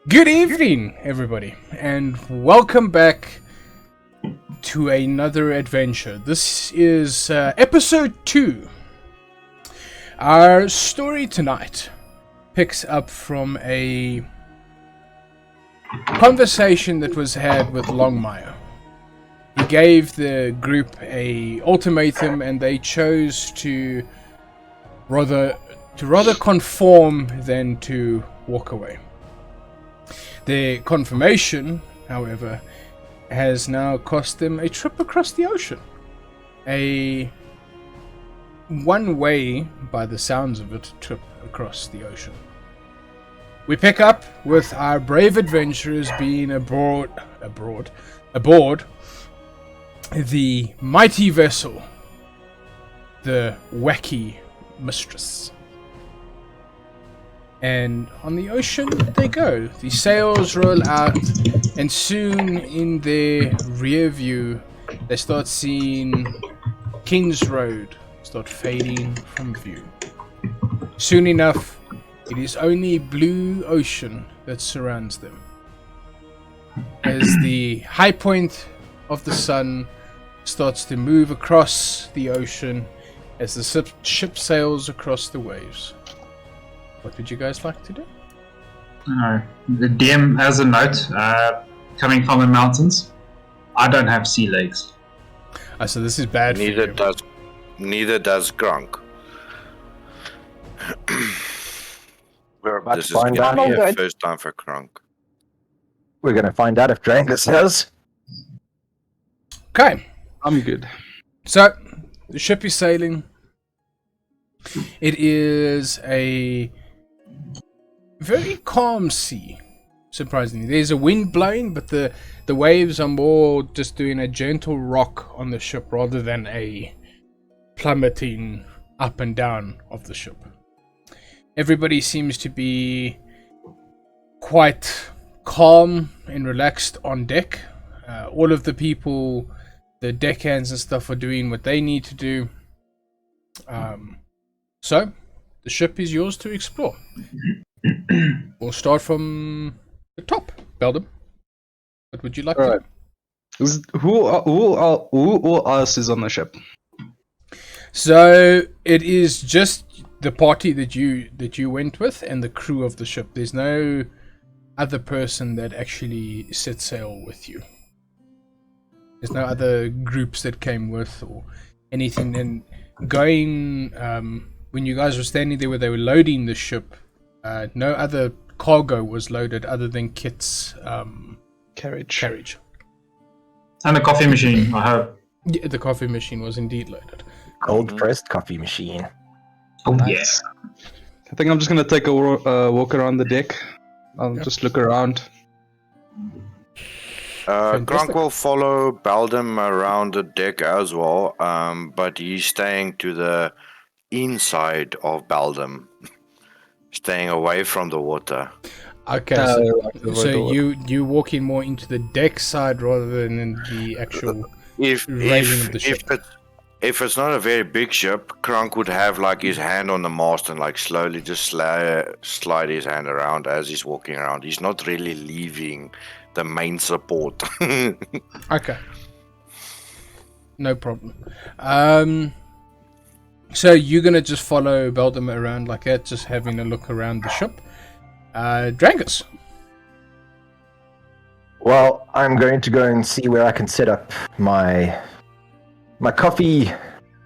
Good evening, everybody, and welcome back to another adventure. This is episode 2. Our story tonight picks up from a conversation that was had with Longmire. He gave the group a ultimatum, and they chose to rather conform than to walk away. Their confirmation, however, has now cost them a trip across the ocean. A one-way, by the sounds of it, trip across the ocean. We pick up with our brave adventurers being aboard the mighty vessel, the Wacky Mistress. And on the ocean they go. The sails roll out, and soon in their rear view they start seeing King's Road start fading from view. Soon enough, it is only blue ocean that surrounds them. As the high point of the sun starts to move across the ocean as the ship sails across the waves. What would you guys like to do? The DM has a note coming from the mountains. I don't have sea legs. So this is bad Neither for you. Neither does Gronk. We're about This to is find gonna out. be Good. a first time for Gronk. We're going to find out if Drangus has. Okay, I'm good. so the ship is sailing. It is a very calm sea, surprisingly. There's a wind blowing, but the waves are more just doing a gentle rock on the ship rather than a plummeting up and down of the ship. Everybody seems to be quite calm and relaxed on deck. All of the people, the deckhands and stuff, are doing what they need to do. So, the ship is yours to explore. We'll start from the top. Beldam, what would you like to do? Who else is on the ship? So, it is just the party that you went with and the crew of the ship. There's no other person that actually set sail with you. There's no other groups that came with or anything. And going, when you guys were standing there where they were loading the ship, no other cargo was loaded other than Kit's carriage. And a coffee machine, I hope. Yeah, the coffee machine was indeed loaded. Cold pressed coffee machine. Oh, Nice. I think I'm just gonna take a walk around the deck. I'll just look around. Fantastic. Gronk will follow Baldum around the deck as well, but he's staying to the inside of Baldum, staying away from the water. Okay, so you walking more into the deck side rather than in the actual railing of the ship. If it's not a very big ship, Gronk would have like his hand on the mast and like slowly just slide his hand around as he's walking around. He's not really leaving the main support. Okay. No problem. So you're gonna just follow Beldam around like that, just having a look around the ship. Drangus. Well, I'm going to go and see where I can set up my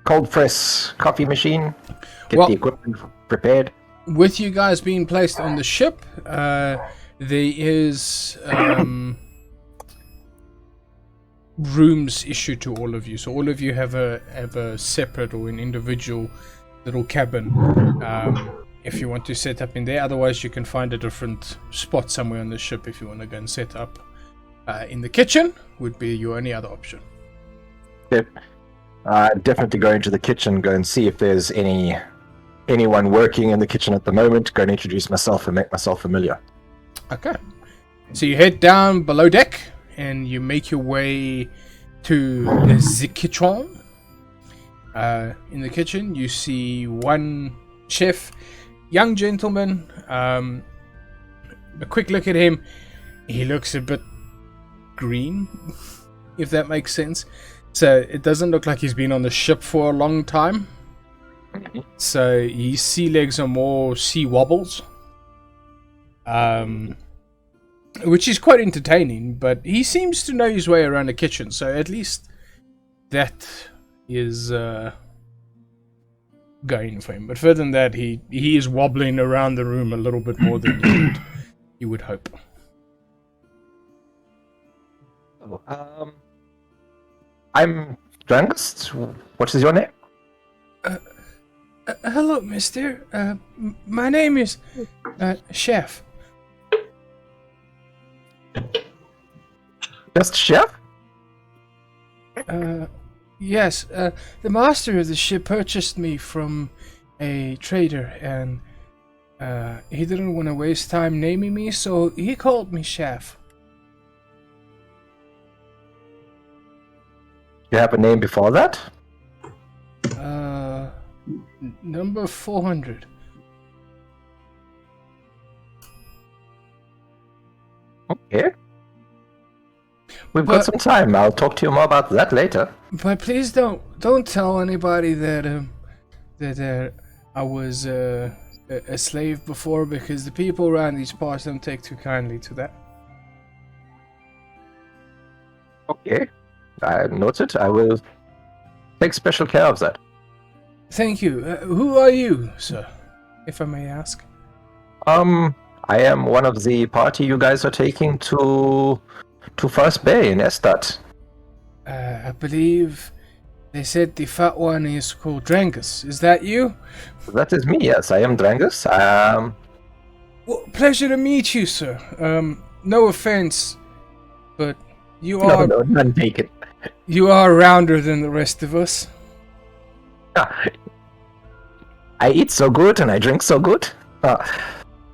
cold press coffee machine. Get the equipment prepared. With you guys being placed on the ship, there is rooms issued to all of you. So all of you have a separate or an individual little cabin. If you want to set up in there, otherwise you can find a different spot somewhere on the ship if you want to go and set up. In the kitchen would be your only other option. Yep. Definitely go into the kitchen, go and see if there's anyone working in the kitchen at the moment. Go and introduce myself and make myself familiar. Okay. So you head down below deck and you make your way to the kitchen. In the kitchen, you see one chef, young gentleman, a quick look at him. He looks a bit green, if that makes sense. So it doesn't look like he's been on the ship for a long time. So his sea legs are more sea wobbles. Which is quite entertaining, but he seems to know his way around the kitchen, so at least that is going for him. But further than that, he is wobbling around the room a little bit more than you would hope. I'm Drangus. What is your name? Hello, mister. My name is Chef. Just chef? Yes, the master of the ship purchased me from a trader, and he didn't want to waste time naming me, so he called me Chef. You have a name before that? Number 400. Okay. We've got some time. I'll talk to you more about that later. But please don't tell anybody that I was a slave before, because the people around these parts don't take too kindly to that. Okay. I noted. I will take special care of that. Thank you. Who are you, sir, if I may ask? I am one of the party you guys are taking to First Bay in Estat. I believe they said the fat one is called Drangus. Is that you? That is me, yes. I am Drangus. Well, pleasure to meet you, sir. No offense, but you are... No, none taken. You are rounder than the rest of us. I eat so good and I drink so good.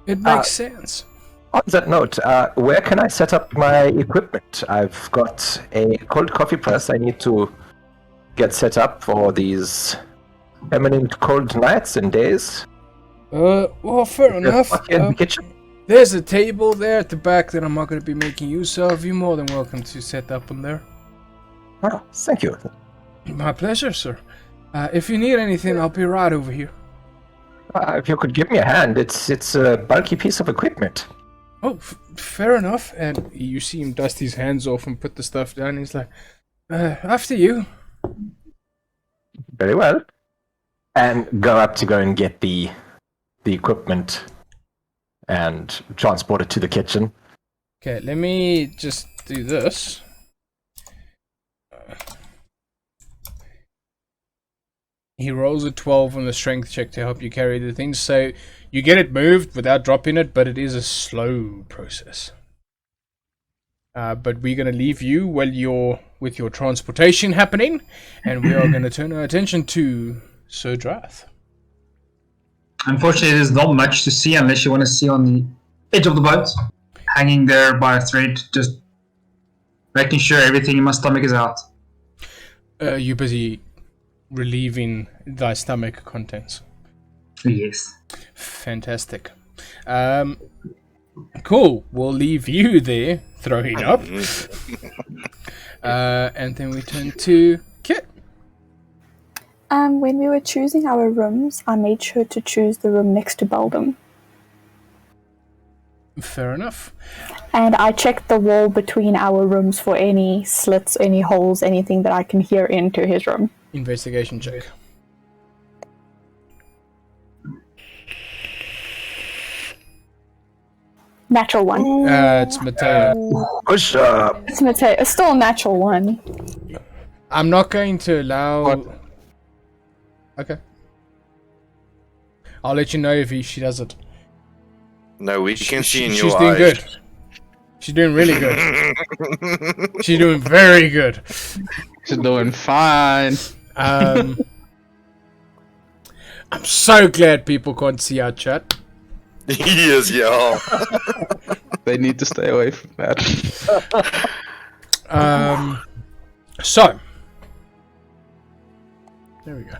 It makes sense. On that note, where can I set up my equipment? I've got a cold coffee press I need to get set up for these eminent cold nights and days. Well, fair enough. In the kitchen? There's a table there at the back that I'm not going to be making use of. You're more than welcome to set up on there. Oh, thank you. My pleasure, sir. If you need anything, I'll be right over here. If you could give me a hand, it's a bulky piece of equipment. Oh, fair enough. And you see him dust his hands off and put the stuff down. He's like, after you. Very well. And go up to go and get the equipment and transport it to the kitchen. Okay, let me just do this. He rolls a 12 on the strength check to help you carry the things, so you get it moved without dropping it, but it is a slow process. But we're going to leave you while you're with your transportation happening, and we are going to turn our attention to Sir Drath. Unfortunately, there's not much to see unless you want to see on the edge of the boat, hanging there by a thread, just making sure everything in my stomach is out. You're busy relieving thy stomach contents. Yes. Fantastic. Cool. We'll leave you there, throwing up. And then we turn to Kit. When we were choosing our rooms, I made sure to choose the room next to Beldam. Fair enough. And I checked the wall between our rooms for any slits, any holes, anything that I can hear into his room. Investigation check. Natural one. It's Mateo. Push up. It's Mateo. It's still a natural one. I'm not going to allow... What? Okay. I'll let you know if she does it. No, we can see in your She's eyes. doing good. She's doing really good. She's doing very good. She's doing fine. I'm so glad people can't see our chat. Yes, yeah. They need to stay away from that. So there we go.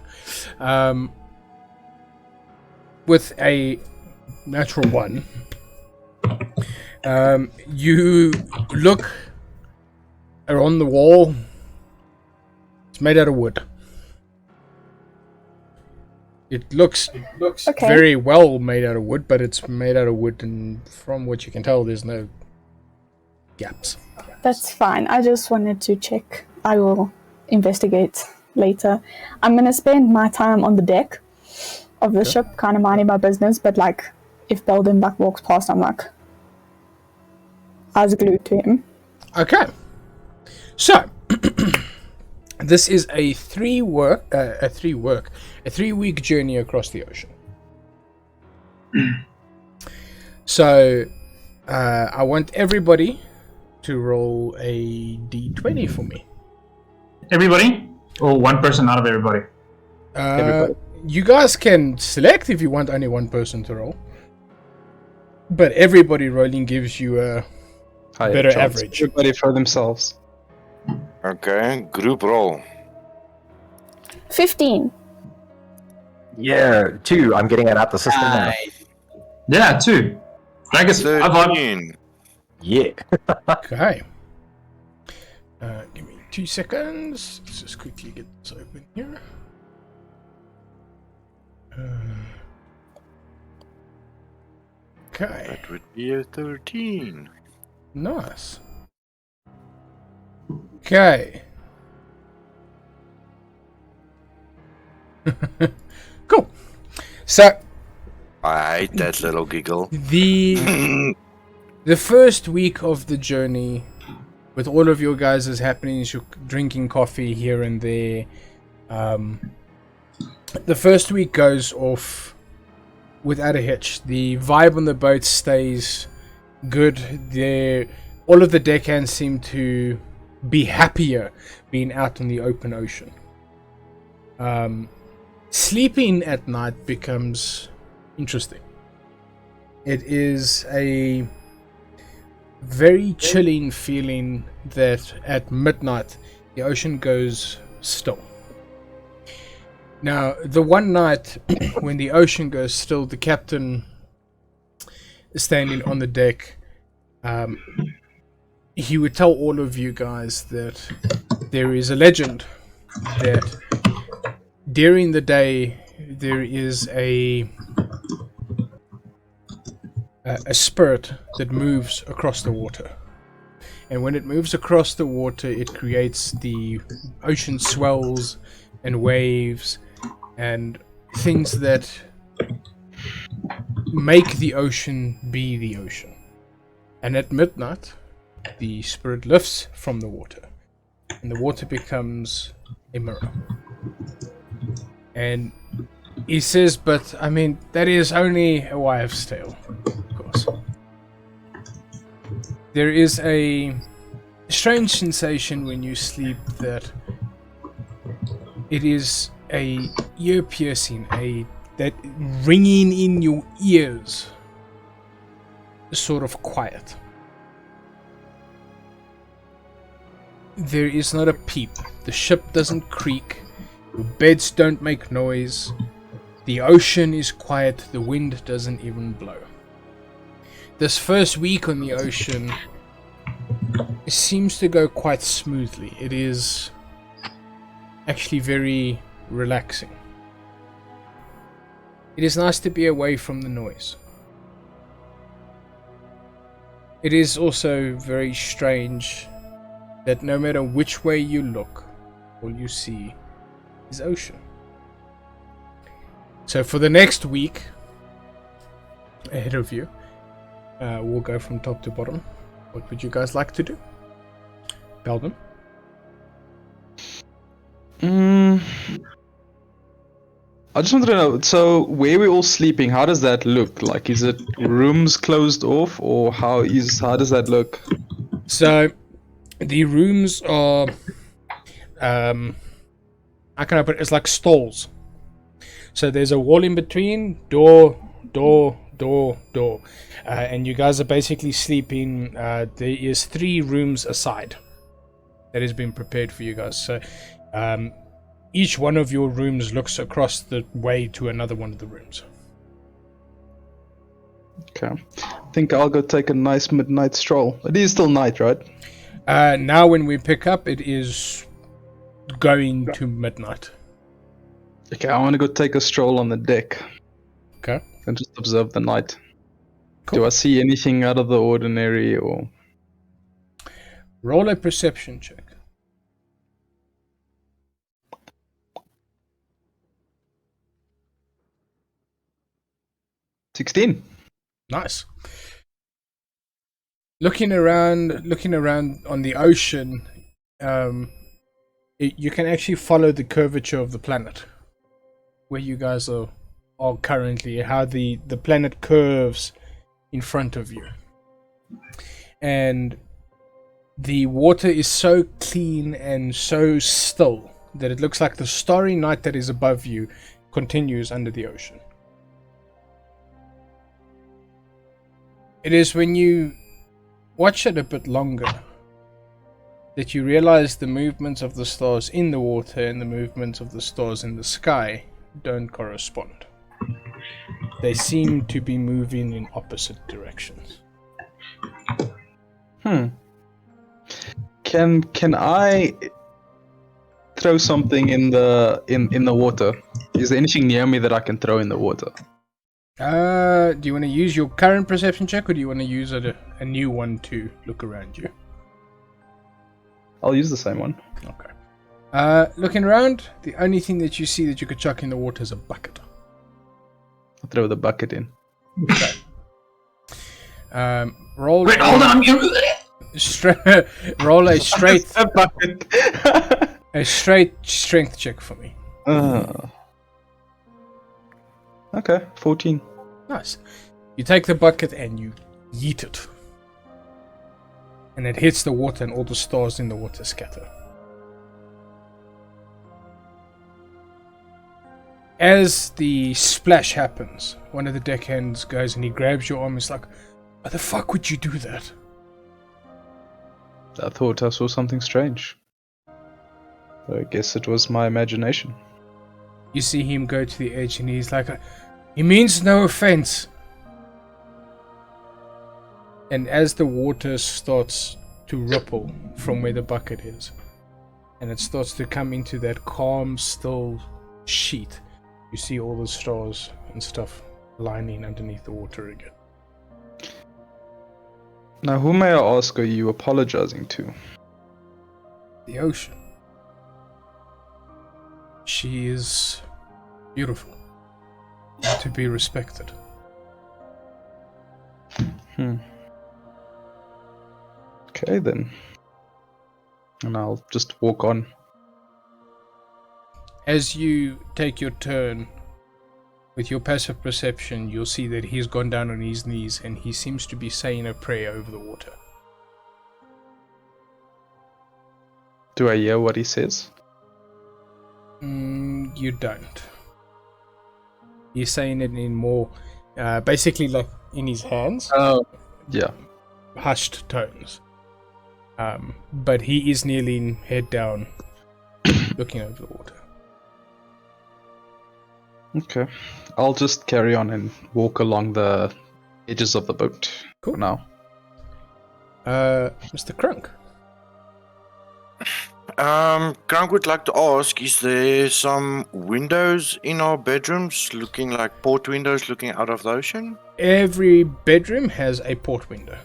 With a natural one, You look around the wall. It's made out of wood. It looks Okay. very well made out of wood, but it's made out of wood, and from what you can tell, there's no gaps. That's fine. I just wanted to check. I will investigate later. I'm gonna spend my time on the deck of the ship, kind of minding my business. But like, if Beldenbach walks past, I'm like, eyes glued to him. Okay. So this is a 3 week journey across the ocean. So I want everybody to roll a d20 for me. Everybody? Or one person out of everybody? Everybody. You guys can select if you want only one person to roll, but everybody rolling gives you a Higher better chance. average. Everybody for themselves. Okay, group roll. 15. Yeah, 2. I'm getting it out the system now. Yeah, 2. I guess I thought 13. Yeah. Okay. Give me 2 seconds. Let's just quickly get this open here. Okay. That would be a 13. Nice. Okay. Cool. So I hate that little giggle. the first week of the journey, with all of your guys' happenings, you're drinking coffee here and there. The first week goes off without a hitch. The vibe on the boat stays good. All of the deckhands seem to be happier being out on the open ocean. Sleeping at night becomes interesting. It is a very chilling feeling that at midnight the ocean goes still. Now, the one night when the ocean goes still, the captain is standing on the deck. He would tell all of you guys that there is a legend that during the day there is a spirit that moves across the water, and when it moves across the water, it creates the ocean swells and waves and things that make the ocean be the ocean. And at midnight, the spirit lifts from the water, and the water becomes a mirror. And he says, but I mean, that is only a wives' tale, of course. There is a strange sensation when you sleep that it is a ear piercing, that ringing in your ears sort of quiet. There is not a peep. The ship doesn't creak. Your beds don't make noise. The ocean is quiet. The wind doesn't even blow. This first week on the ocean seems to go quite smoothly. It is actually very relaxing. It is nice to be away from the noise. It is also very strange that no matter which way you look, all you see is ocean. So for the next week ahead of you, we'll go from top to bottom. What would you guys like to do? Belden? I just wanted to know, so where we're all sleeping, how does that look? Like, is it rooms closed off, or how does that look? So the rooms are how can I put it? It's like stalls. So there's a wall in between, door, and you guys are basically sleeping. There is 3 rooms aside that has been prepared for you guys. So each one of your rooms looks across the way to another one of the rooms. Okay. I think I'll go take a nice midnight stroll. It is still night, right? Now when we pick up, it is going to midnight. Okay, I want to go take a stroll on the deck Okay. and just observe the night. Cool. Do I see anything out of the ordinary or... Roll a perception check. $16. Nice. Looking around on the ocean, you can actually follow the curvature of the planet, where you guys are currently. How the planet curves in front of you, and the water is so clean and so still that it looks like the starry night that is above you continues under the ocean. It is when you watch it a bit longer that you realize the movements of the stars in the water and the movements of the stars in the sky don't correspond. They seem to be moving in opposite directions. Can I throw something in the water? Is there anything near me that I can throw in the water? Do you want to use your current perception check, or do you want to use a new one to look around you? I'll use the same one. Okay. Looking around, the only thing that you see that you could chuck in the water is a bucket. I'll throw the bucket in. Okay. Roll. Wait, hold on. Roll a straight A bucket. a straight strength check for me. Okay, 14. Nice. You take the bucket and you yeet it. And it hits the water and all the stars in the water scatter. As the splash happens, one of the deckhands goes and he grabs your arm. He's like, why the fuck would you do that? I thought I saw something strange. I guess it was my imagination. You see him go to the edge and he's like, he means no offense. And as the water starts to ripple from where the bucket is, and it starts to come into that calm, still sheet, you see all the stars and stuff lining underneath the water again. Now, who may I ask are you apologizing to? The ocean. She is beautiful. And to be respected. Okay, then. And I'll just walk on. As you take your turn, with your passive perception, you'll see that he's gone down on his knees and he seems to be saying a prayer over the water. Do I hear what he says? You don't. He's saying it in more, basically like in his hands, Oh, yeah. hushed tones. But he is kneeling, head down, looking over the water. Okay. I'll just carry on and walk along the edges of the boat Cool. for now. Mr. Crunk. Grant would like to ask, is there some windows in our bedrooms looking like port windows looking out of the ocean? Every bedroom has a port window.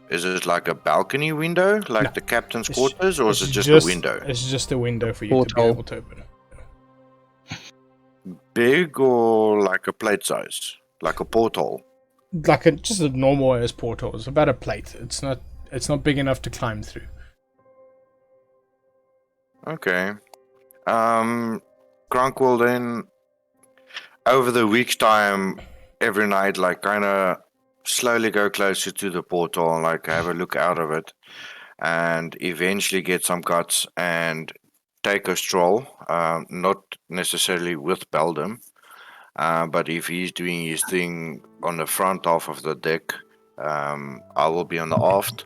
Is it like a balcony window, like No. the captain's It's- quarters, or is it's it just a window? It's just a window for you to be Porthole. able to open. Big or like a plate size? Like a porthole? Like just a normal as porthole. It's about a plate. It's not big enough to climb through. Okay. Grunk will then, over the week's time, every night, like kind of slowly go closer to the portal and like have a look out of it, and eventually get some guts and take a stroll. Not necessarily with Beldam, but if he's doing his thing on the front half of the deck, I will be on the aft.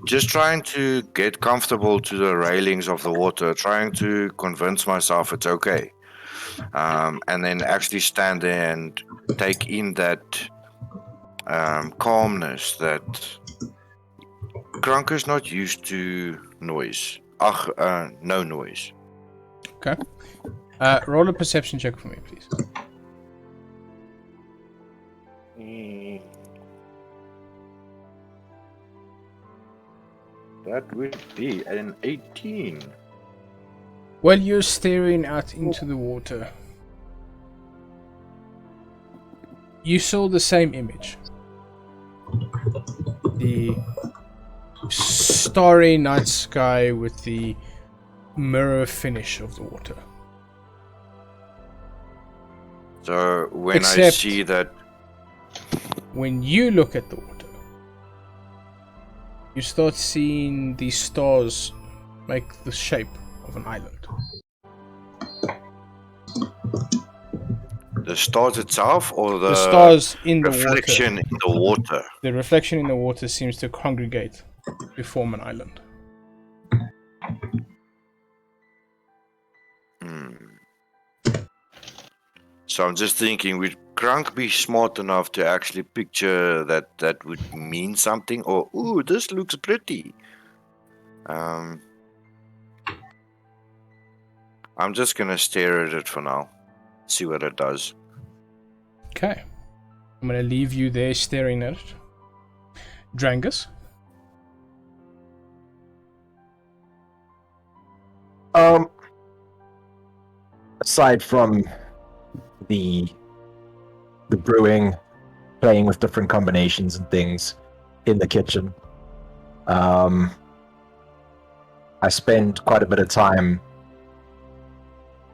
Just trying to get comfortable to the railings of the water, trying to convince myself it's okay. and then actually stand there and take in that calmness that Krank is not used to noise. No noise. Okay. Roll a perception check for me, please. That would be an 18. While you're staring out into the water, you saw the same image. The starry night sky with the mirror finish of the water. So when I Except- see that, When you look at the water, you start seeing the stars make the shape of an island. the stars itself or The stars in the reflection water. in the water. The reflection in the water seems to congregate to form an island. So I'm just thinking, would Krank be smart enough to actually picture that would mean something? Or, ooh, this looks pretty. I'm just gonna stare at it for now. See what it does. Okay. I'm going to leave you there staring at it. Drangus? Aside from the brewing, playing with different combinations and things in the kitchen, I spend quite a bit of time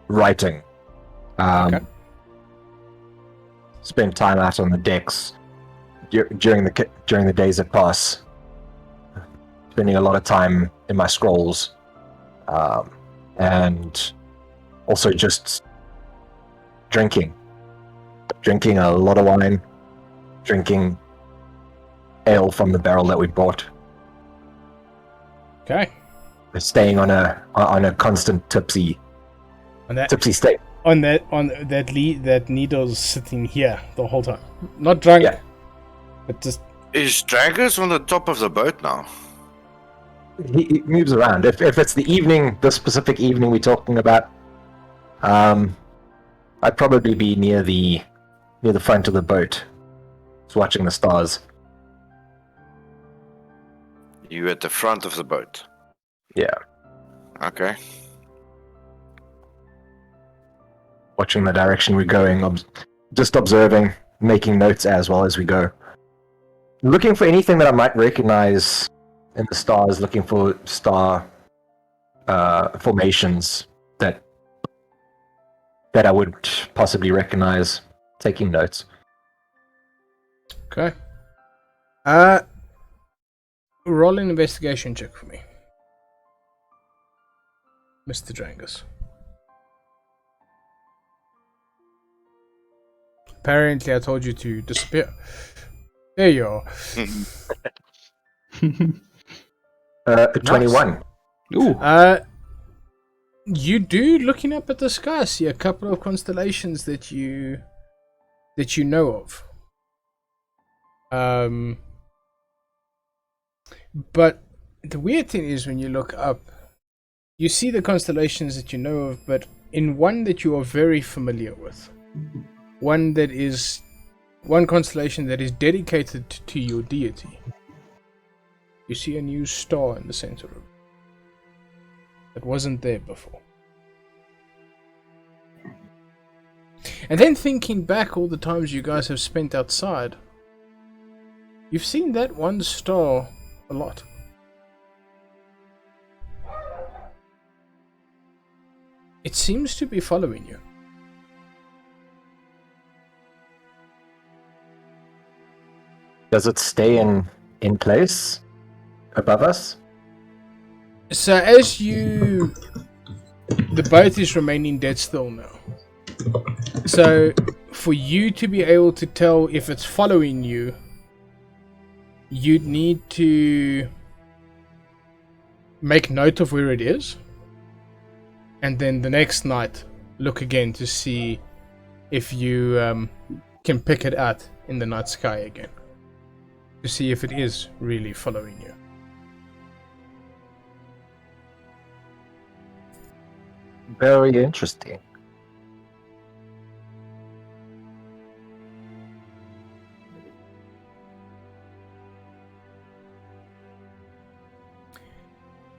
writing. Okay. Spend time out on the decks during the days that pass. Spending a lot of time in my scrolls, and also just drinking a lot of wine, drinking ale from the barrel that we bought, Okay. staying on a constant tipsy On that state. that needle's sitting here the whole time. Not drunk, Yeah. but just Is Dragus on the top of the boat now? He moves around. If it's the evening, the specific evening we're talking about, I'd probably be near the front of the boat, just watching the stars. You at the front of the boat. Yeah, Okay. watching the direction we're going, just observing, making notes as well as we go. Looking for anything that I might recognize in the stars, looking for star formations that I would possibly recognize, taking notes. okay. Roll an investigation check for me, Mr. Drangus. Apparently, I told you to disappear. There you are. 21. Ooh. You do, looking up at the sky, see a couple of constellations that you know of. But the weird thing is when you look up, you see the constellations that you know of, but in one that you are very familiar with. One constellation that is dedicated to your deity. You see a new star in the center of it. That wasn't there before. And then thinking back all the times you guys have spent outside, you've seen that one star a lot. It seems to be following you. Does it stay in place above us? So as the boat is remaining dead still now. So for you to be able to tell if it's following you, you'd need to make note of where it is, and then the next night look again to see if you can pick it out in the night sky again. To see if it is really following you. Very interesting.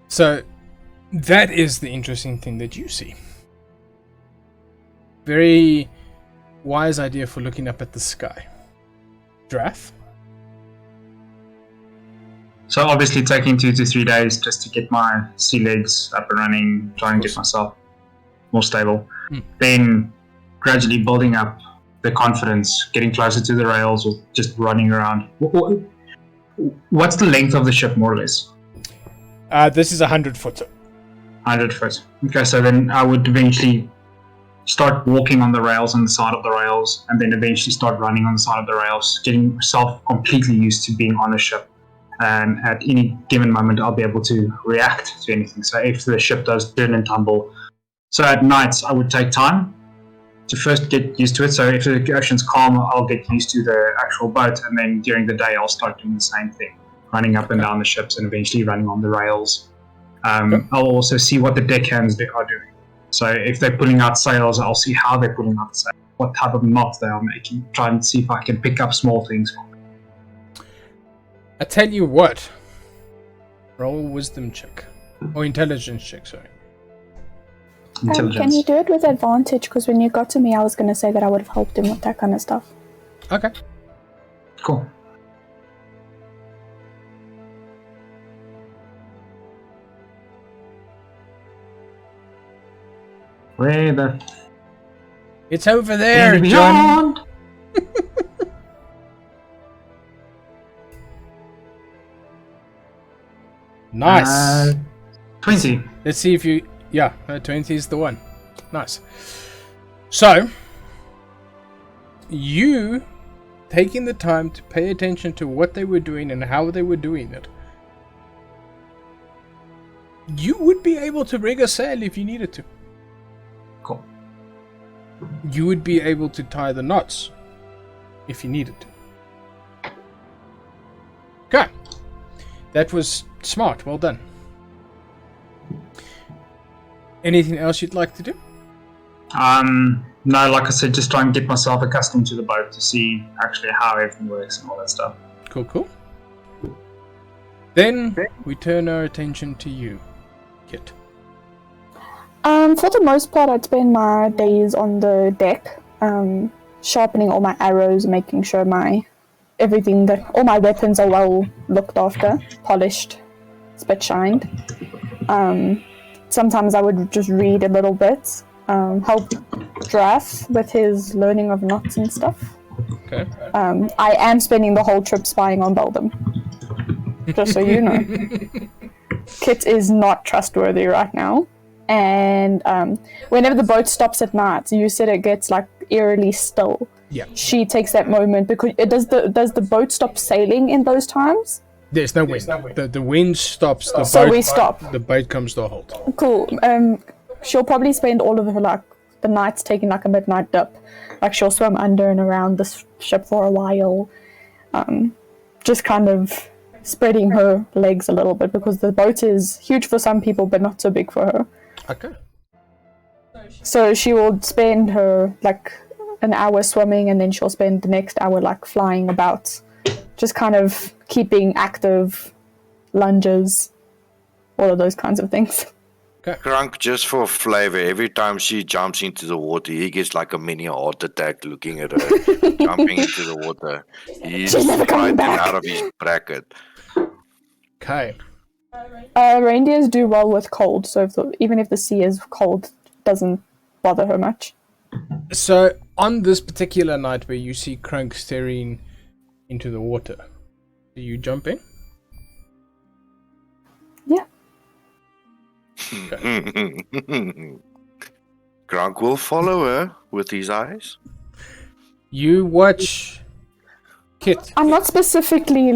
So, that is the interesting thing that you see. Very wise idea for looking up at the sky. Drath? So obviously taking 2 to 3 days just to get my sea legs up and running, trying to get myself more stable. Then gradually building up the confidence, getting closer to the rails or just running around. What's the length of the ship, more or less? This is 100 foot. 100 foot. Okay, so then I would eventually start walking on the rails, on the side of the rails, and then eventually start running on the side of the rails, getting myself completely used to being on a ship. And at any given moment, I'll be able to react to anything. So if the ship does turn and tumble. So at nights, I would take time to first get used to it. So if the ocean's calm, I'll get used to the actual boat. And then during the day, I'll start doing the same thing, running up and down the ships and eventually running on the rails. I'll also see what the deckhands are doing. So if they're pulling out sails, I'll see how they're pulling out the sails, what type of knots they are making, try and see if I can pick up small things. I tell you what. Roll a wisdom check. Or intelligence check, sorry. Intelligence. Can you do it with advantage? Because when you got to me, I was going to say that I would have helped him with that kind of stuff. Okay. Cool. Where the... It's over there, John! Nice. 20. Let's see if you... Yeah, 20 is the one. Nice. So, you taking the time to pay attention to what they were doing and how they were doing it, you would be able to rig a sail if you needed to. Cool. You would be able to tie the knots if you needed to. Okay. That was smart. Well done. Anything else you'd like to do? No, like I said, just try and get myself accustomed to the boat to see actually how everything works and all that stuff. Cool, cool. Then we turn our attention to you, Kit. For the most part, I'd spend my days on the deck, sharpening all my arrows, making sure all my weapons are well looked after, polished, spit shined. Sometimes I would just read a little bit, help Drath with his learning of knots and stuff. Okay. I am spending the whole trip spying on Beldam. Just so you know. Kit is not trustworthy right now. And whenever the boat stops at night, you said it gets like eerily still. Yeah. She takes that moment because does the boat stop sailing in those times? There's no wind. The wind stops. We stop. The boat comes to a halt. Cool. She'll probably spend all of her the nights taking like a midnight dip. Like she'll swim under and around the ship for a while, just kind of spreading her legs a little bit because the boat is huge for some people but not so big for her. Okay. So she will spend her an hour swimming and then she'll spend the next hour flying about, just kind of keeping active, lunges, all of those kinds of things. Krunk, just for flavor, every time she jumps into the water, he gets like a mini heart attack looking at her jumping into the water. He's fighting out of his bracket. Okay. Reindeers do well with cold, so even if the sea is cold, it doesn't bother her much. So, on this particular night where you see Krunk staring into the water, do you jump in? Yeah. Krunk will follow her with his eyes. You watch Kit. I'm not specifically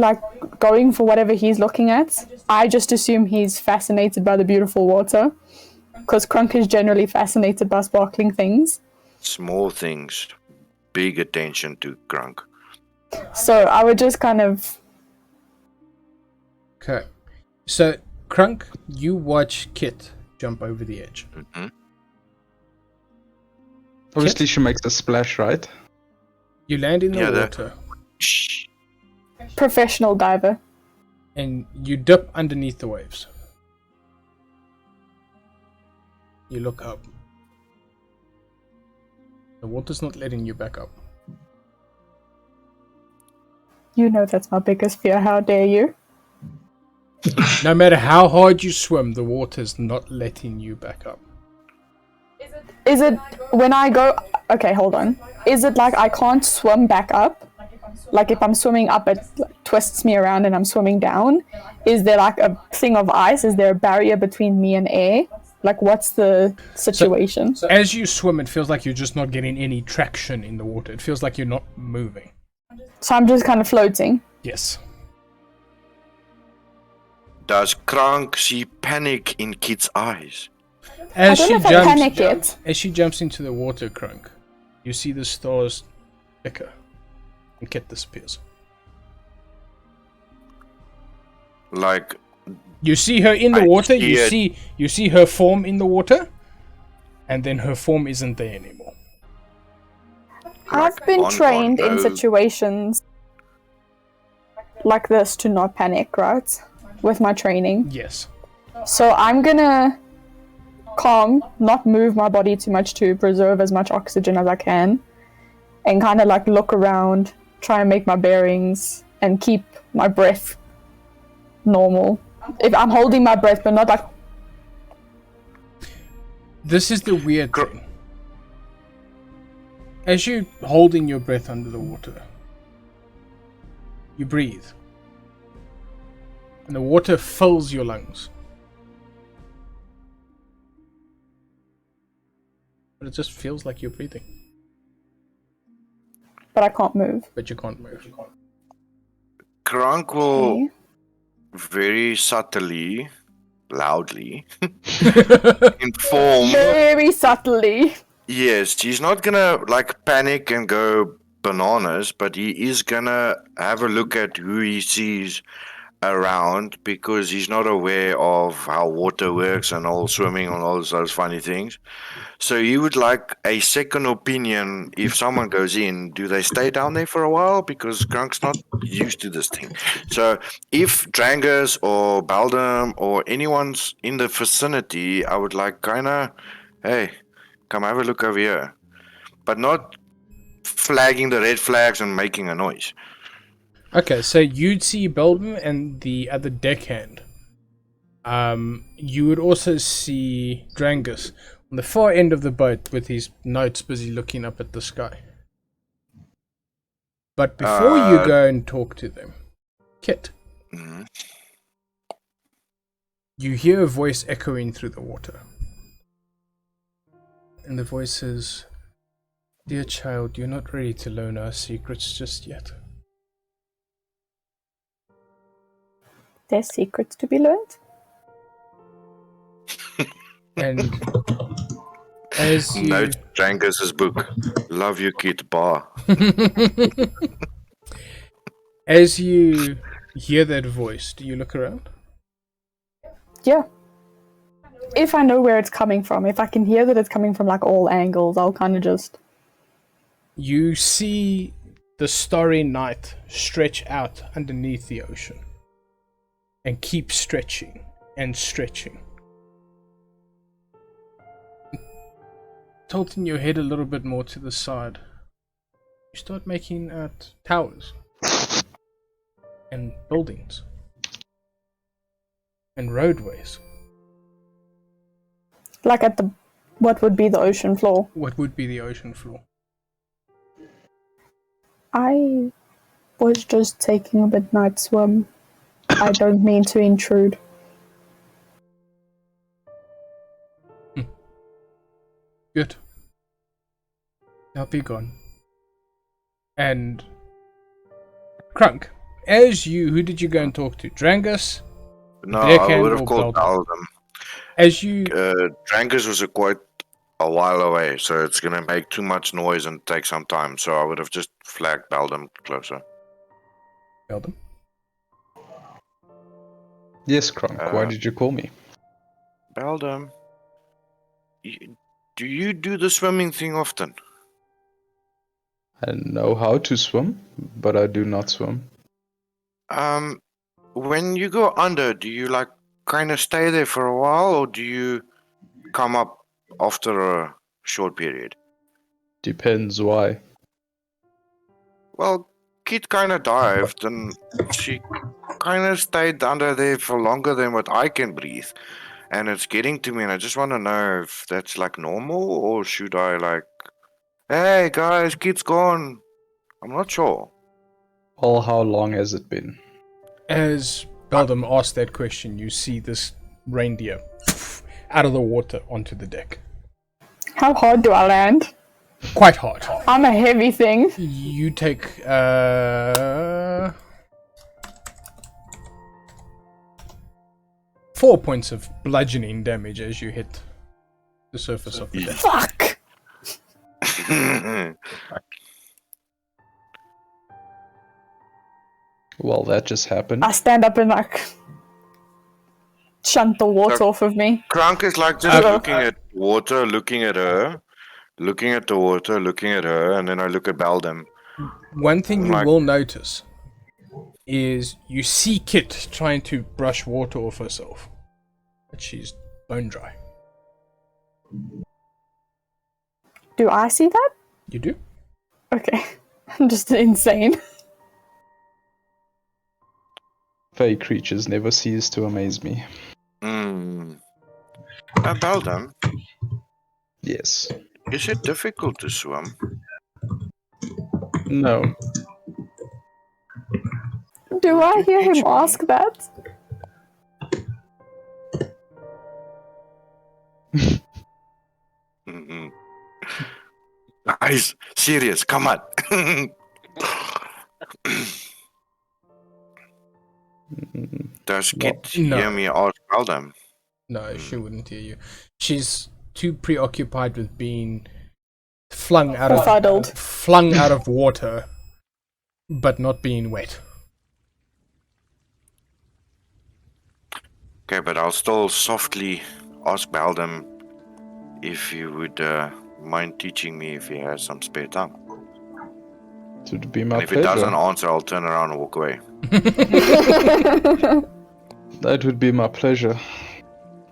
going for whatever he's looking at. I just assume he's fascinated by the beautiful water. because Crunk is generally fascinated by sparkling things. Small things, big attention to Crunk. So I would just kind of... Okay. So, Crunk, you watch Kit jump over the edge. Hmm. Obviously, she makes a splash, right? You land in the Yeah, water, Shh. Professional diver. and you dip underneath the waves. You look up. The water's not letting you back up. You know that's my biggest fear. How dare you? No matter how hard you swim, the water's not letting you back up. Is it when I go... Okay, hold on. Is it like I can't swim back up? Like if I'm swimming up, it twists me around and I'm swimming down? Is there like a thing of ice? Is there a barrier between me and air? Like what's the situation? As you swim, it feels like you're just not getting any traction in the water. It feels like you're not moving. So I'm just kind of floating. Yes. Does Crunk see panic in Kit's eyes? As I don't know if I panic yet. As she jumps into the water, Crunk, you see the stars flicker, and Kit disappears. Like, You see her in the I water. see You see her form in the water, and then her form isn't there anymore. I've been on trained in no- situations like this to not panic, right? With my training. Yes. So I'm gonna calm, not move my body too much to preserve as much oxygen as I can, and kind of like look around, try and make my bearings, and keep my breath normal. If I'm holding my breath, but not like... This is the weird thing. As you're holding your breath under the water, you breathe. And the water fills your lungs. But it just feels like you're breathing. But I can't move. But you can't move. Crunk will Okay. very subtly, loudly, inform. Very subtly. Yes, he's not gonna like panic and go bananas, but he is gonna have a look at who he sees around because he's not aware of how water works and all swimming and all those funny things. So he would like a second opinion if someone goes in, do they stay down there for a while? Because Crunk's not used to this thing. So if Drangus or Baldum or anyone's in the vicinity, I would like kinda, hey, come have a look over here. But not flagging the red flags and making a noise. Okay, so you'd see Beldum and the other deckhand. You would also see Drangus on the far end of the boat with his notes busy looking up at the sky. But before you go and talk to them, Kit, Mhm. you hear a voice echoing through the water. And the voice says, "Dear child, you're not ready to learn our secrets just yet." There's secrets to be learned. And as you... Note Drangus's book. Love you, kid. Bar. As you hear that voice, do you look around? Yeah. If I know where it's coming from, if I can hear that it's coming from like all angles, I'll kind of just... You see the starry night stretch out underneath the ocean and keep stretching and stretching. Tilting your head a little bit more to the side, you start making out towers and buildings and roadways. Like at the... what would be the ocean floor. What would be the ocean floor? I was just taking a midnight swim. I don't mean to intrude. Good. Now be gone. And Crunk, as you, who did you go and talk to? Drangus? No, Deckhand I would or have called Baldum? Baldum. As you Drankers was quite a while away, so it's gonna make too much noise and take some time. So I would have just flagged Beldam closer. tell them, Yes, Kronk. Why did you call me? Beldam, do you do the swimming thing often? I know how to swim, but I do not swim. When you go under, do you like kind of stay there for a while, or do you come up after a short period? Depends why. Well, Kit kind of dived, and she kind of stayed under there for longer than what I can breathe. And it's getting to me, and I just want to know if that's like normal, or should I like, hey guys, Kit's gone. I'm not sure. Well, how long has it been? as Beldam asked that question, you see this reindeer out of the water onto the deck. How hard do I land? Quite hard. I'm a heavy thing. You take 4 points of bludgeoning damage as you hit the surface of the deck. Fuck! Well, that just happened. I stand up and like shunt the water off of me. Kronk is like just looking at water, looking at her, looking at the water, looking at her, and then I look at Beldam. One thing you Like- will notice is you see Kit trying to brush water off herself, but she's bone dry. Do I see that? You do? Okay. I'm just insane. Fey creatures never cease to amaze me. Beldam, Yes. is it difficult to swim? No. Do I hear him ask that? Mm-mm. Guys, serious, come on. Does Kit No. hear me ask Beldam? No, she wouldn't hear you. She's too preoccupied with being flung out of water, but not being wet. Okay, but I'll still softly ask Beldam if he would mind teaching me if he has some spare time. It would be my And if he pleasure. doesn't answer, I'll turn around and walk away. That would be my pleasure.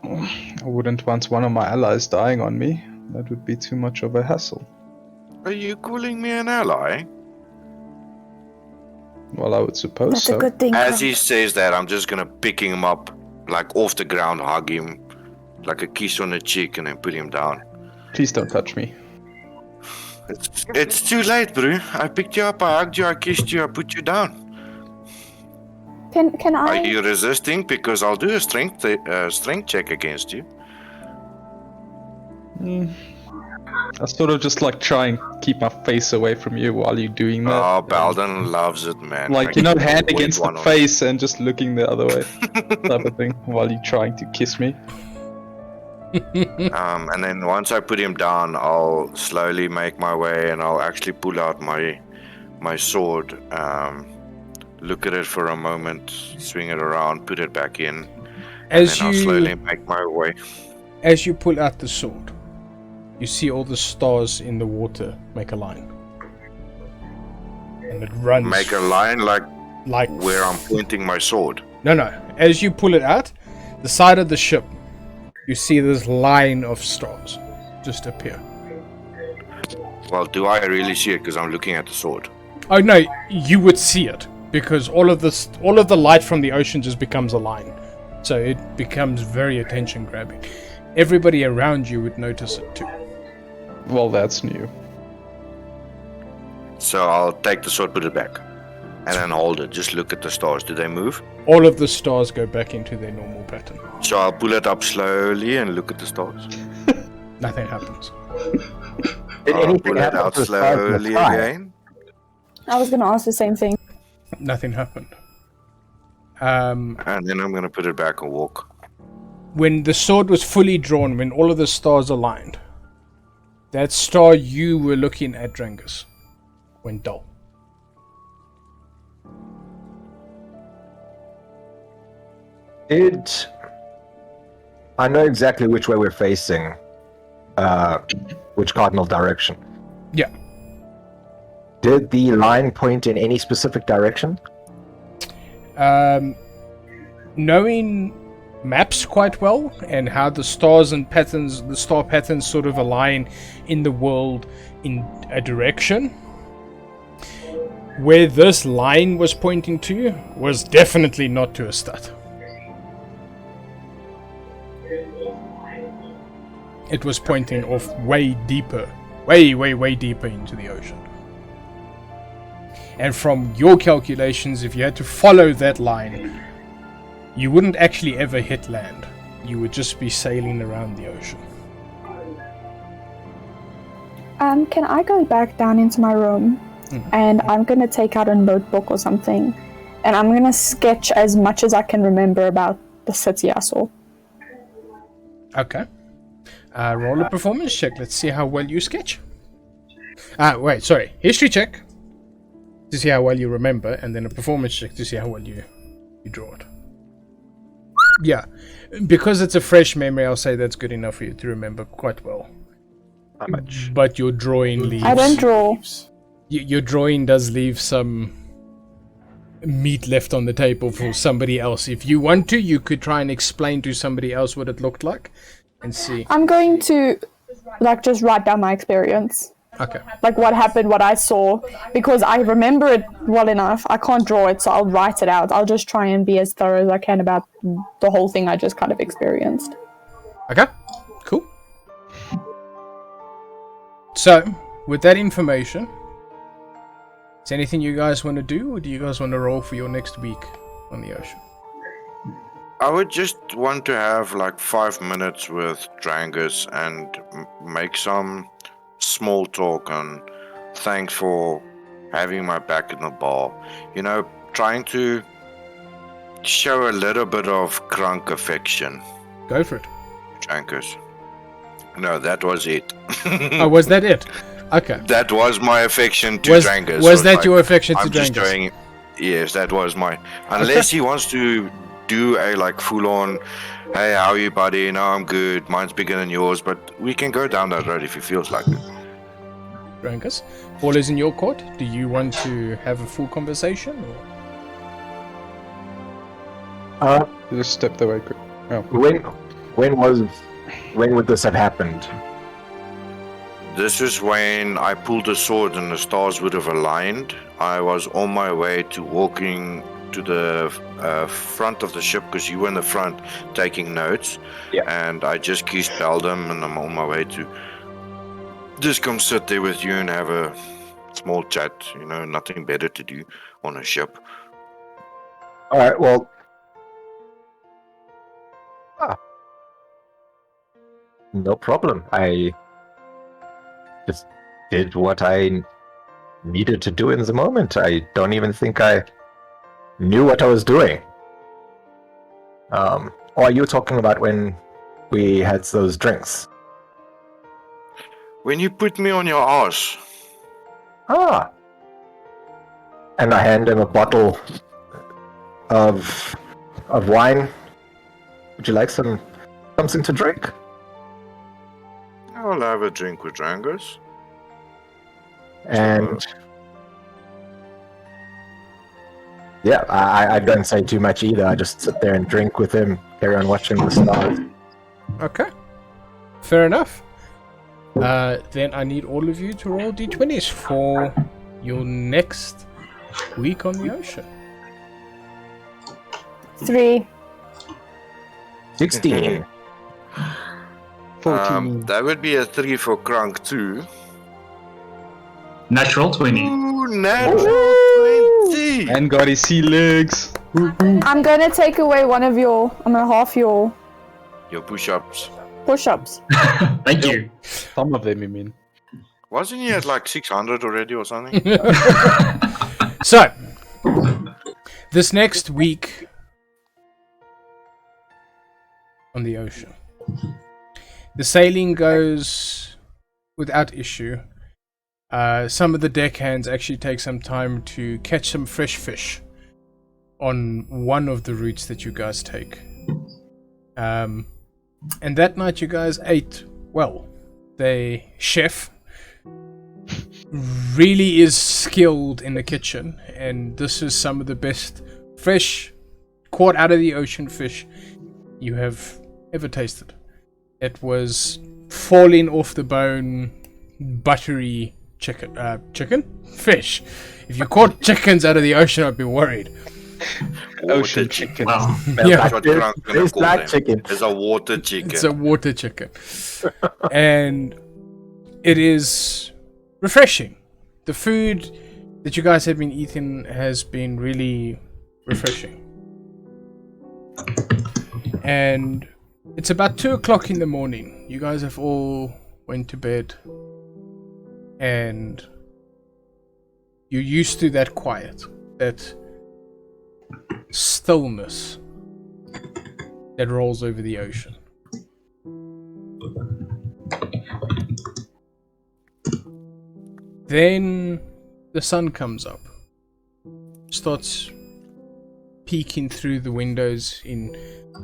I wouldn't want one of my allies dying on me. That would be too much of a hassle. Are you calling me an ally? Well, I would suppose That's so. a good thing. As he says that, I'm just gonna pick him up, like off the ground, hug him, like a kiss on the cheek, and then put him down. Please don't touch me. It's too late, bro. I picked you up, I hugged you, I kissed you, I put you down. Can Are I? you resisting? Because I'll do a strength check against you. I sort of just like try and keep my face away from you while you're doing that. Oh, Beldam loves it, man. Like, you know, hand wait against the one on- face and just looking the other way, type of thing, while you're trying to kiss me. And then once I put him down, I'll slowly make my way, and I'll actually pull out my sword. Look at it for a moment, swing it around, put it back in, and As then I'll slowly make my way. as you pull out the sword, you see all the stars in the water make a line, and it runs Make a line like like where I'm pointing my sword. No. As you pull it out, the side of the ship, you see this line of stars just appear. Well, do I really see it? Because I'm looking at the sword. Oh no, you would see it because all of the light from the ocean just becomes a line, so it becomes very attention grabbing. Everybody around you would notice it too. Well, that's new. So I'll take the sword, put it back, and then hold it. Just look at the stars. Do they move? All of the stars go back into their normal pattern. So I'll pull it up slowly and look at the stars. Nothing happens. Did I'll anything pull it happen out to the stars in the slowly sky? again. I was gonna ask the same thing. Nothing happened. And then I'm gonna put it back and walk. when the sword was fully drawn, when all of the stars aligned, that star you were looking at, Drangus, went dull. I know exactly which way we're facing, which cardinal direction. Yeah. Did the line point in any specific direction? Knowing maps quite well and how the stars and patterns, the star patterns sort of align in the world in a direction, where this line was pointing to was definitely not to a stud. It was pointing off way deeper, way deeper into the ocean. And from your calculations, if you had to follow that line, you wouldn't actually ever hit land. You would just be sailing around the ocean. Can I go back down into my room and I'm gonna take out a notebook or something and I'm gonna sketch as much as I can remember about the city I saw. Okay. Roll a performance check. Let's see how well you sketch. Wait, sorry. History check to see how well you remember, and then a performance check to see how well you draw it. Yeah. Because it's a fresh memory, I'll say that's good enough for you to remember quite well. How much? But your drawing leaves... I don't draw. Your drawing does leave some meat left on the table for somebody else. If you want to, you could try and explain to somebody else what it looked like and see. I'm going to just write down my experience. Okay. Like what happened, what I saw, because I remember it well enough. I can't draw it, so I'll write it out. I'll just try and be as thorough as I can about the whole thing I just kind of experienced. Okay, cool. So, with that information, is there anything you guys want to do, or do you guys want to roll for your next week on the ocean? I would just want to have like 5 minutes with Drangus and make some small talk and thanks for having my back in the bar. You know, trying to show a little bit of Krunk affection. Go for it. Drangus. No, that was it. Oh, was that it? Okay. That was my affection to Was Drangus. that like, your affection to I'm just Drangus? showing. Yes, that was my. Unless he wants to do a like full-on, hey, how are you, buddy? No, I'm good. Mine's bigger than yours, but we can go down that road if he feels like it. Drangus, ball is in your court. Do you want to have a full conversation? Or? Just stepped away quick. Oh. When would this have happened? This is when I pulled the sword and the stars would have aligned. I was on my way to walking to the front of the ship because you were in the front taking notes. Yeah. And I just keyspelled them and I'm on my way to just come sit there with you and have a small chat. You know, nothing better to do on a ship. Alright, well... No problem. I just did what I needed to do in the moment. I don't even think I knew what I was doing. Or are you talking about when we had those drinks? When you put me on your arse. Ah. And I hand him a bottle of wine. Would you like something to drink? I'll have a drink with Drangus. And yeah, I don't say too much either. I just sit there and drink with him, carry on watching the stars. Okay. Fair enough. Then I need all of you to roll d20s for your next week on the ocean. 3. 16. 14. That would be a 3 for Krunk too. Natural 20. Ooh, natural 20! And got his sea legs. I'm gonna take away one of your, I'm gonna half your Your push-ups. push-ups. Thank you. Some of them, you mean. Wasn't he at like 600 already or something? So, this next week, on the ocean. The sailing goes without issue. Some of the deckhands actually take some time to catch some fresh fish on one of the routes that you guys take. And that night you guys ate well. The chef really is skilled in the kitchen, and this is some of the best fresh, caught out of the ocean fish you have ever tasted. It was falling off the bone, buttery fish. If you caught chickens out of the ocean, I'd be worried. Water chicken. Wow. Yeah. That's what Grant's gonna It's call like them. chicken. It's a water chicken. It's a water chicken. And it is refreshing. The food that you guys have been eating has been really refreshing. And it's about 2 o'clock in the morning. You guys have all went to bed. And you're used to that quiet, that stillness that rolls over the ocean. Then the sun comes up, starts peeking through the windows in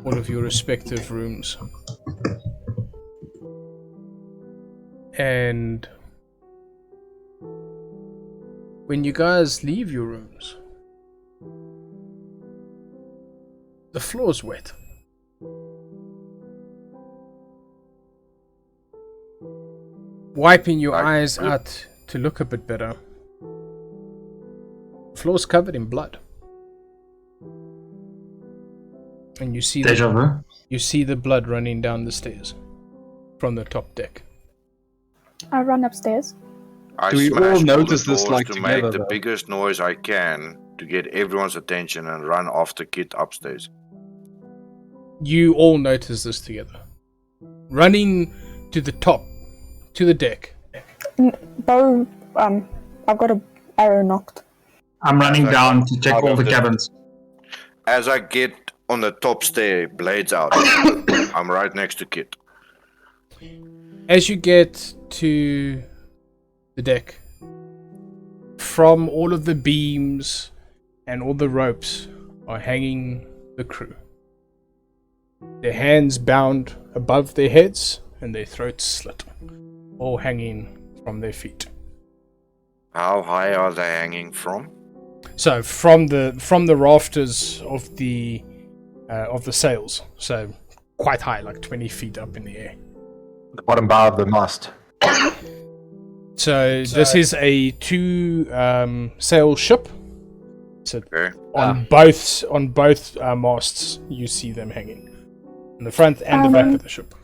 all of your respective rooms. And when you guys leave your rooms, the floor's wet. Wiping your eyes out to look a bit better, the floor's covered in blood. And you see Deja vu. you see the blood running down the stairs from the top deck. I run upstairs. I Do we all smash the notice this, doors like, to together, make the though? biggest noise I can to get everyone's attention and run after Kit upstairs. You all notice this together. Running to the top, to the deck. Bo, I've got a arrow knocked. I'm running down to check Out all of the the- cabins. As I get on the top stair, blades out, I'm right next to Kit. As you get to the deck, from all of the beams and all the ropes are hanging the crew. Their hands bound above their heads and their throats slit, all hanging from their feet. How high are they hanging from? So from the rafters of the sails, so quite high, like 20 feet up in the air. The bottom bar of the mast. So this is a 2 sail ship. So Okay. on both masts, you see them hanging, in the front and the back of the ship.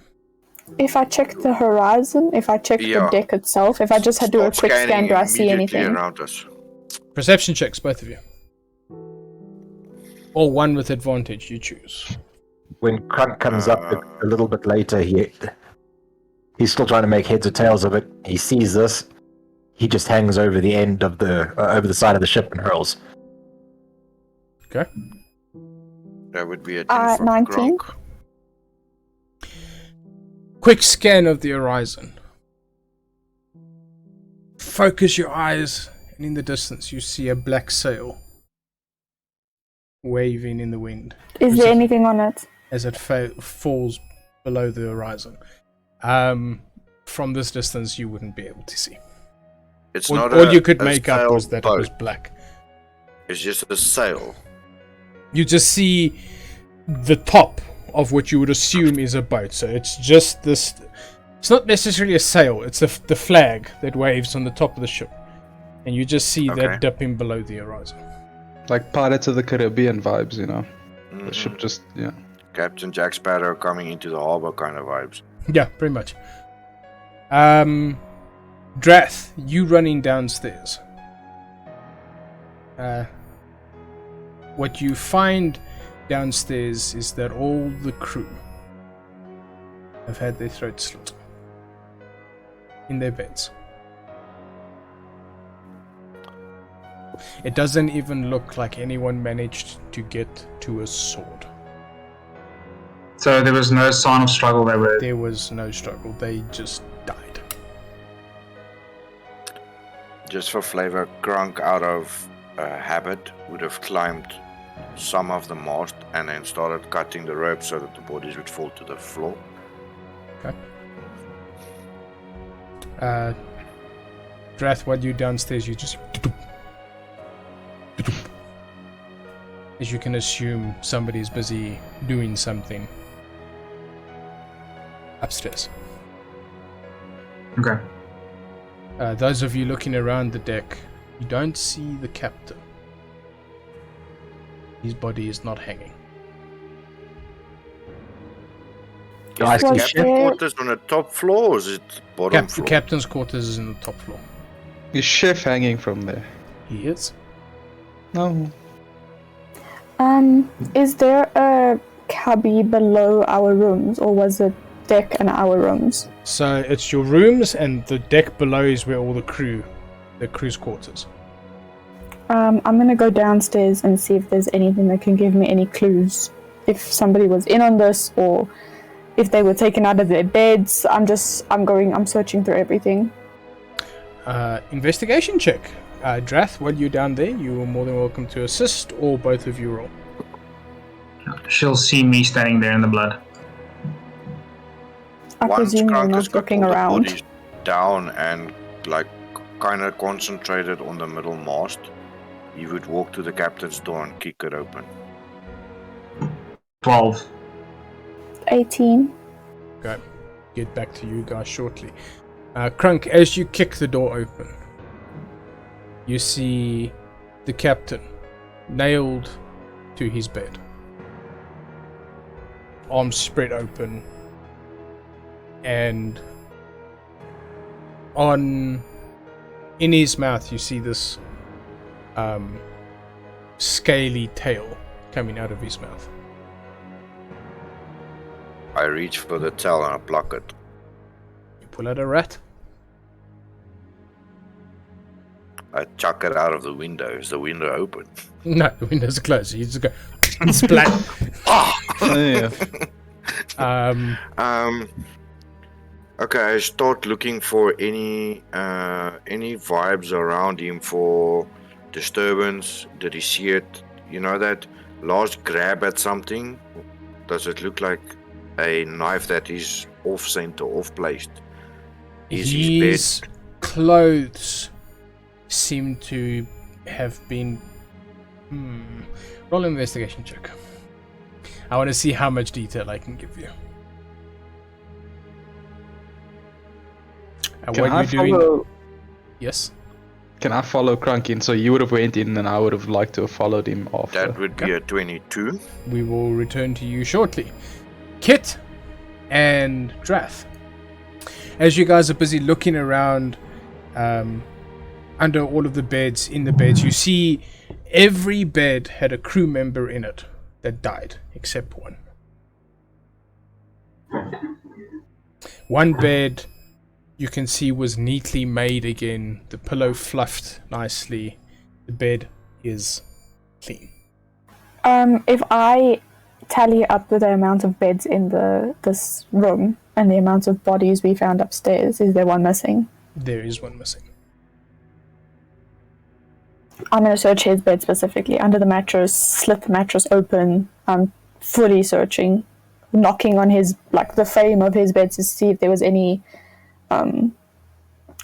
If I check the horizon, if I check Yeah. the deck itself, if I just had to do a Stop quick scan, scanning do I see immediately anything? around us. Perception checks, both of you. Or one with advantage, you choose. When Crunk comes up a little bit later, he's still trying to make heads or tails of it. He sees this. He just hangs over the end of over the side of the ship and hurls. Okay. That would be a 10 from 19. Gronk. Quick scan of the horizon. Focus your eyes, and in the distance you see a black sail waving in the wind Is there anything on it? as it falls below the horizon. From this distance, you wouldn't be able to see. It's All, not all a, you could a make out was that it was sailboat. black. It's just a sail. You just see the top of what you would assume is a boat. So it's just this. It's not necessarily a sail. It's the flag that waves on the top of the ship, and you just see Okay. that dipping below the horizon. Like Pirates of the Caribbean vibes, you know. Mhm. The ship just, yeah. Captain Jack Sparrow coming into the harbor kind of vibes. Yeah, pretty much. Drath, you running downstairs. What you find downstairs is that all the crew have had their throats slit in their beds. It doesn't even look like anyone managed to get to a sword. So there was no sign of struggle. They were. There was no struggle. They just died. Just for flavor, Grunk, out of habit, would have climbed some of the mast and then started cutting the rope so that the bodies would fall to the floor. Okay. Drath, while you're downstairs, you just... As you can assume, somebody's busy doing something upstairs. Okay. Those of you looking around the deck, you don't see the captain. His body is not hanging. I Is see the Was captain there- quarters on the top floor or is it bottom The floor? captain's quarters is in the top floor. Is Chef hanging from there? He is. No. Is there a cubby below our rooms, or was it deck and our rooms? So it's your rooms, and the deck below is where all the crew's quarters. I'm gonna go downstairs and see if there's anything that can give me any clues. If somebody was in on this, or if they were taken out of their beds. I'm searching through everything. Investigation check. Drath, while you're down there, you are more than welcome to assist, or both of you roll. She'll see me standing there in the blood. I Once presume they're Grunk has not got looking all the around. bodies down and like kind of concentrated on the middle mast, you would walk to the captain's door and kick it open. 12. 18. Okay. Get back to you guys shortly. Crunk, as you kick the door open, you see the captain nailed to his bed. Arms spread open, and in his mouth you see this scaly tail coming out of his mouth. I reach for the tail and I pluck it. You pull out a rat. I chuck it out of the window. Is the window open? No, the window's closed. You just go splat. Yeah. Okay, I start looking for any vibes around him for disturbance. Did he see it? You know that last grab at something? Does it look like a knife that is off center, off placed? Is his His clothes seem to have been. Roll an investigation check. I want to see how much detail I can give you. And Can what I you're doing? follow? Yes. Can I follow Crunk in? So you would have went in, and I would have liked to have followed him after. That would be a 22. We will return to you shortly. Kit and Drath. As you guys are busy looking around under all of the beds, in the beds, you see every bed had a crew member in it that died, except one. One bed you can see was neatly made again, the pillow fluffed nicely, the bed is clean. If I tally up the amount of beds in this room and the amount of bodies we found upstairs, is there one missing? There is one missing. I'm going to search his bed specifically. Under the mattress, slit the mattress open. I'm fully searching, knocking on his, like, the frame of his bed to see if there was any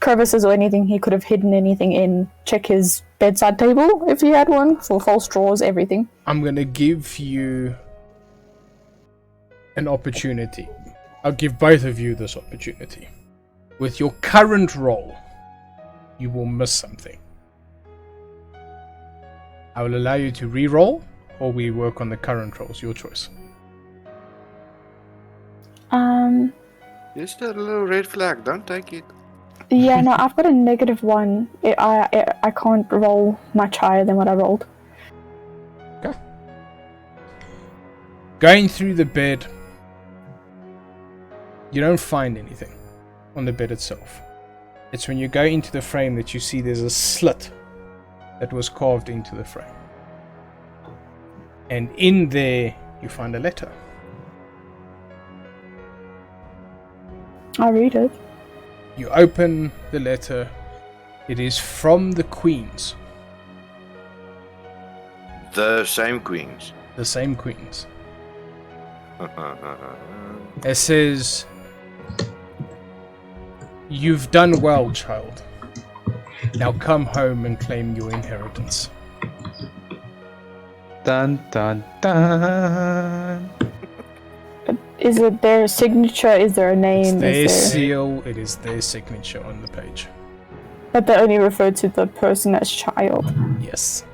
crevices or anything he could have hidden anything in. Check his bedside table if he had one, for false drawers, everything. I'm going to give you an opportunity. I'll give both of you this opportunity. With your current roll, you will miss something. I will allow you to re-roll, or we work on the current rolls. Your choice. Just a little red flag. Don't take it. Yeah, no, I've got a -1. I can't roll much higher than what I rolled. Okay. Going through the bed, you don't find anything on the bed itself. It's when you go into the frame that you see there's a slit that was carved into the frame. And in there, you find a letter. I read it. You open the letter. It is from the queens. The same queens. The same queens. It says, "You've done well, child. Now come home and claim your inheritance." Dun dun dun. Is it their signature? Is there a It's name? their Is there... seal. It is their signature on the page. But they only refer to the person as child. Yes.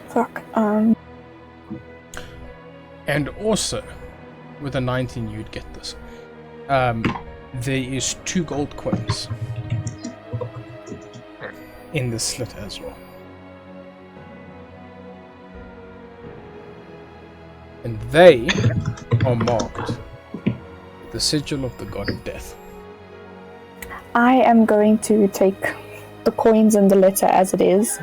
Fuck. And also, with a 19, you'd get this. There is 2 gold coins in the slit as well. And they are marked with the sigil of the god of death. I am going to take the coins and the letter as it is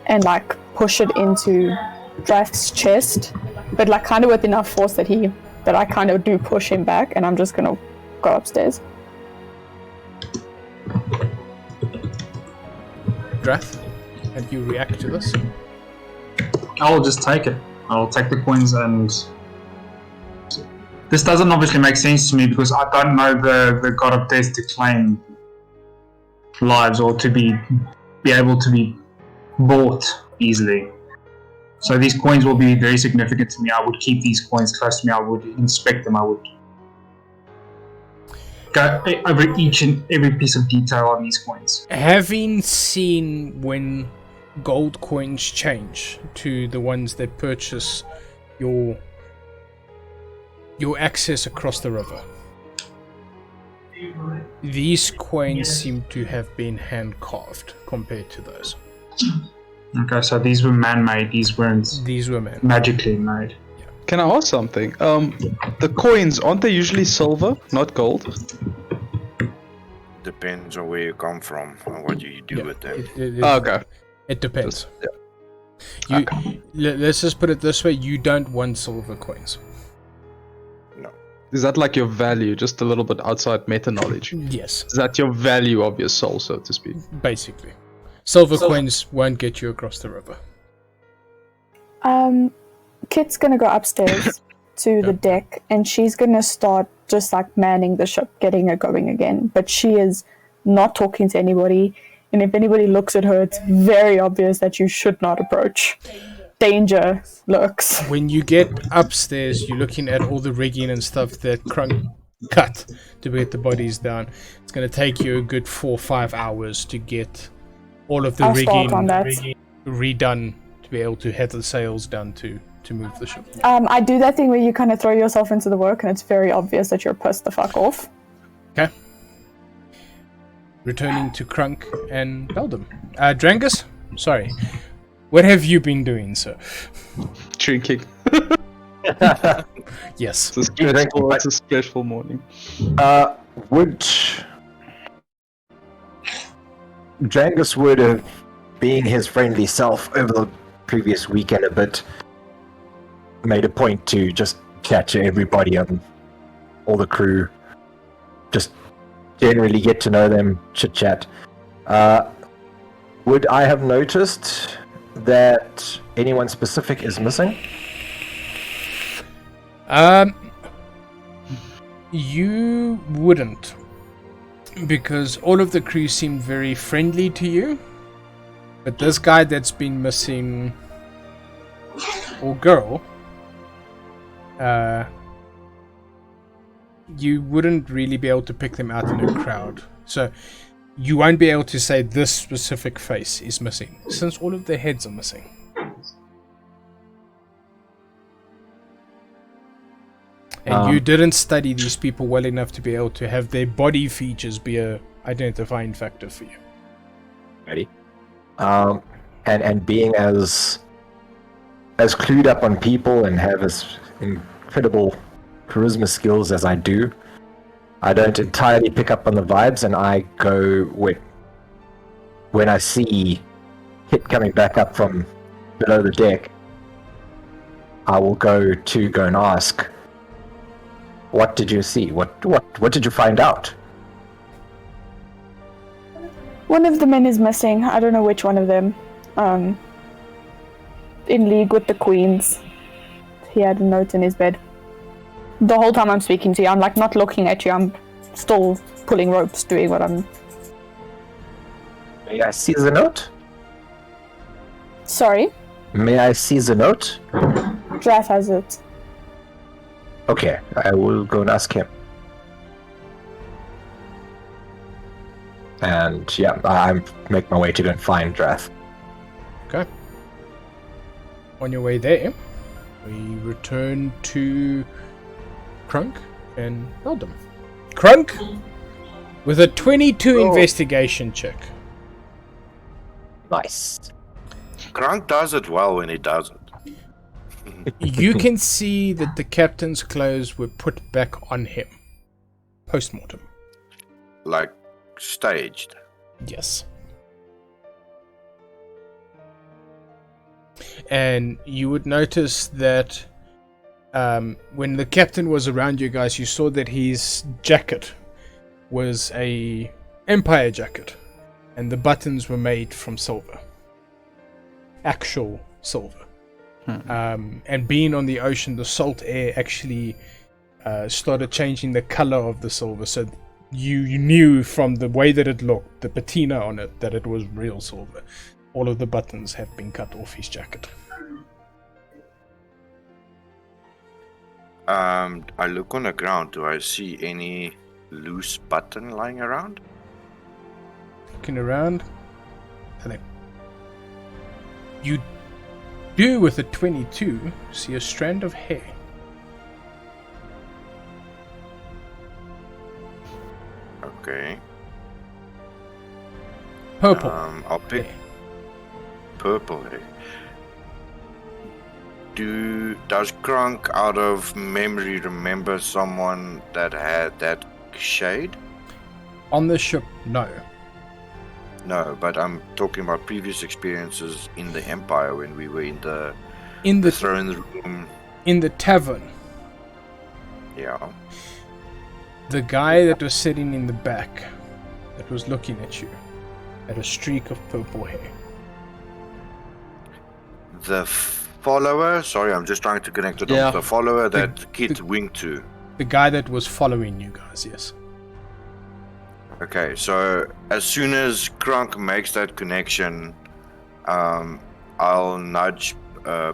and like push it into Draft's chest, but like kind of with enough force that I kind of do push him back, and I'm just gonna go upstairs. Drath, and you react to this? I'll just take it. I'll take the coins, and this doesn't obviously make sense to me because I don't know the god of death to claim lives or to be able to be bought easily. So these coins will be very significant to me. I would keep these coins close to me. I would inspect them. I would go over each and every piece of detail on these coins. Having seen when gold coins change to the ones that purchase your access across the river, these coins seem to have been hand carved compared to those. Okay, so these were man-made. These weren't These were men. magically made. Can I ask something? The coins, aren't they usually silver, not gold? Depends on where you come from and what you do with them. Okay. It depends. Yeah. Let's just put it this way: you don't want silver coins. Is that like your value, just a little bit outside meta knowledge? Yes, Is that your value of your soul, so to speak? basically. Silver coins won't get you across the river. Kit's gonna go upstairs to the deck, and she's gonna start just like manning the ship, getting it going again. But she is not talking to anybody, and if anybody looks at her, it's very obvious that you should not approach. Danger lurks. When you get upstairs, you're looking at all the rigging and stuff that Crunk cut to get the bodies down. It's going to take you a good 4 or 5 hours to get all of the I'll rigging start on that. redone to be able to head the sails down to move the ship. I do that thing where you kind of throw yourself into the work, and it's very obvious that you're pissed the fuck off. Okay. Returning to Crunk and Beldam. Drangus? Sorry. What have you been doing, sir? Drinking. Yes. It's a stressful morning. Would Drangus would have, being his friendly self over the previous weekend a bit, made a point to just chat to everybody on all the crew, just generally get to know them, chit chat. Would I have noticed that anyone specific is missing? You wouldn't, because all of the crew seemed very friendly to you, but this guy that's been missing, or girl, you wouldn't really be able to pick them out in a crowd. So you won't be able to say this specific face is missing, since all of their heads are missing. And you didn't study these people well enough to be able to have their body features be a identifying factor for you. Ready? And being as clued up on people and have as incredible charisma skills as I do, I don't entirely pick up on the vibes, and I go with when I see Kit coming back up from below the deck, I will go and ask, what did you see? What did you find out? One of the men is missing. I don't know which one of them. In league with the queens. He had a note in his bed. The whole time I'm speaking to you, I'm like not looking at you. I'm still pulling ropes, doing what I'm... May I see the note? Sorry? May I see the note? Drath has it. Okay, I will go and ask him. And yeah, I make my way to go and find Drath. Okay. On your way there, we return to Crunk and Eldam. Crunk, with a 22 investigation check. Nice. Krank does it well when he does it. You can see that the captain's clothes were put back on him. Post-mortem. Like, staged. Yes. And you would notice that when the captain was around you guys, you saw that his jacket was a Empire jacket, and the buttons were made from silver, actual silver. And being on the ocean, the salt air actually started changing the color of the silver, so you knew from the way that it looked, the patina on it, that it was real silver. All of the buttons have been cut off his jacket. I look on the ground. Do I see any loose button lying around? Looking around, nothing. You do, with a 22, see a strand of hair. Okay. Purple. I'll pick hair. purple hair. Does Kronk out of memory remember someone that had that shade? On the ship, no. No, but I'm talking about previous experiences in the Empire when we were in the In the throne room. in the tavern, Yeah. the guy that was sitting in the back, that was looking at you, had a streak of purple hair. The follower. Sorry, I'm just trying to connect the dots. Yeah. The follower that The- Kit winked to. The guy that was following you guys, yes. Okay, so as soon as Kronk makes that connection, I'll nudge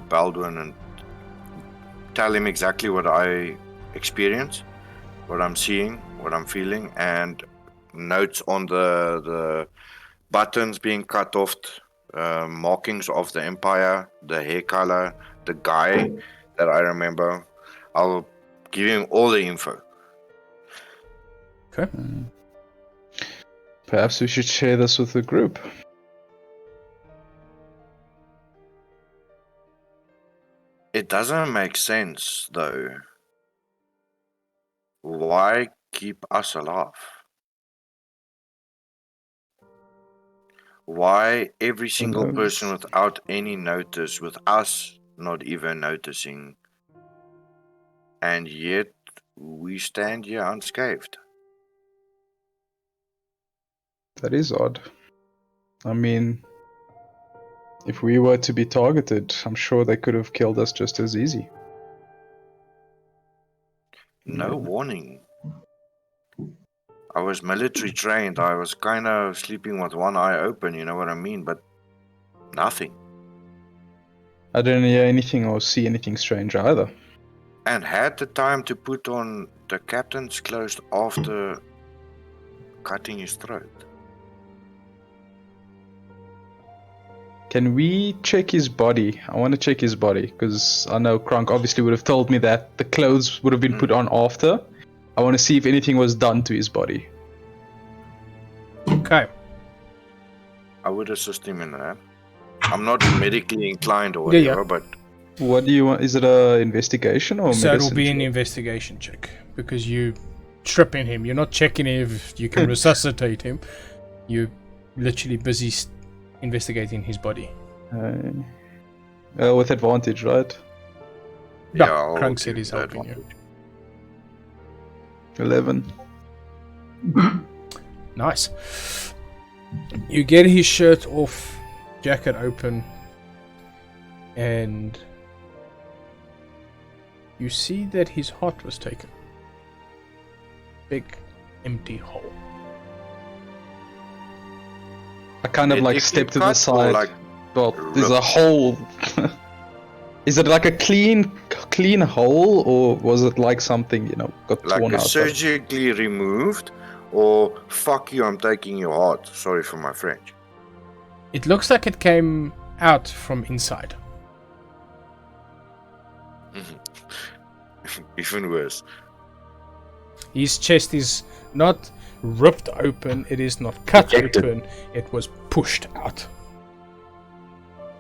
Baldwin and tell him exactly what I experience, what I'm seeing, what I'm feeling, and notes on the buttons being cut off, markings of the Empire, the hair color, the guy that I remember. I'll give him all the info. Okay. Perhaps we should share this with the group. It doesn't make sense, though. Why keep us alive? Why every single knows? person without any notice, with us not even noticing, and yet we stand here unscathed? That is odd. I mean, if we were to be targeted, I'm sure they could have killed us just as easy. No warning. I was military trained. I was kind of sleeping with one eye open, you know what I mean? But nothing. I didn't hear anything or see anything strange either. And had the time to put on the captain's clothes after cutting his throat. Can we check his body? I want to check his body because I know Kronk obviously would have told me that the clothes would have been put on after. I want to see if anything was done to his body. Okay. I would assist him in that. I'm not medically inclined or Yeah, whatever, yeah. but What do you want? Is it a investigation or So medicine it'll be an check? investigation check because you tripping him. You're not checking if you can resuscitate him. You literally busy investigating his body. With advantage, right? Yeah, I'll Krunk said give he's the helping you. advantage. 11. Nice. You get his shirt off, jacket open, and you see that his heart was taken. Big, empty hole. I kind of Did like you step to the cut or, side. like, Well, there's a rip? hole. Is it like a clean hole, or was it like something, got Like torn a out? surgically removed, or fuck you, I'm taking your heart. Sorry for my French. It looks like it came out from inside. Even worse. His chest is not ripped open, it is not cut Ejected. open, it was pushed out.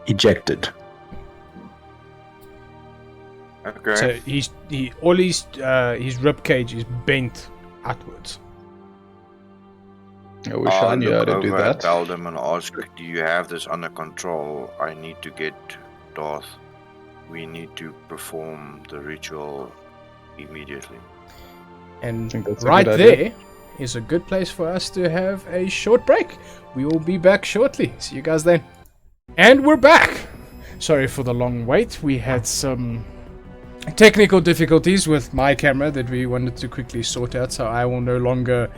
Ejected. Okay. So all his rib cage is bent outwards. I wish I knew how look to do over at that. Beldam and ask, do you have this under control? I need to get Darth. We need to perform the ritual immediately. And think that's a right good idea. there is a good place for us to have a short break. We will be back shortly. See you guys then. And we're back! Sorry for the long wait. We had some technical difficulties with my camera that we wanted to quickly sort out, so I will no longer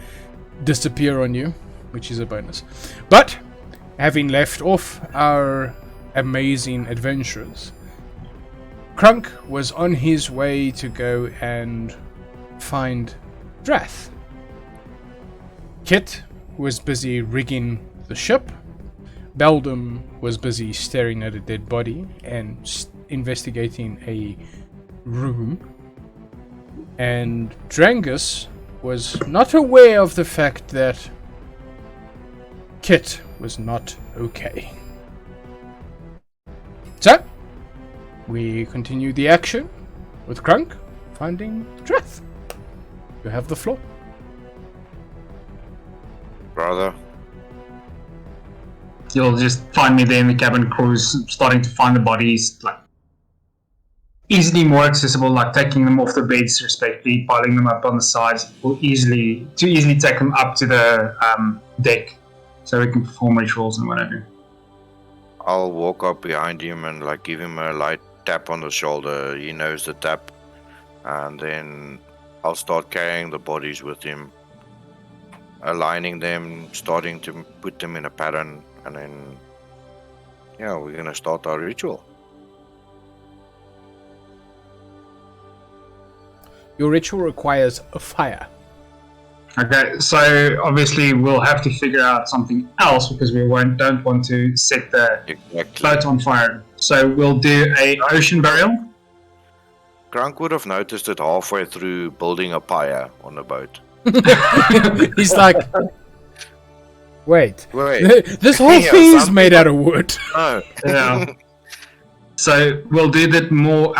disappear on you, which is a bonus. But, having left off our amazing adventurers, Krunk was on his way to go and find Drath. Kit was busy rigging the ship. Beldam was busy staring at a dead body and investigating a room. And Drangus was not aware of the fact that Kit was not okay. So, we continue the action with Krunk finding Drath. You have the floor. Brother, You'll just find me there in the cabin crews, starting to find the bodies, like easily more accessible, like taking them off the beds respectively, piling them up on the sides, or easily take them up to the deck, so we can perform rituals and whatever. I'll walk up behind him and like give him a light tap on the shoulder. He knows the tap. And then I'll start carrying the bodies with him, aligning them, starting to put them in a pattern, and then, yeah, we're gonna start our ritual. Your ritual requires a fire. Okay, so obviously we'll have to figure out something else because we don't want to set the Exactly. boat on fire. So we'll do a ocean burial. Krunk would have noticed it halfway through building a pyre on the boat. He's like, wait, Wait, this whole Yeah, thing is some made out of wood. no. Yeah. So we'll do that more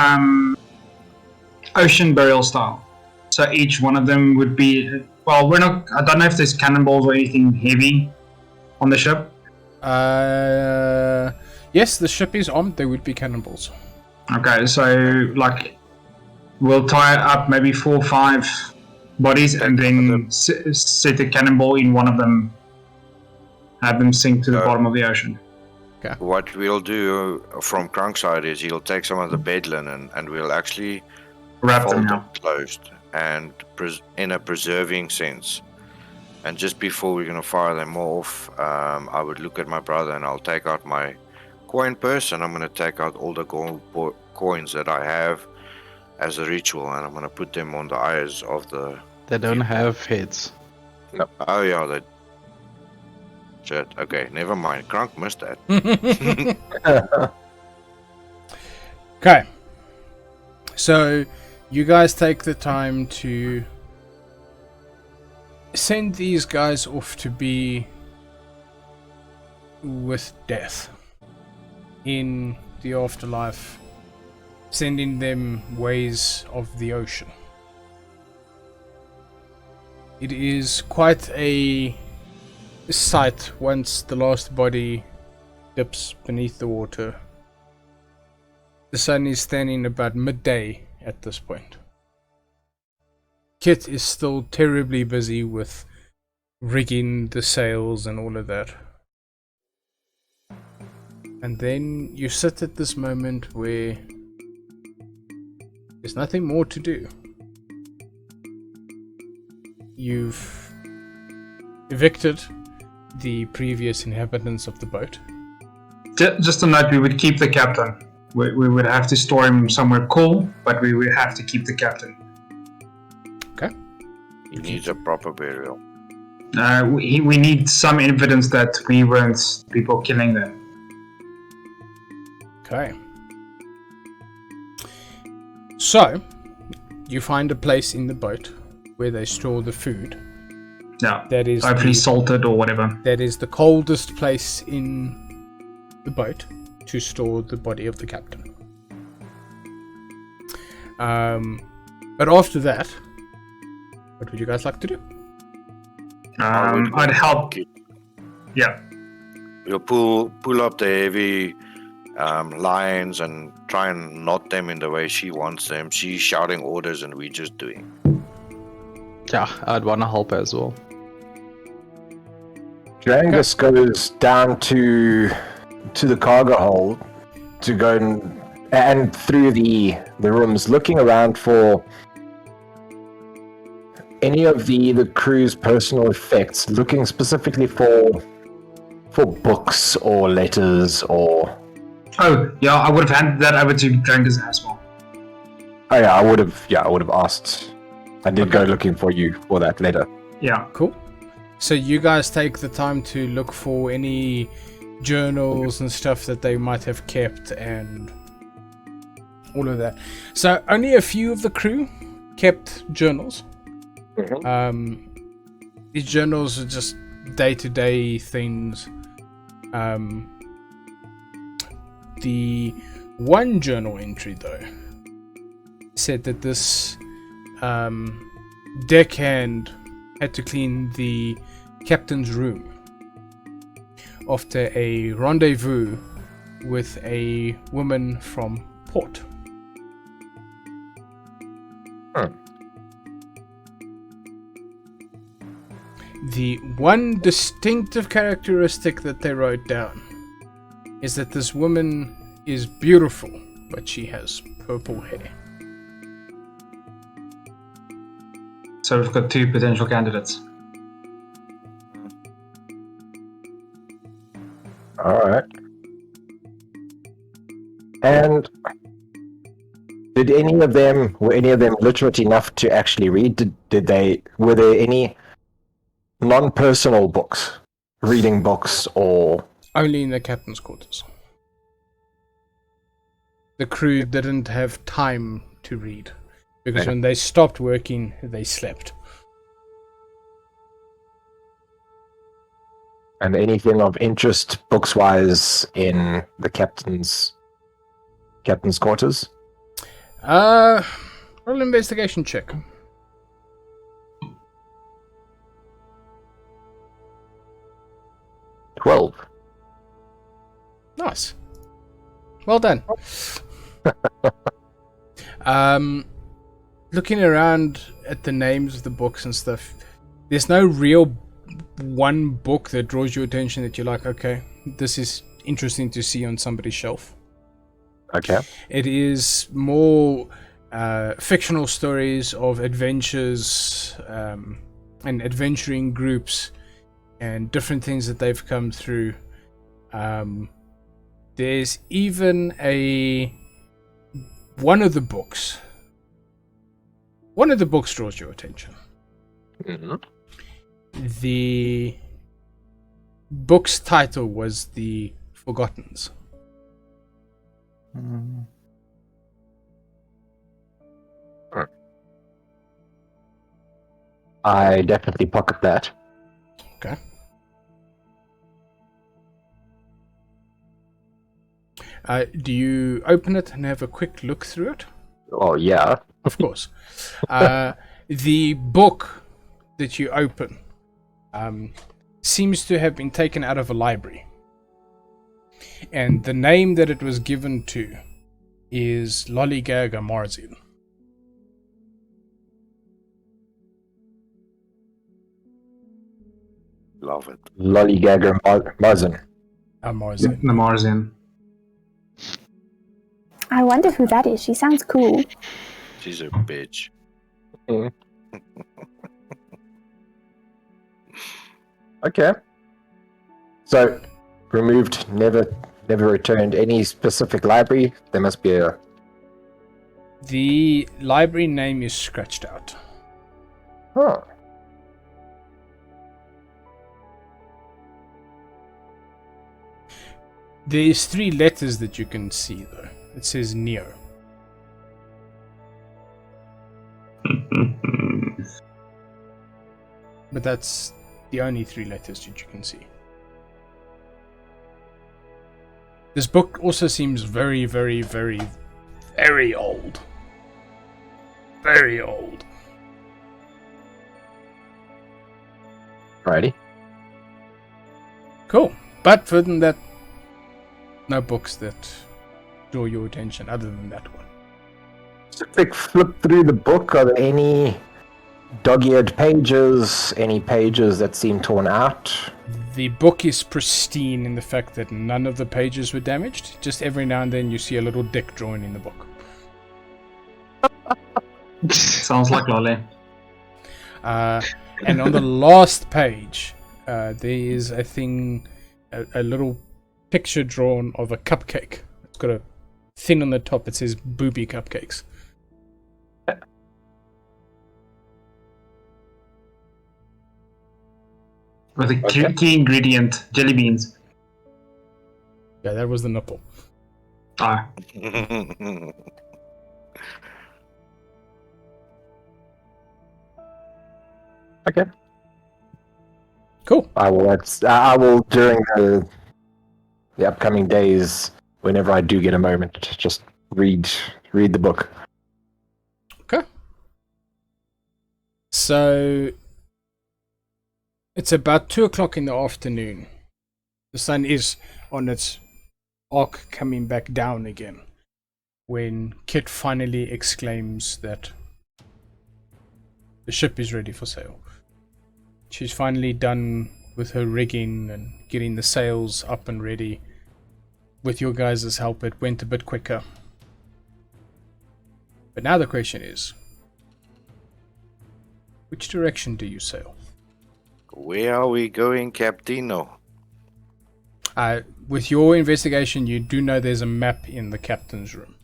ocean burial style. So each one of them would be, well, I don't know if there's cannonballs or anything heavy on the ship. Yes, the ship is armed. There would be cannonballs. Okay, so like we'll tie up maybe 4 or 5 bodies and then set a cannonball in one of them, have them sink to the bottom of the ocean. What we'll do from Krunk's side is he'll take some of the bed linen and we'll actually Wrap fold them them now. closed and in a preserving sense. And just before we're gonna fire them off, I would look at my brother and I'll take out my coin purse and I'm gonna take out all the gold coins that I have as a ritual, and I'm gonna put them on the eyes of the. They don't have heads. Oh yeah, that. Shit. Okay, never mind. Krunk missed that. Okay. So, you guys take the time to send these guys off to be with death in the afterlife, sending them ways of the ocean. It is quite a sight once the last body dips beneath the water. The sun is standing about midday at this point. Kit is still terribly busy with rigging the sails and all of that. And then you sit at this moment where there's nothing more to do. You've evicted the previous inhabitants of the boat. Just a note, we would keep the captain. We would have to store him somewhere cool, but we would have to keep the captain. Okay. He needs a proper burial. We need some evidence that we weren't people killing them. Okay. So, you find a place in the boat where they store the food. Yeah, That is hopefully salted or whatever. That is the coldest place in the boat to store the body of the captain. But after that, what would you guys like to do? I'd help. Yeah. We'll pull up the heavy lines and try and knot them in the way she wants them. She's shouting orders and we just doing. Yeah, I'd want to help as well. Drangus goes down to the cargo hold to go and through the rooms, looking around for any of the crew's personal effects, looking specifically for books or letters or. Oh, yeah, I would have handed that over to Drangus as well. Oh yeah, I would have asked. I did go looking for you for that later. Yeah. Cool. So you guys take the time to look for any journals and stuff that they might have kept and all of that. So only a few of the crew kept journals. These journals are just day-to-day things. The one journal entry, though, said that this deckhand had to clean the captain's room after a rendezvous with a woman from port. The one distinctive characteristic that they wrote down is that this woman is beautiful, but she has purple hair. So we've got 2 potential candidates. All right. And were any of them literate enough to actually read? Were there any non-personal books, reading books, or Only in the captain's quarters. The crew didn't have time to read because when they stopped working, they slept. and anything of interest books-wise in the captain's quarters? Roll an investigation check. $12. Nice. Well done. Looking around at the names of the books and stuff, there's no real one book that draws your attention that you're like, okay, this is interesting to see on somebody's shelf. Okay. It is more fictional stories of adventures and adventuring groups and different things that they've come through. There's even one of the books draws your attention. Mm-hmm. The book's title was The Forgottens. I definitely pocket that. Okay. Do you open it and have a quick look through it? Oh, yeah. Of course. The book that you open seems to have been taken out of a library. And the name that it was given to is Lollygaga Marzil. Love it. Lollygagger Marzin. Marzil. The Marzian. I wonder who that is. She sounds cool. She's a bitch. Okay. So, removed, never returned. Any specific library? There must be a... The library name is scratched out. Huh. There's 3 letters that you can see though. It says Neo. But that's the only 3 letters that you can see. This book also seems very, very, very, very old. Very old. Righty. Cool. But other than that, no books that draw your attention other than that one. Just a quick flip through the book. Are there any dog-eared pages? Any pages that seem torn out? The book is pristine in the fact that none of the pages were damaged. Just every now and then you see a little dick drawn in the book. Sounds like Lolly. And on the last page, there is a thing, a little picture drawn of a cupcake. It's got a thin on the top. It says booby cupcakes. With a key ingredient, jelly beans. Yeah, that was the nipple. Ah, Okay. Cool. I will during the upcoming days, whenever I do get a moment, just read the book. Okay. So it's about 2:00 in the afternoon. The sun is on its arc coming back down again when Kit finally exclaims that the ship is ready for sail. She's finally done with her rigging and getting the sails up and ready. With your guys' help, it went a bit quicker. But now the question is, which direction do you sail? Where are we going, Captino? With your investigation, you do know there's a map in the captain's room.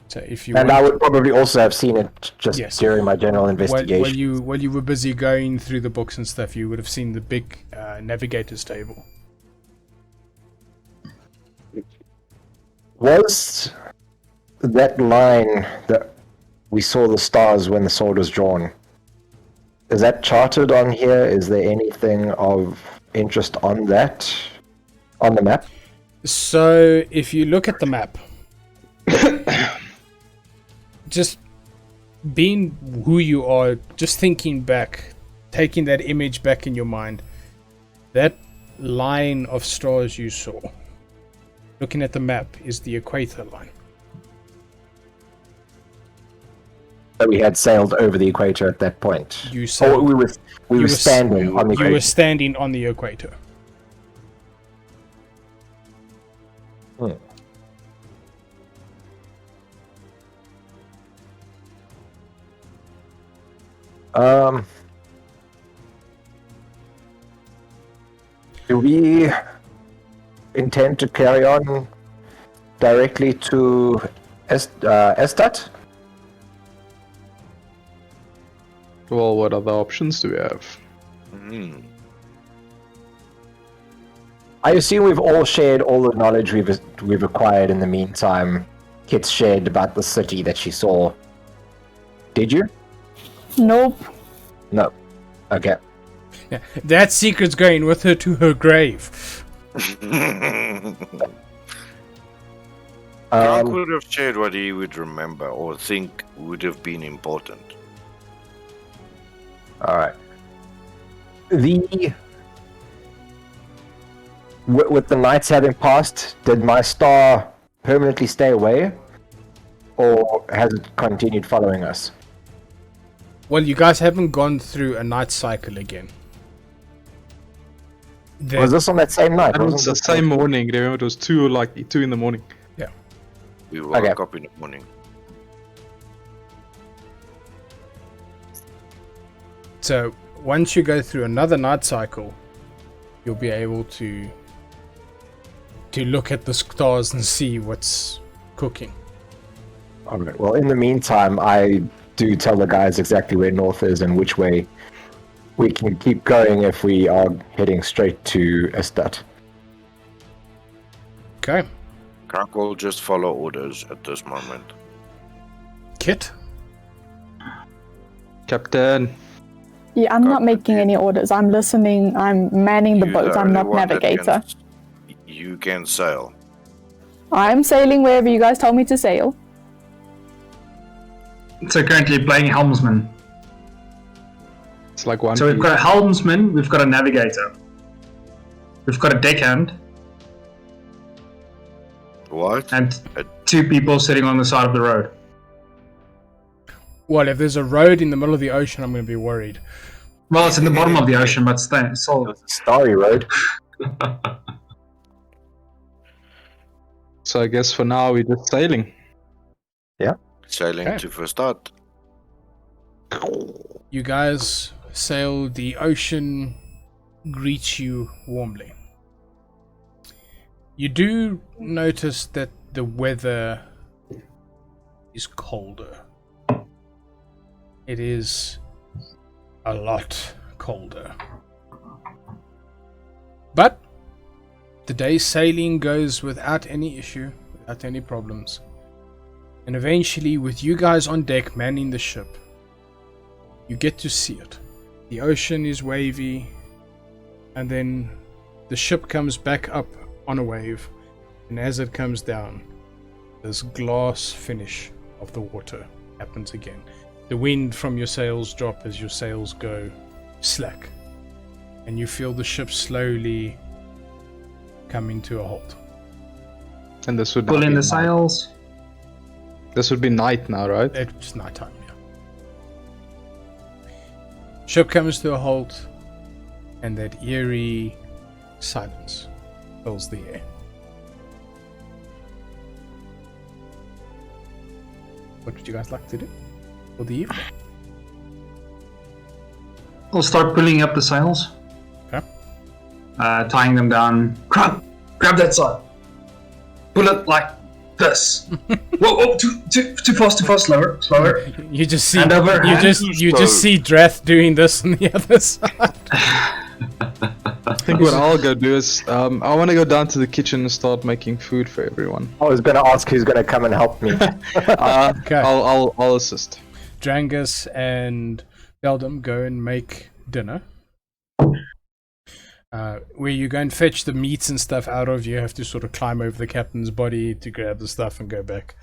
So if you And I would probably also have seen it just Yes. during my general investigation. while you were busy going through the books and stuff, you would have seen the big navigator's table. Was that line that we saw the stars when the sword was drawn? Is that charted on here? Is there anything of interest on that? On the map? So if you look at the map, just being who you are, just thinking back, taking that image back in your mind, that line of stars you saw, looking at the map, is the equator line. That we had sailed over the equator at that point. You Oh, sailed, we were standing on the you were equator. standing on the equator. Hmm. Do we intend to carry on directly to Estat? Well, what other options do we have? Hmm. I assume we've all shared all the knowledge we've acquired in the meantime. Kit's shared about the city that she saw. Did you? Nope. No. Okay. Yeah, that secret's going with her to her grave. Frank would have shared what he would remember or think would have been important. All right. With the nights having passed, did my star permanently stay away, or has it continued following us? Well, you guys haven't gone through a night cycle again. Was this on that same night? That was Wasn't the this- same morning. Remember, it was 2 in the morning. We woke Okay. up in the morning. So once you go through another night cycle, you'll be able to look at the stars and see what's cooking. All right. Well, in the meantime, I do tell the guys exactly where north is and which way we can keep going if we are heading straight to Estat. Okay. Krank will just follow orders at this moment. Kit? Yeah, Captain. I'm not Got making it. any orders. I'm listening. I'm manning the You boat. I'm only not one that navigator. You can sail. I'm sailing wherever you guys tell me to sail. So currently playing helmsman. It's like one. So we've piece. got a helmsman, we've got a navigator. We've got a deckhand, What? and 2 people sitting on the side of the road. Well, if there's a road in the middle of the ocean, I'm going to be worried. Well, it's in the bottom of the ocean, but It still. was a starry road. So I guess for now we're just sailing. Sailing Okay. to Verstad. You guys sail, the ocean greets you warmly. You do notice that the weather is colder. It is a lot colder. But the day's sailing goes without any issue, without any problems. And eventually, with you guys on deck manning the ship, you get to see it. The ocean is wavy, and then the ship comes back up on a wave, and as it comes down, this glass finish of the water happens again. The wind from your sails drop as your sails go slack, and you feel the ship slowly coming to a halt. And this would Pull now in be the night. sails. This would be night now, right? It's nighttime, yeah. Ship comes to a halt, and that eerie silence fills the air. What would you guys like to do for the evening? We'll start pulling up the sails. Okay. Tying them down. Grab that side. Pull it like this. Whoa, too fast, slower. You just see Hand over you hand. just see Drath doing this on the other side. I think what I'll go do is I want to go down to the kitchen and start making food for everyone. I was going to ask who's going to come and help me. Okay. I'll assist. Drangus and Beldam go and make dinner. Where you go and fetch the meats and stuff out of, you have to sort of climb over the captain's body to grab the stuff and go back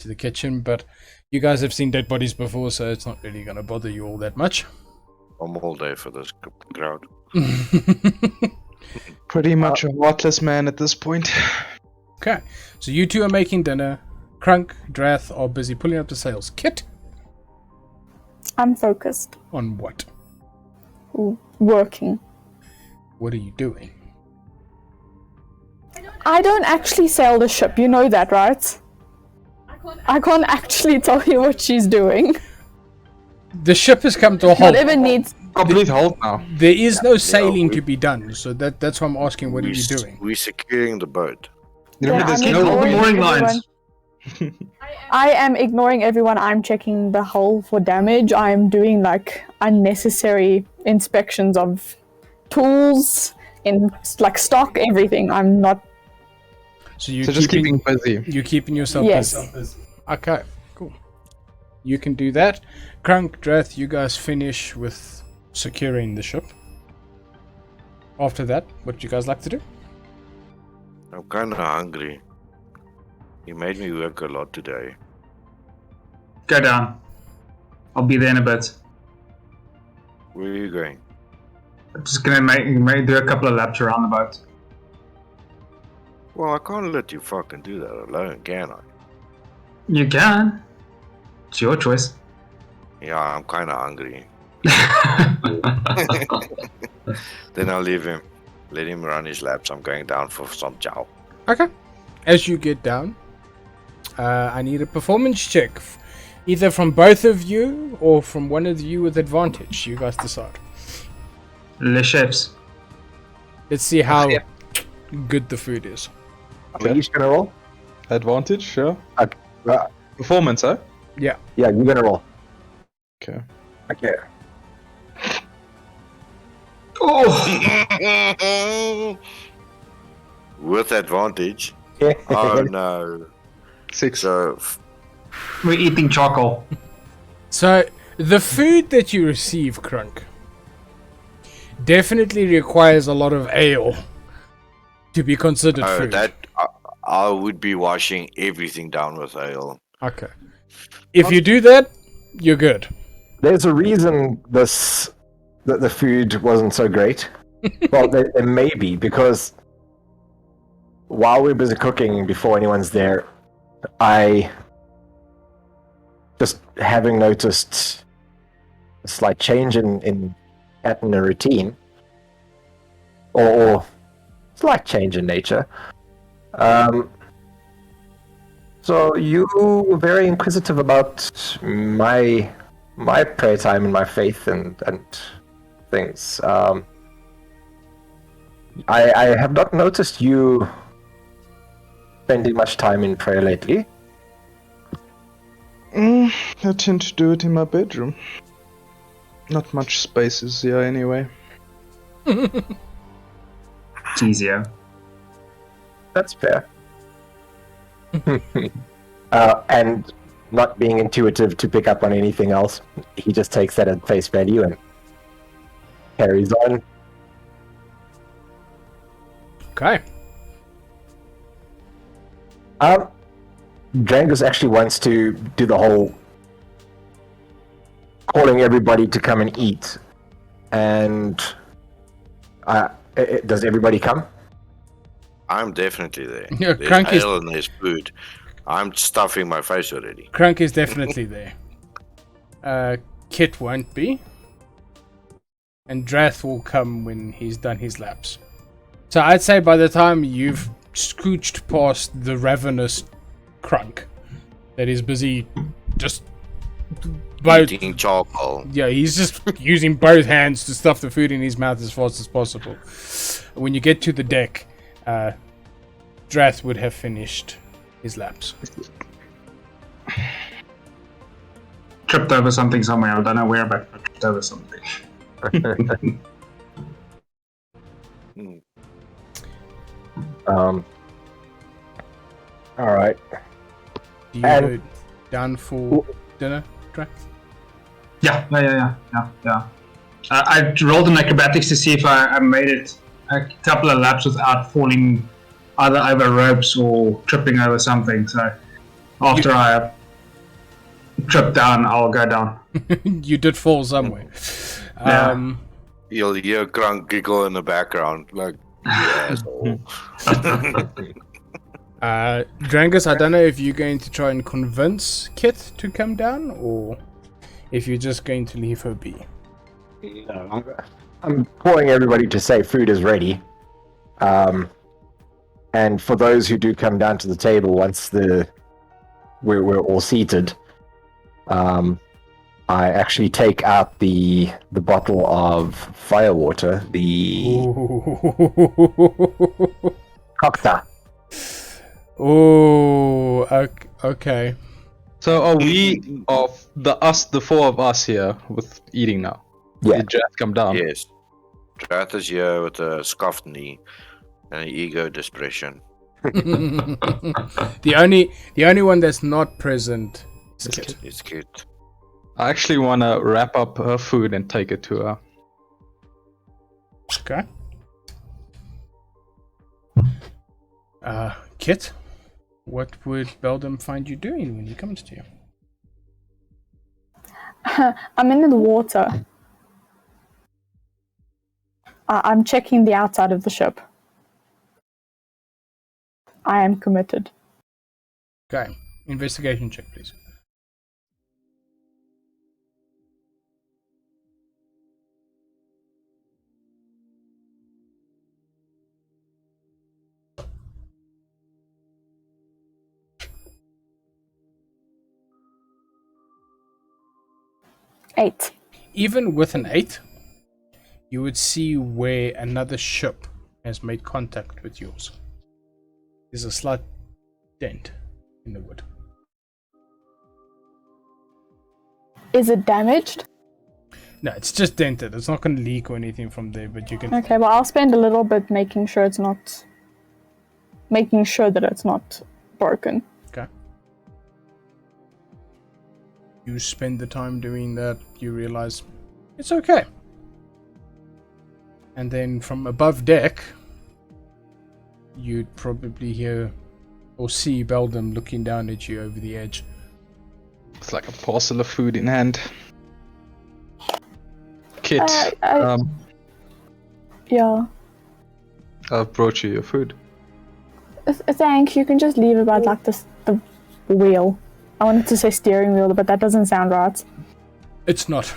to the kitchen. But you guys have seen dead bodies before, so it's not really going to bother you all that much. I'm all day for this crowd. Pretty much a heartless man at this point. Okay, so you two are making dinner. Krunk, Drath are busy pulling up the sails. Kit, I'm focused. on what? Working. What are you doing? I don't actually sail the ship. You know that, right? I can't actually tell you what she's doing. The ship has come to a halt. Whatever needs. Complete halt now. There is no sailing we- to be done, so that's why I'm asking, what are you doing? We're securing the boat. Remember, there's I'm no ignoring wind. mooring lines. I am ignoring everyone. I'm checking the hull for damage. I'm doing like unnecessary inspections of tools, in like stock, everything. I'm not. So you're So just keeping busy. you're keeping yourself Yes. busy. Okay, cool. You can do that. Krunk, Drath, you guys finish with securing the ship. After that, what do you guys like to do? I'm kind of hungry. You made me work a lot today. Go down. I'll be there in a bit. Where are you going? I'm just gonna do a couple of laps around the boat. Well, I can't let you fucking do that alone, can I? You can. It's your choice. Yeah, I'm kind of hungry. Then I'll leave him. Let him run his laps. I'm going down for some chow. Okay. As you get down, I need a performance check. Either from both of you or from one of you with advantage. You guys decide. Les chefs. Let's see how good the food is. Are we each gonna roll? Advantage, sure. Okay. Performance, huh? Yeah. Yeah, you're gonna roll. Okay. Okay. Oh! With advantage. Oh no. 6. So We're eating charcoal. So, the food that you receive, Crunk, definitely requires a lot of ale to be considered food. that I would be washing everything down with ale. Okay. If you do that, you're good. There's a reason that the food wasn't so great. Well, there may be, because while we're busy cooking before anyone's there, I just having noticed a slight change in pattern and routine, or slight change in nature. So you were very inquisitive about my prayer time and my faith and things. I have not noticed you spending much time in prayer lately. I tend to do it in my bedroom. Not much space is here anyway. It's easier. That's fair. And not being intuitive to pick up on anything else, he just takes that at face value and carries on. Okay. Drangus actually wants to do the whole calling everybody to come and eat. And does everybody come? I'm definitely there. Yeah, There's Crunk is- ale and there's food. I'm stuffing my face already. Crunk is definitely there. Kit won't be. And Drath will come when he's done his laps. So I'd say by the time you've scooched past the ravenous Crunk that is busy just Eating charcoal. yeah, he's just using both hands to stuff the food in his mouth as fast as possible. When you get to the deck, Drath would have finished his laps. Tripped over something somewhere. I don't know where, but I tripped over something. All right. Do you And- go down for dinner, Drath? Yeah. I rolled in acrobatics to see if I made it a couple of laps without falling either over ropes or tripping over something. So after I trip down, I'll go down. You did fall somewhere. Yeah. You'll hear Crunk giggle in the background, like, you asshole. Drangus, I don't know if you're going to try and convince Kit to come down, or if you're just going to leave her be. No, I'm calling everybody to say food is ready. And for those who do come down to the table once we're all seated, I actually take out the bottle of firewater, the cocktail. Oh, okay. So are we the four of us here with eating now? Yeah. Did Jath come down? Yes. Drath is here with a scuffed knee and an ego depression. The only one that's not present is Kit. It's cute. I actually want to wrap up her food and take it to her. Okay. Kit, what would Beldam find you doing when he comes to you? I'm in the water. I'm checking the outside of the ship. I am committed. Okay. Investigation check, please. Eight. Even with an 8, you would see where another ship has made contact with yours. There's a slight dent in the wood. Is it damaged? No, it's just dented. It's not going to leak or anything from there, but you can... Okay, well, I'll spend a little bit making sure that it's not broken. Okay. You spend the time doing that, you realize it's okay. And then from above deck, you'd probably hear or see Beldam looking down at you over the edge. It's like a parcel of food in hand. Kit, Yeah. I've brought you your food. Thanks, you can just leave about like the wheel. I wanted to say steering wheel, but that doesn't sound right. It's not.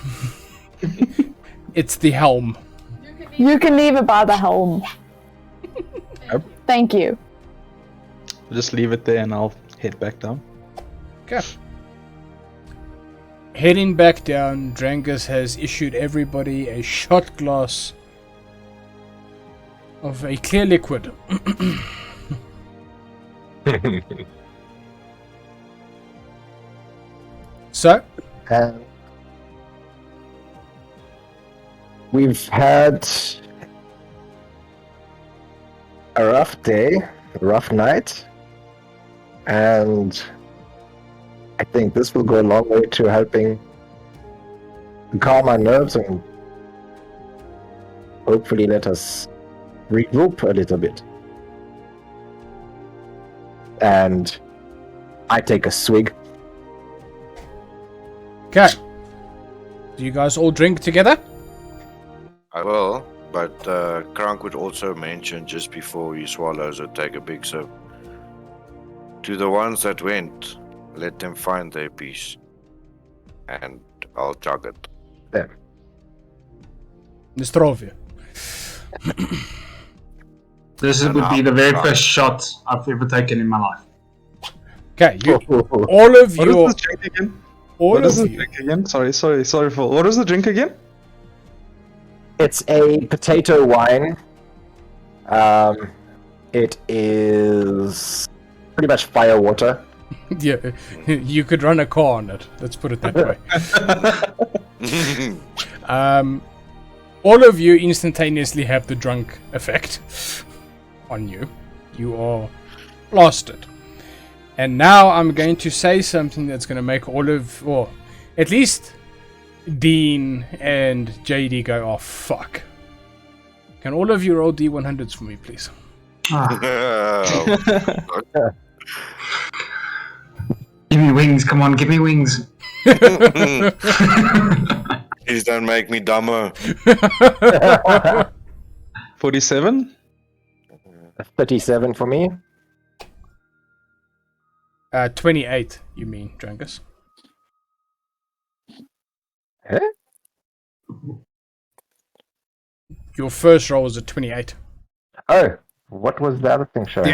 It's the helm. You can leave it by the helm. Yep. Thank you. Just leave it there and I'll head back down. Okay. Heading back down, Drangus has issued everybody a shot glass of a clear liquid. So, And we've had a rough day, a rough night, and I think this will go a long way to helping calm our nerves and hopefully let us regroup a little bit. And I take a swig. okay. Do you guys all drink together? I will, but Krank would also mention just before he swallows or take a big sip. To the ones that went, let them find their peace. And I'll chug it. There. Nostrovia. This would be the very first shot I've ever taken in my life. Okay, you, all of What your, is the drink again? all What is of the you, drink again? Sorry, Phil. What is the drink again? It's a potato wine. It is pretty much fire water. yeah, you could run a car on it. Let's put it that way. All of you instantaneously have the drunk effect on you. You are blasted. And now I'm going to say something that's going to make all of, or at least Dean and JD go, oh fuck. Can all of you roll D100s for me, please? Give me wings, come on, give me wings. Please don't make me dumber. 47? 37 for me. 28, you mean, Drangus? Eh? Your first roll was a 28. Oh, what was the other thing showing?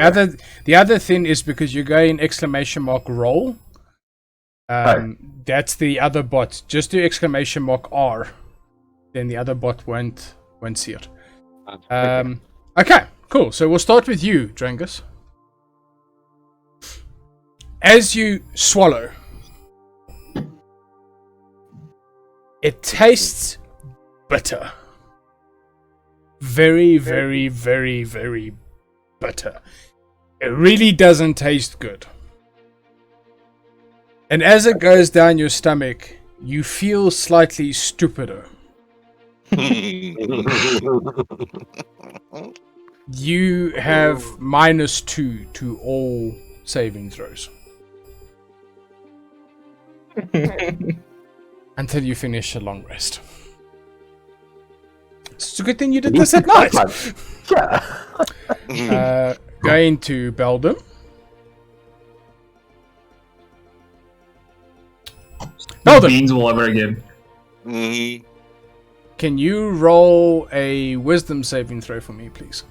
The other thing is because you're going exclamation mark roll. That's the other bot. Just do exclamation mark R. Then the other bot won't see it. Okay, cool. So we'll start with you, Drangus. As you swallow, it tastes bitter. Very, very, very, very bitter. It really doesn't taste good. And as it goes down your stomach, you feel slightly stupider. You have -2 to all saving throws. Until you finish a long rest. It's a good thing you did this at night. Yeah. Going to Beldam. Beldam, Beans all over again. Mhm. can you roll a wisdom saving throw for me, please?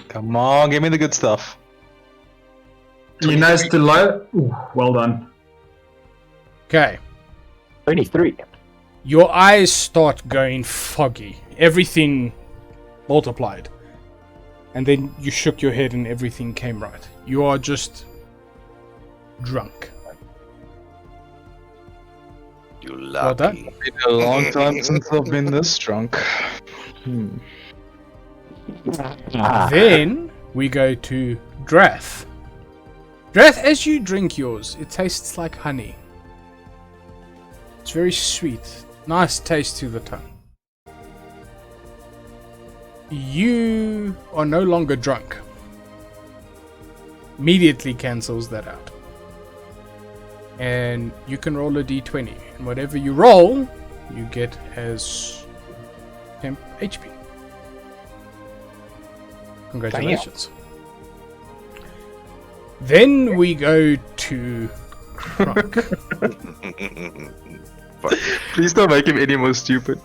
Come on, give me the good stuff. You know it's too low. Ooh, well done. Okay. Only 3. Your eyes start going foggy. Everything multiplied. And then you shook your head and everything came right. You are just drunk. You Well done. lucky. It's been a long time since I've been this drunk. Then we go to Drath. Drath, as you drink yours, it tastes like honey. It's very sweet. Nice taste to the tongue. You are no longer drunk. Immediately cancels that out. And you can roll a d20. And whatever you roll, you get as temp HP. Congratulations. Then we go to Krunk. Please don't make him any more stupid.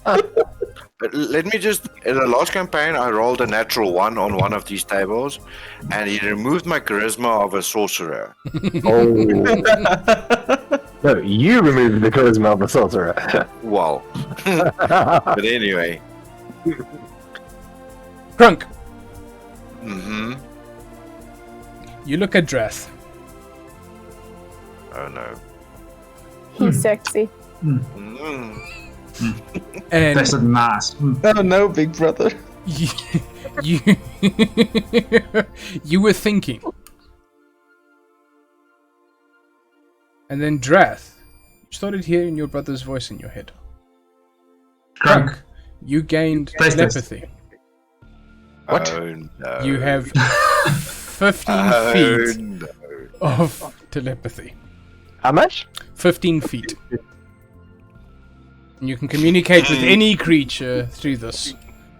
But let me just. In the last campaign, I rolled a natural 1 on one of these tables, and he removed my charisma of a sorcerer. Oh. No, you removed the charisma of the sorcerer. Wow. But anyway. Krunk, Mm-hmm. you look at Drath. Oh no. He's sexy. Mm. And That's nice. Oh no, big brother. you, you, you were thinking. And then Drath, you started hearing your brother's voice in your head. Drunk. You gained Taste test. telepathy. What? Oh no. You have 15 Oh feet no. of telepathy. How much? 15 feet. And you can communicate with any creature through this,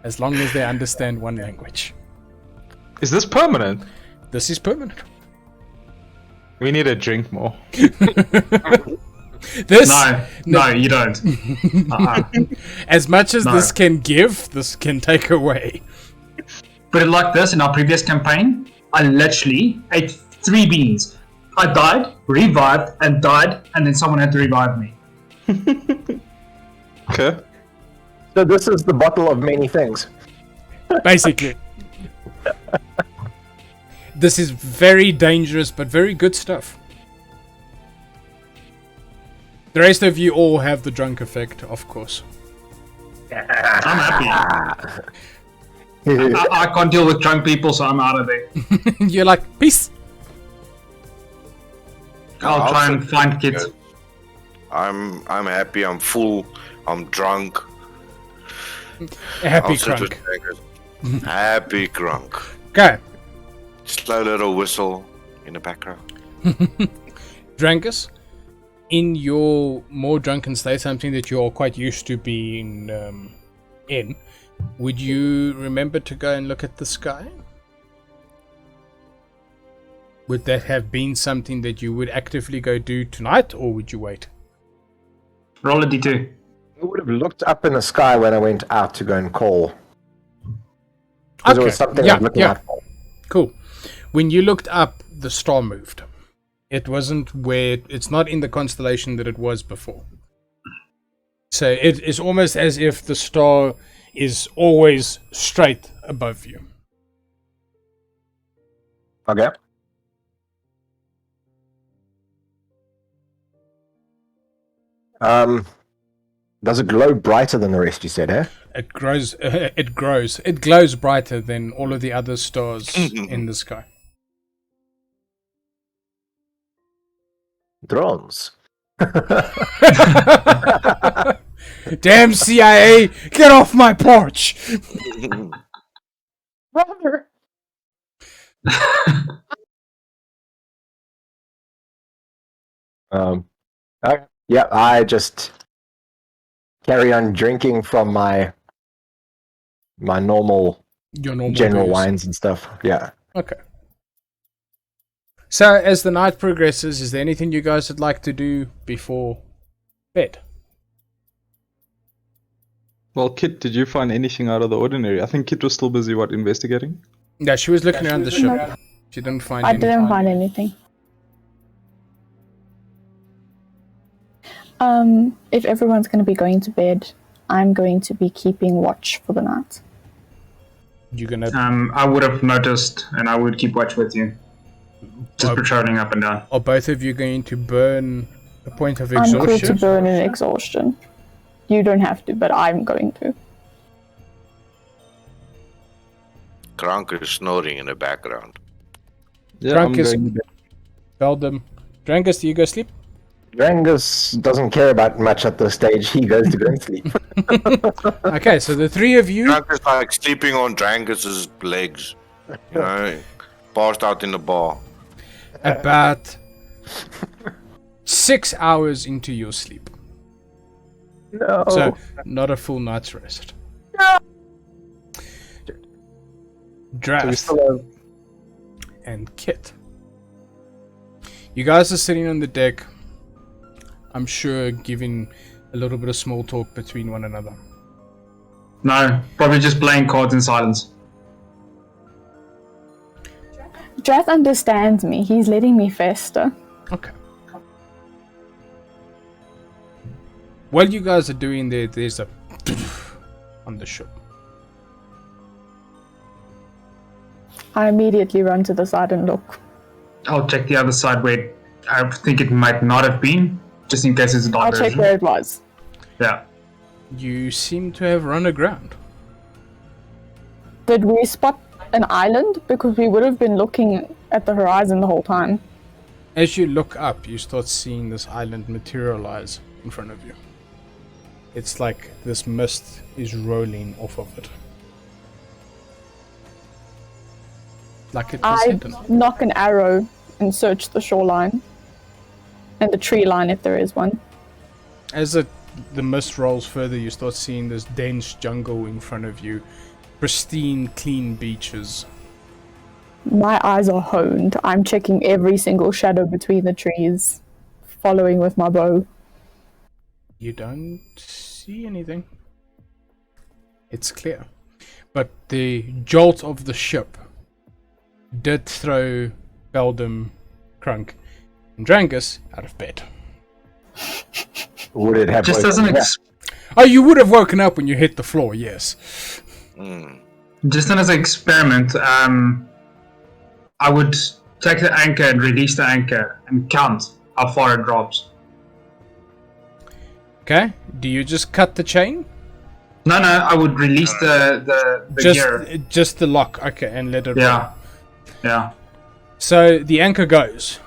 as long as they understand one language. Is this permanent? This is permanent. We need to drink more. This, No, you don't. as much as No. this can give, this can take away. Put it like this: in our previous campaign, I literally ate 3 beans. I died, revived, and died, and then someone had to revive me. Okay. So this is the bottle of many things. Basically. This is very dangerous, but very good stuff. The rest of you all have the drunk effect, of course. I'm happy. I can't deal with drunk people, so I'm out of there. You're like, peace. I'll try and find kids. I'm happy. I'm full. I'm drunk. Happy I'll sit with Krunk. drinkers. Happy Krunk. Okay. Slow little whistle in the background. Drankus, in your more drunken state, something that you're quite used to being in, would you remember to go and look at the sky? Would that have been something that you would actively go do tonight, or would you wait? Roll a d2. I would have looked up in the sky when I went out to go and call. Because it was something I was looking out for. Cool. When you looked up, the star moved. It wasn't where... It's not in the constellation that it was before. So it is almost as if the star is always straight above you. Okay. Does it glow brighter than the rest, you said, eh? It grows. It grows. It glows brighter than all of the other stars in the sky. Drones. Damn CIA! Get off my porch! Brother. Okay. Yeah, I just carry on drinking from my normal Your normal general booze. wines and stuff. Yeah. Okay. So, as the night progresses, is there anything you guys would like to do before bed? Well, Kit, did you find anything out of the ordinary? I think Kit was still busy, investigating? Yeah, she was looking around the ship. Nope. She didn't find I anything. didn't find anything. If everyone's going to be going to bed, I'm going to be keeping watch for the night. You're gonna. I would have noticed, and I would keep watch with you. Just patrolling up and down. Are both of you going to burn a point of I'm going to exhaustion? burn an exhaustion. You don't have to, but I'm going to. Krank is snoring in the background. Yeah, Krank I'm is- going to bed. Beldam. Drangus, do you go sleep? Drangus doesn't care about much at this stage. He goes to go and sleep. Okay, so the three of you. Krank is like sleeping on Drangus's legs. You know, passed out in the bar. About 6 hours into your sleep. No. So, not a full night's rest. So we Drath still have and Kit. You guys are sitting on the deck, I'm sure giving a little bit of small talk between one another. No, probably just playing cards in silence. Drath understands me. He's letting me fester. Okay. While you guys are doing that, there's a on the ship. I immediately run to the side and look. I'll check the other side where I think it might not have been, just in case it's a I'll diversion. check where it was. Yeah. You seem to have run aground. Did we spot an island? Because we would have been looking at the horizon the whole time. As you look up, you start seeing this island materialize in front of you. It's like this mist is rolling off of it. Like it was I hidden. knock an arrow and search the shoreline. And the tree line if there is one. As the mist rolls further, you start seeing this dense jungle in front of you. Pristine, clean beaches. My eyes are honed. I'm checking every single shadow between the trees. Following with my bow. You don't see anything. It's clear. But the jolt of the ship did throw Beldam, Krunk, and Drangus out of bed. would it have Just woken as an me up? Oh, you would have woken up when you hit the floor, yes. Just as an experiment, I would take the anchor and release the anchor and count how far it drops. Okay, do you just cut the chain? No, I would release the gear. Just the lock, okay, and let it roll. Yeah. Yeah. So the anchor goes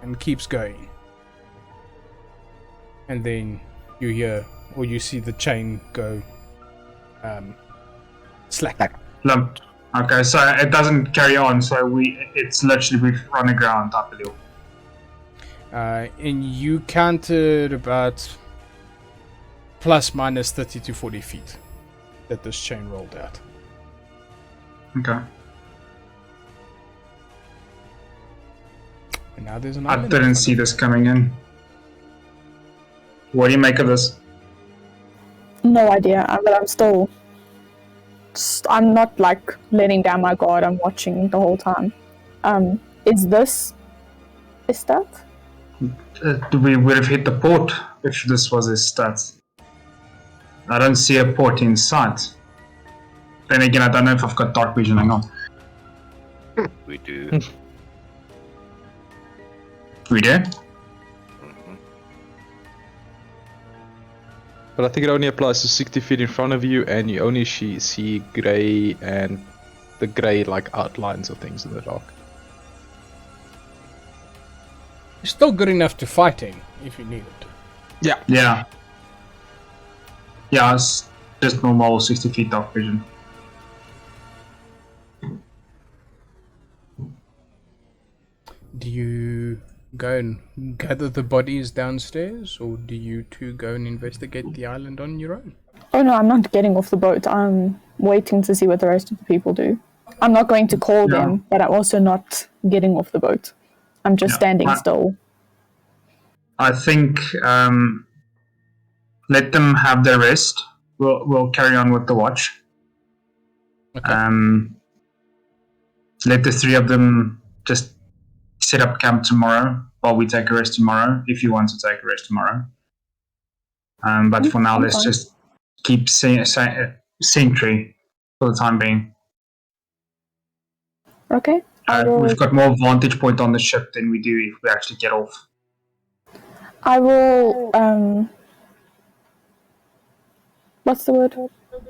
and keeps going. And then you hear or you see the chain go slack. Limp. Okay, so it doesn't carry on, so it's literally we've run aground, I believe. And you counted about plus minus 30 to 40 feet that this chain rolled out. Okay. And now there's an I island in didn't front see of this coming in. What do you make of this? No idea, but I'm still... I'm not like letting down my guard, I'm watching the whole time. Is that? We would have hit the port if this was his stats. I don't see a port in sight. Then again, I don't know if I've got dark vision. Hang on. We do. We do? But I think it only applies to 60 feet in front of you, and you only see grey and the grey like outlines of things in the dark. It's still good enough to fight in if you need it. Yeah. Yeah. Yeah, it's just normal 60 feet dark vision. Do you go and gather the bodies downstairs, or do you two go and investigate the island on your own? Oh no, I'm not getting off the boat. I'm waiting to see what the rest of the people do. I'm not going to call Yeah. them, but I'm also not getting off the boat. I'm just Yeah. standing still. I think let them have their rest. We'll carry on with the watch. Okay. Let the three of them just set up camp tomorrow while we take a rest tomorrow, if you want to take a rest tomorrow. But for now, let's Okay. just keep sentry for the time being. Okay. I will, We've got more vantage point on the ship than we do if we actually get off. I will what's the word?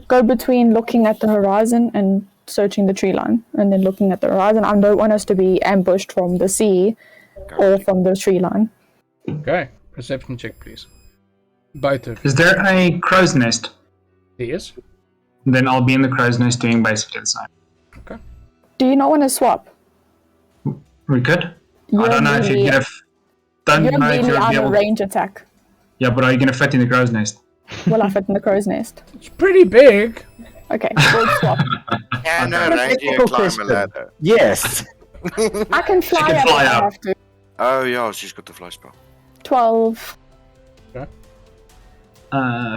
Go between looking at the horizon and searching the tree line, and then looking at the horizon. I don't want us to be ambushed from the sea or from the tree line. Okay. Perception check, please. Both of Is there a crow's nest? you. Yes. Then I'll be in the crow's nest doing basically the same. Okay. Do you not want to swap? We could? I You're don't know if you really- get a... Don't You're know if really you'll on be a able... range attack. Yeah, but are you going to fit in the crow's nest? Will I fit in the crow's nest? It's pretty big. Okay, we'll swap. Can a reindeer Difficult climb a question. ladder? Yes. I can fly can up fly if I up. have to. Oh yeah, she's got the fly spell. 12.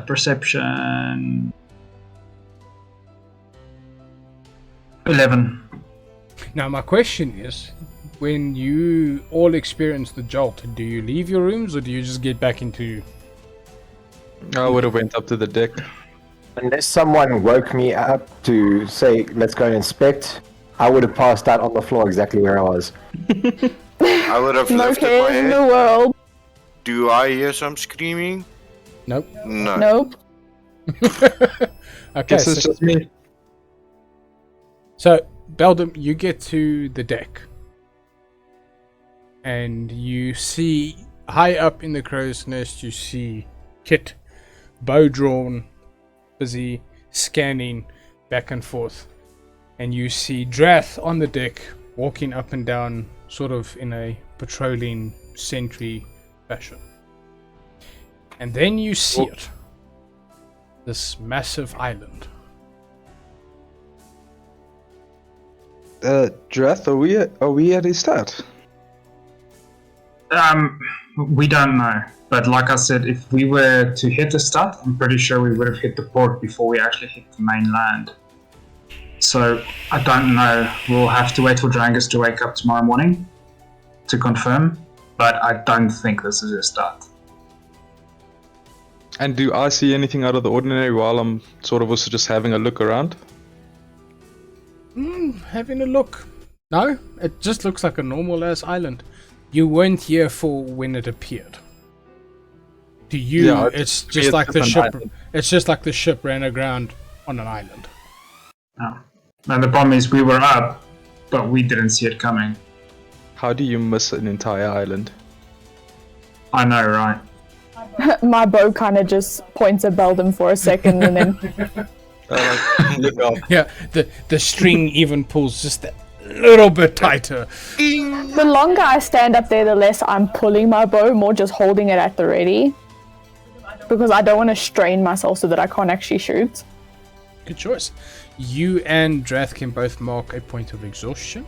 Perception... 11. Now, my question is, when you all experience the jolt, do you leave your rooms or do you just get back into... I would have went up to the deck. Unless someone woke me up to say, let's go and inspect, I would have passed out on the floor exactly where I was. I would have No lifted my care in the head. world. Do I hear some screaming? Nope. No. Nope. Okay, Guess it's just me. so, Beldam, you get to the deck. And you see, high up in the crow's nest, you see Kit, bow drawn, busy scanning back and forth. And you see Drath on the deck, walking up and down, sort of in a patrolling sentry fashion. And then you see it. This massive island. Drath, are we at his start? We don't know. But like I said, if we were to hit the start, I'm pretty sure we would have hit the port before we actually hit the mainland. So, I don't know. We'll have to wait for Drangus to wake up tomorrow morning to confirm. But I don't think this is a start. And do I see anything out of the ordinary while I'm sort of also just having a look around? Having a look. No, it just looks like a normal ass island. You weren't here for when it appeared. To you, Yeah, it's to me, just it's like the just an ship. island. It's just like the ship ran aground on an island. No. And the problem is we were up, but we didn't see it coming. How do you miss an entire island? I know, right? My bow kind of just points at Beldam for a second and then Look up. Yeah, the string even pulls just a little bit tighter. the longer I stand up there, the less I'm pulling my bow, more just holding it at the ready. Because I don't want to strain myself so that I can't actually shoot. Good choice. You and Drath can both mark a point of exhaustion.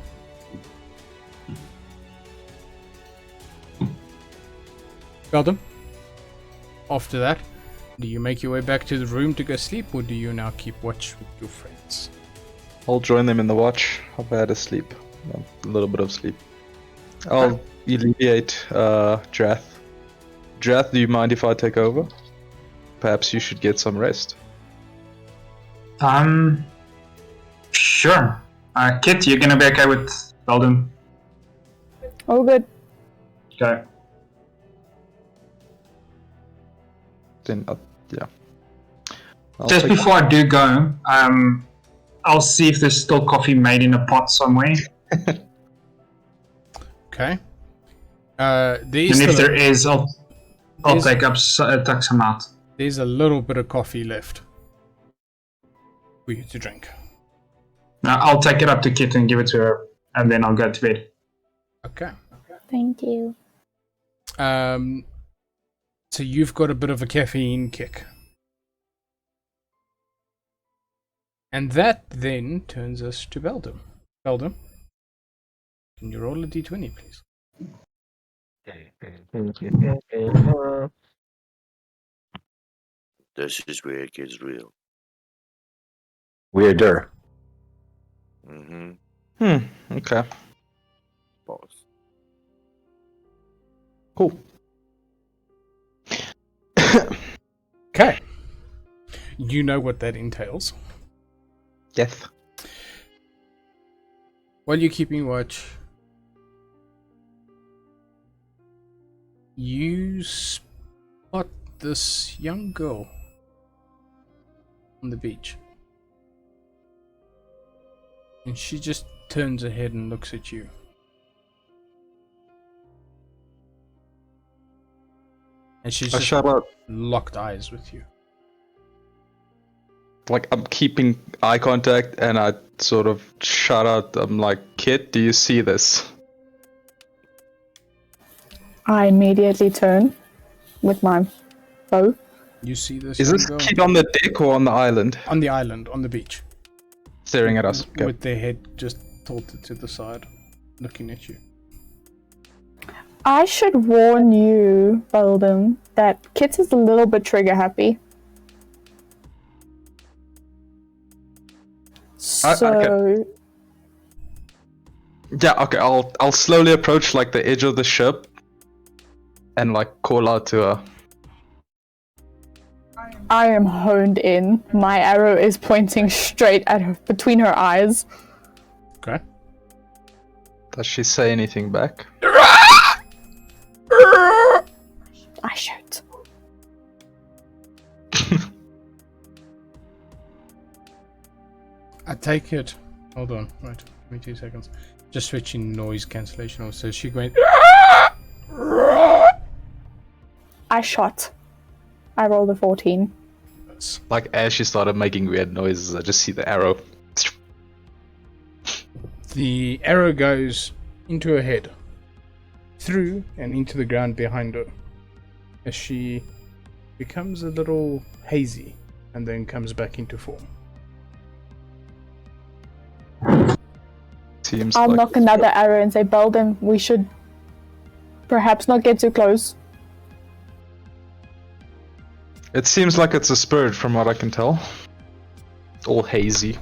Beldam, after that, do you make your way back to the room to go sleep, or do you now keep watch with your friends? I'll join them in the watch. I've had a sleep. A little bit of sleep. I'll alleviate Drath. Drath, do you mind if I take over? Perhaps you should get some rest. Sure. Kit, you're gonna be okay with Beldam? Oh, good. Okay. Then, yeah. I'll Just take- before I do go, I'll see if there's still coffee made in a pot somewhere. Okay. There is And if still there is, I'll There's- take some out. there's a little bit of coffee left for you to drink. Now, I'll take it up to Kit and give it to her, and then I'll go to bed. Okay. Thank you. So you've got a bit of a caffeine kick. And that then turns us to Beldam. Beldam, can you roll a d20, please? This is where it gets real. Weirder. Mm-hmm. Okay. Pause. Cool. Okay. You know what that entails. Yes. While you're keeping watch, you spot this young girl on the beach. And she just turns her head and looks at you. And she's I just shut up. locked eyes with you. Like, I'm keeping eye contact and I sort of shut out. I'm like, kid, do you see this? I immediately turn with my bow. You see this Is young this girl kid on the deck or on the island? on the island, on the beach, Staring at us. Okay. with their head just tilted to the side, looking at you. I should warn you, Beldam, that Kit is a little bit trigger happy. So okay. Yeah, okay, I'll slowly approach like the edge of the ship and like call out to her. I am honed in. My arrow is pointing straight at her, between her eyes. Okay. Does she say anything back? I shoot. I take it. Hold on. Right. Give me 2 seconds. Just switching noise cancellation off. So she went. I shot. I rolled a 14. Like as she started making weird noises, I just see the arrow. The arrow goes into her head, through and into the ground behind her, as she becomes a little hazy and then comes back into form. Seems I'll like knock another arrow and say, Beldam, we should perhaps not get too close. it seems like it's a spirit from what I can tell. All hazy.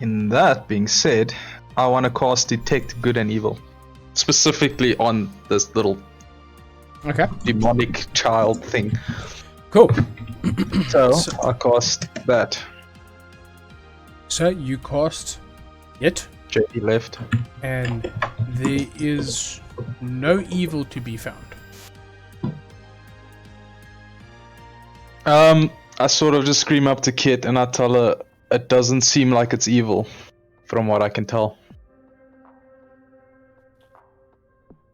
In that being said, I want to cast Detect Good and Evil. Specifically on this little Okay. demonic child thing. Cool. So, So- I cast that. So you cast it, JD left. and there is no evil to be found. I sort of just scream up to Kit and I tell her it doesn't seem like it's evil, from what I can tell.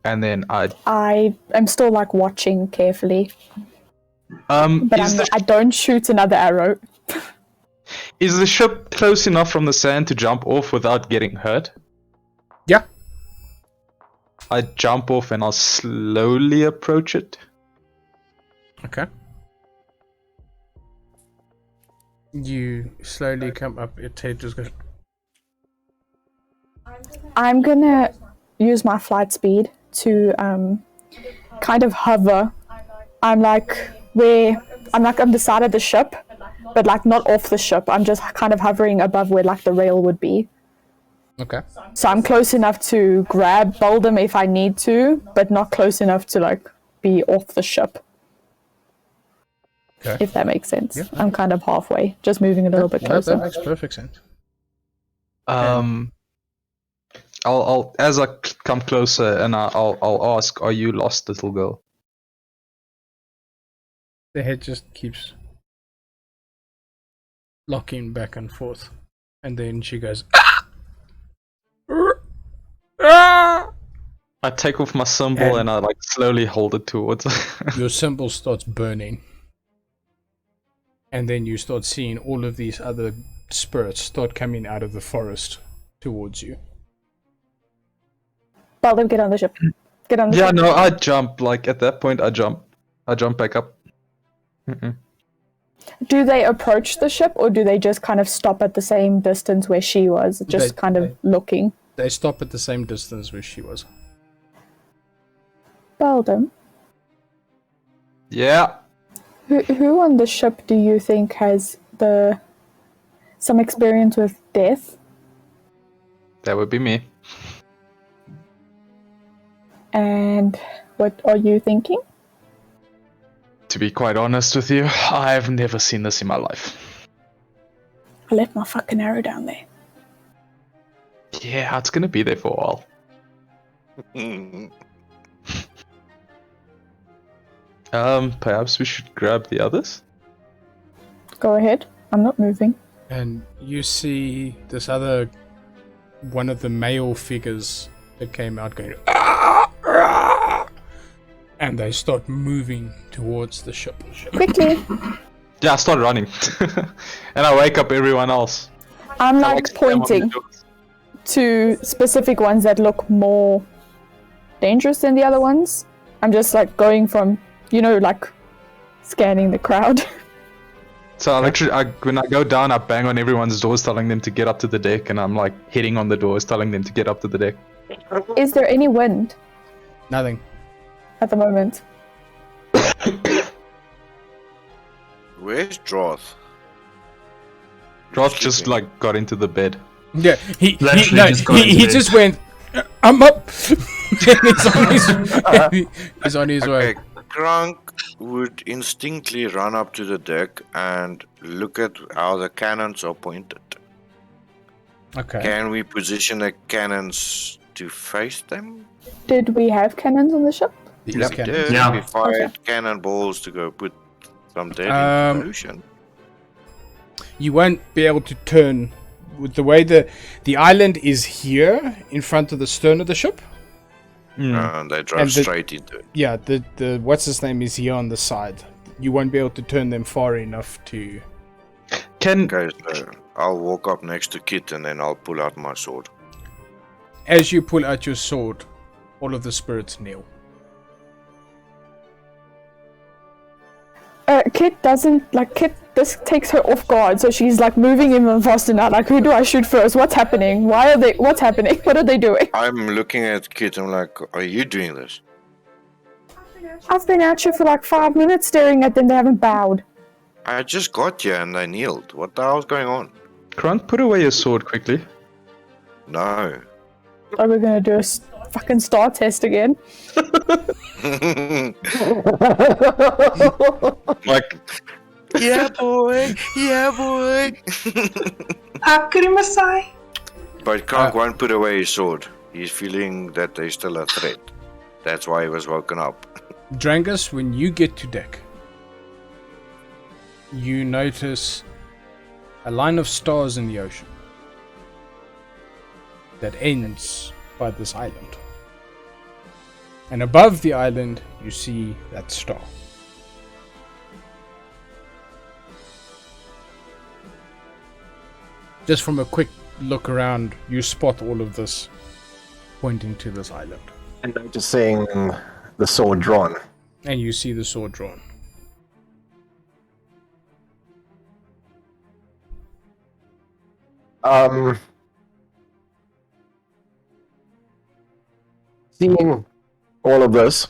And then I am still like watching carefully, but is I don't shoot another arrow. is the ship close enough from the sand to jump off without getting hurt? Yeah. I jump off and I'll slowly approach it. Okay. You slowly come up. Its head just goes. I'm gonna use my flight speed to kind of hover. I'm like on the side of the ship, but like not off the ship. I'm just kind of hovering above where like the rail would be. Okay. So I'm close enough to grab Beldam if I need to, but not close enough to like be off the ship. Okay. If that makes sense. Yeah. I'm kind of halfway, just moving a little bit That closer. makes perfect sense. I'll as I come closer and I'll ask, "Are you lost, little girl?" The head just keeps locking back and forth, and then she goes. I take off my symbol and I like slowly hold it towards her. Your symbol starts burning, and then you start seeing all of these other spirits start coming out of the forest towards you. Beldam, get on the ship. Get on the Yeah, ship. no, I jump. Like at that point, I jump. I jump back up. Do they approach the ship, or do they just kind of stop at the same distance where she was, just They- kind of looking? They stop at the same distance where she was. Beldam, Yeah. who on the ship do you think has some experience with death? That would be me. And what are you thinking? To be quite honest with you, I've never seen this in my life. I left my fucking arrow down there. Yeah, it's gonna be there for a while. Perhaps we should grab the others? Go ahead. I'm not moving. And you see this other one of the male figures that came out going, "Ah, ah," and they start moving towards the ship. Quickly. Yeah, I start running. And I wake up everyone else. I'm I like slam on the pointing doors. to specific ones that look more dangerous than the other ones. I'm just like going from, like scanning the crowd. So I literally, when I go down, I bang on everyone's doors telling them to get up to the deck, and I'm like hitting on the doors telling them to get up to the deck. Is there any wind Nothing. at the moment? Where's Droth? Droth just like got into the bed. Yeah, he Literally just got into he bed. just went, I'm up. And he's on his way. Okay, Kronk would instinctively run up to the deck and look at how the cannons are pointed. Okay. Can we position the cannons to face them? Did we have cannons on the ship? These Yep. can- Did Yeah. we fired cannonballs to go put some dead into the ocean? You won't be able to turn with the way the island is here in front of the stern of the ship. And they drove And the- straight into it. Yeah, the what's his name is here on the side. You won't be able to turn them far enough to. Can Okay, so I'll walk up next to Kit and then I'll pull out my sword. As you pull out your sword, all of the spirits kneel. Kit doesn't like Kit. This takes her off guard, so she's like moving even faster now. Like, who do I shoot first? What's happening? Why are they? What's happening? What are they doing? I'm looking at Kit, I'm like, are you doing this? I've been out here for like 5 minutes staring at them. They haven't bowed. I just got here and they kneeled. What the hell's going on? Kronk put away your sword quickly? No. Are we gonna do a fucking star test again? Like, Yeah, boy. Yeah, boy. Akurimasai. But Kronk won't put away his sword. He's feeling that there's still a threat. That's why he was woken up. Drangus, when you get to deck, you notice a line of stars in the ocean that ends by this island. And above the island, you see that star. Just from a quick look around, you spot all of this pointing to this island. And noticing the sword drawn. And you see the sword drawn. Seeing all of this,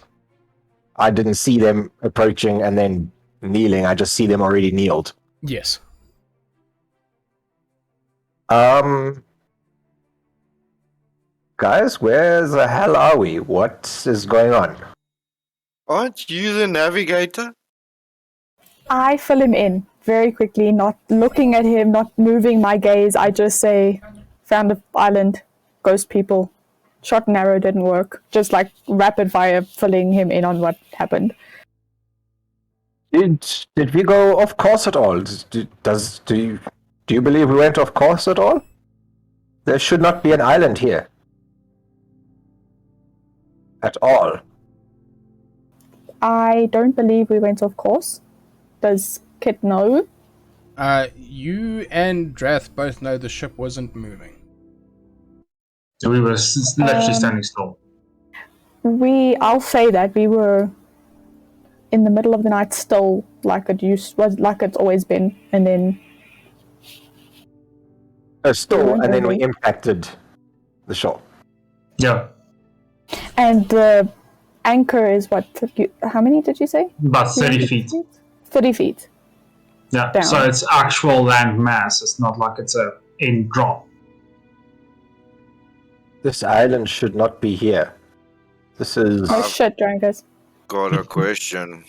I didn't see them approaching and then kneeling. I just see them already kneeled. Yes. Guys, where the hell are we? What is going on? Aren't you the navigator? I fill him in very quickly, not looking at him, not moving my gaze. I just say, found an island, ghost people. Shot and arrow didn't work. Just like rapid fire filling him in on what happened. Did we go off course at all? Do you believe we went off course at all? There should not be an island here. At all. I don't believe we went off course. Does Kit know? You and Drath both know the ship wasn't moving. So we were literally standing still. I'll say that we were in the middle of the night still like it's always been, and then Still, and then we impacted the shore. Yeah, and the anchor is what? How many did you say? about 30 feet. 30 feet. Yeah, Down. so it's actual land mass. It's not like it's a end drop. This island should not be here. This is. Oh shit, Drankers. Got a question.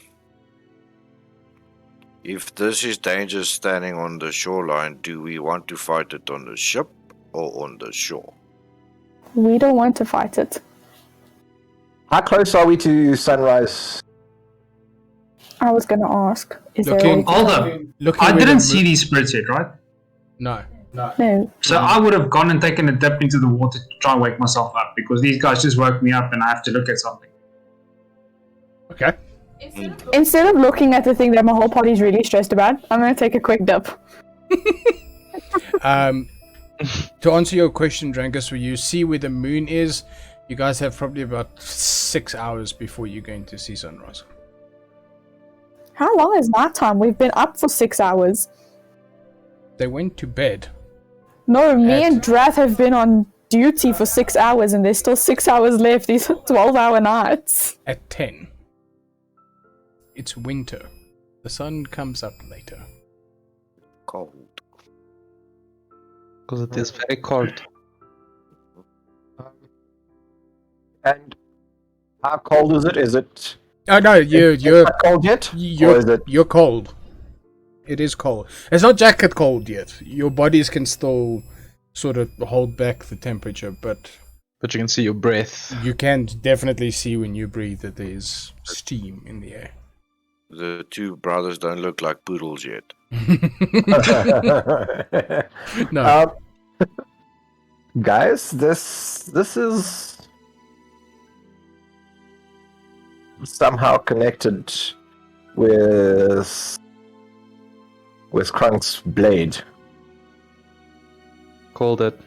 If this is danger standing on the shoreline, do we want to fight it on the ship or on the shore? We don't want to fight it. How close are we to sunrise? I was gonna ask. Is Looking- there Hold up. Looking I where didn't the see these spirits yet, right? No. no? So I would have gone and taken a dip into the water to try and wake myself up because these guys just woke me up and I have to look at something. Okay. Instead of looking at the thing that my whole party's really stressed about, I'm gonna take a quick dip. To answer your question, Drankus, where you see where the moon is, you guys have probably about 6 hours before you're going to see sunrise. How long is night time? We've been up for 6 hours. They went to bed No, me At- and Drath have been on duty for 6 hours, and there's still 6 hours left. These are 12-hour nights. at 10. It's winter. The sun comes up later. Cold. Because it is very cold. And how cold is it? Is it Oh no, you're not cold yet? Or is it? you're cold. It is cold. It's not jacket cold yet. Your bodies can still sort of hold back the temperature, but But you can see your breath. you can definitely see when you breathe that there's steam in the air. The two brothers don't look like poodles yet. No. Guys, this is somehow connected with Crunk's blade. Called it.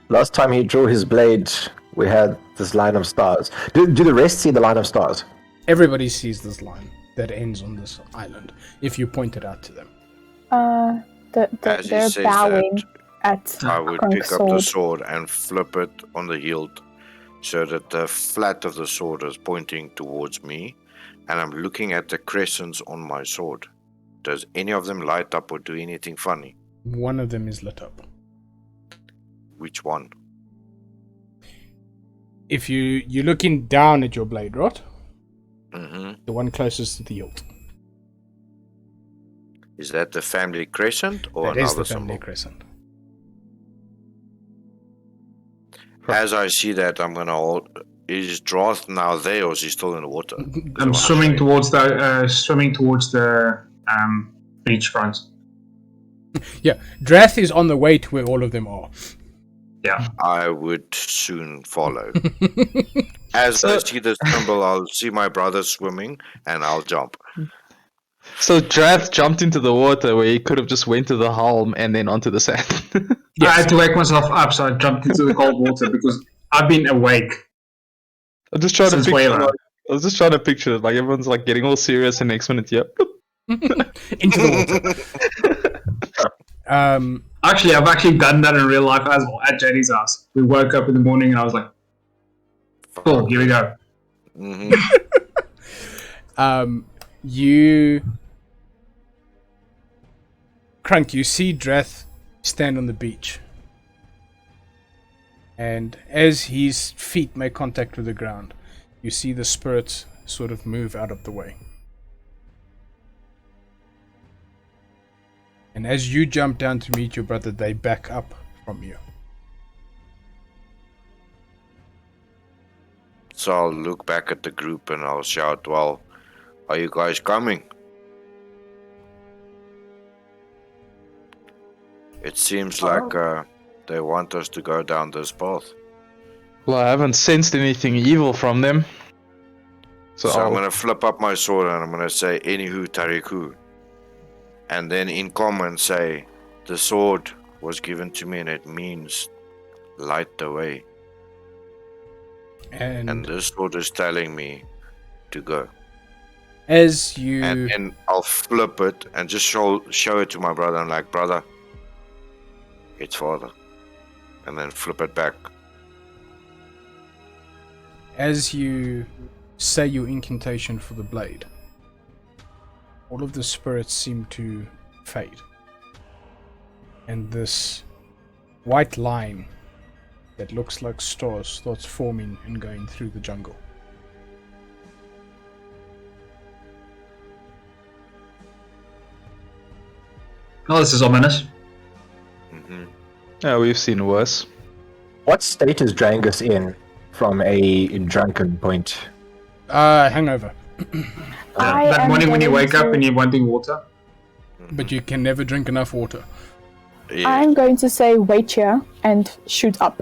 Last time he drew his blade, we had this line of stars. Do the rest see the line of stars? Everybody sees this line that ends on this island if you point it out to them. As he They're says bowing that, at I would Crunk's pick up the sword. sword and flip it on the hilt so that the flat of the sword is pointing towards me, and I'm looking at the crescents on my sword. Does any of them light up or do anything funny? One of them is lit up. Which one? If you're looking down at your blade, right? hmm The one closest to the hilt. Is that the family crescent or That is another the family symbol? crescent. As I see that, I'm gonna hold. Is Droth now there, or is he still in the water? I'm swimming towards the beach front. Yeah, Drath is on the way to where all of them are. Yeah. I would soon follow. As I see the symbol, I'll see my brother swimming, and I'll jump. So Drath jumped into the water where he could have just went to the helm and then onto the sand. I had to wake myself up, so I jumped into the cold water because I've been awake. I'm just trying to Since picture. Wayland. Like, I was just trying to picture it. Like everyone's like getting all serious, and next minute, yep. Into the water. Actually, I've actually done that in real life as well at JD's house. We woke up in the morning and I was like, cool, here we go. hmm You Crunk, you see Drath stand on the beach. And as his feet make contact with the ground, you see the spirits sort of move out of the way. And as you jump down to meet your brother, they back up from you. So I'll look back at the group and I'll shout, "Well, are you guys coming?" It seems like they want us to go down this path. Well, I haven't sensed anything evil from them. So, So I'm I'll- gonna flip up my sword and I'm gonna say, "Anywho Tariku," and then in common say, "The sword was given to me and it means light the way." and this sword is telling me to go. as you And then I'll flip it and just show it to my brother. I'm like, brother, it's father. And then flip it back. as you say your incantation for the blade, all of the spirits seem to fade. And this white line that looks like stars starts forming and going through the jungle. Oh, this is ominous. Hmm. Yeah, we've seen worse. What state is Drangus in from a drunken point? Hangover. I That am morning when you going wake up to- and you're wanting water. But you can never drink enough water. Yeah. I'm going to say wait here and shoot up.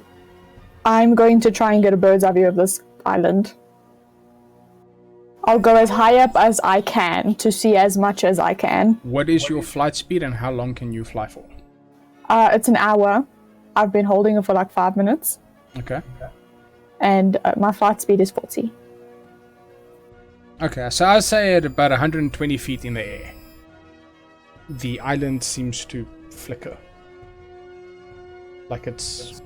I'm going to try and get a bird's eye view of this island. I'll go as high up as I can to see as much as I can. What is your flight speed and how long can you fly for? It's an hour. I've been holding it for like 5 minutes. Okay. And my flight speed is 40. Okay, so I'll say at about 120 feet in the air, the island seems to flicker. Like it's...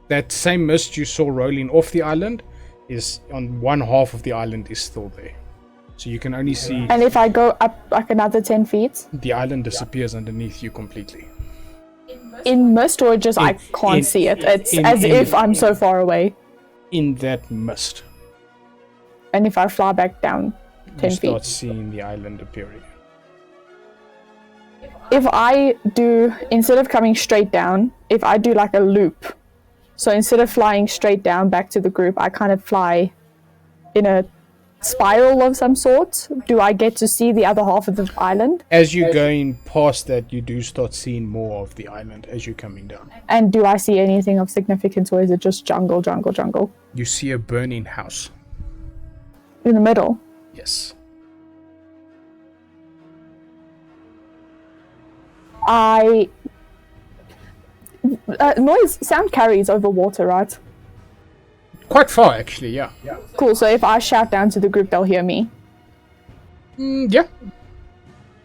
That same mist you saw rolling off the island is on one half of the island is still there. So you can only see And if I go up like another 10 feet, the island disappears underneath you completely. in mist or just I can't in- see it. It's in- as in- if I'm so far away. In that mist, And if I fly back down 10 you start feet. seeing the island appearing. If I do, instead of coming straight down, if I do like a loop, so instead of flying straight down back to the group, I kind of fly in a spiral of some sort. Do I get to see the other half of the island? As you're going past that, you do start seeing more of the island as you're coming down. And do I see anything of significance, or is it just jungle, jungle, jungle? You see a burning house. In the middle. Yes. Sound carries over water, right? Quite far, actually, yeah. Cool, so if I shout down to the group, they'll hear me. Yeah.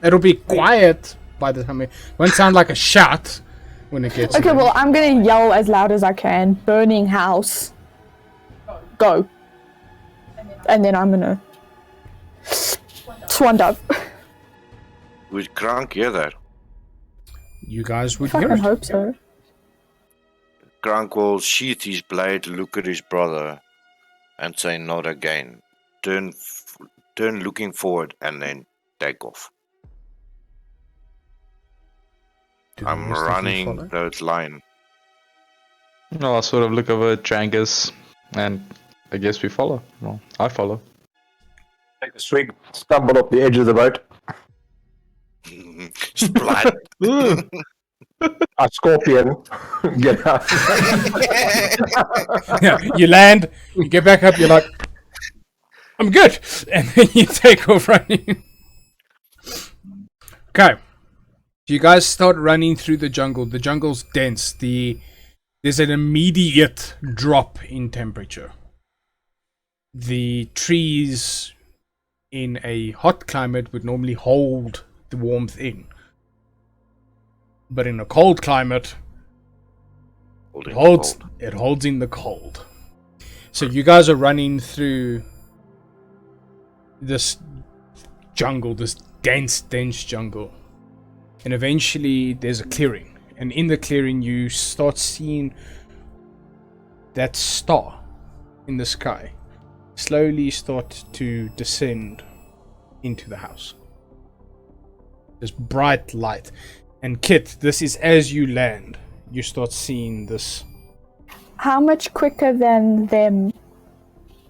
It'll be quiet by the time it won't sound like a shout when it gets Okay, there. well, I'm gonna yell as loud as I can. Burning house. Go. And then I'm gonna swan dive. Would Krank hear that? You guys would Fucking hear it. hope so. Krank will sheath his blade, look at his brother, and say, "Not again." Turn looking forward, and then take off. Do the I'm rest of you running follow? that line. I'll sort of look over at Drangus, and I guess we follow. Well, I follow. Take a swig, stumble up the edge of the boat. Splat. A scorpion. Get out. Yeah, you land, you get back up, you're like, I'm good! And then you take off running. Okay. You guys start running through the jungle. The jungle's dense. There's an immediate drop in temperature. The trees in a hot climate would normally hold the warmth in. But in a cold climate, it holds in the cold. So you guys are running through this jungle, this dense jungle. And eventually there's a clearing. And in the clearing you start seeing that star in the sky slowly start to descend into the house. This bright light. And Kit, this is as you land. You start seeing this. How much quicker than them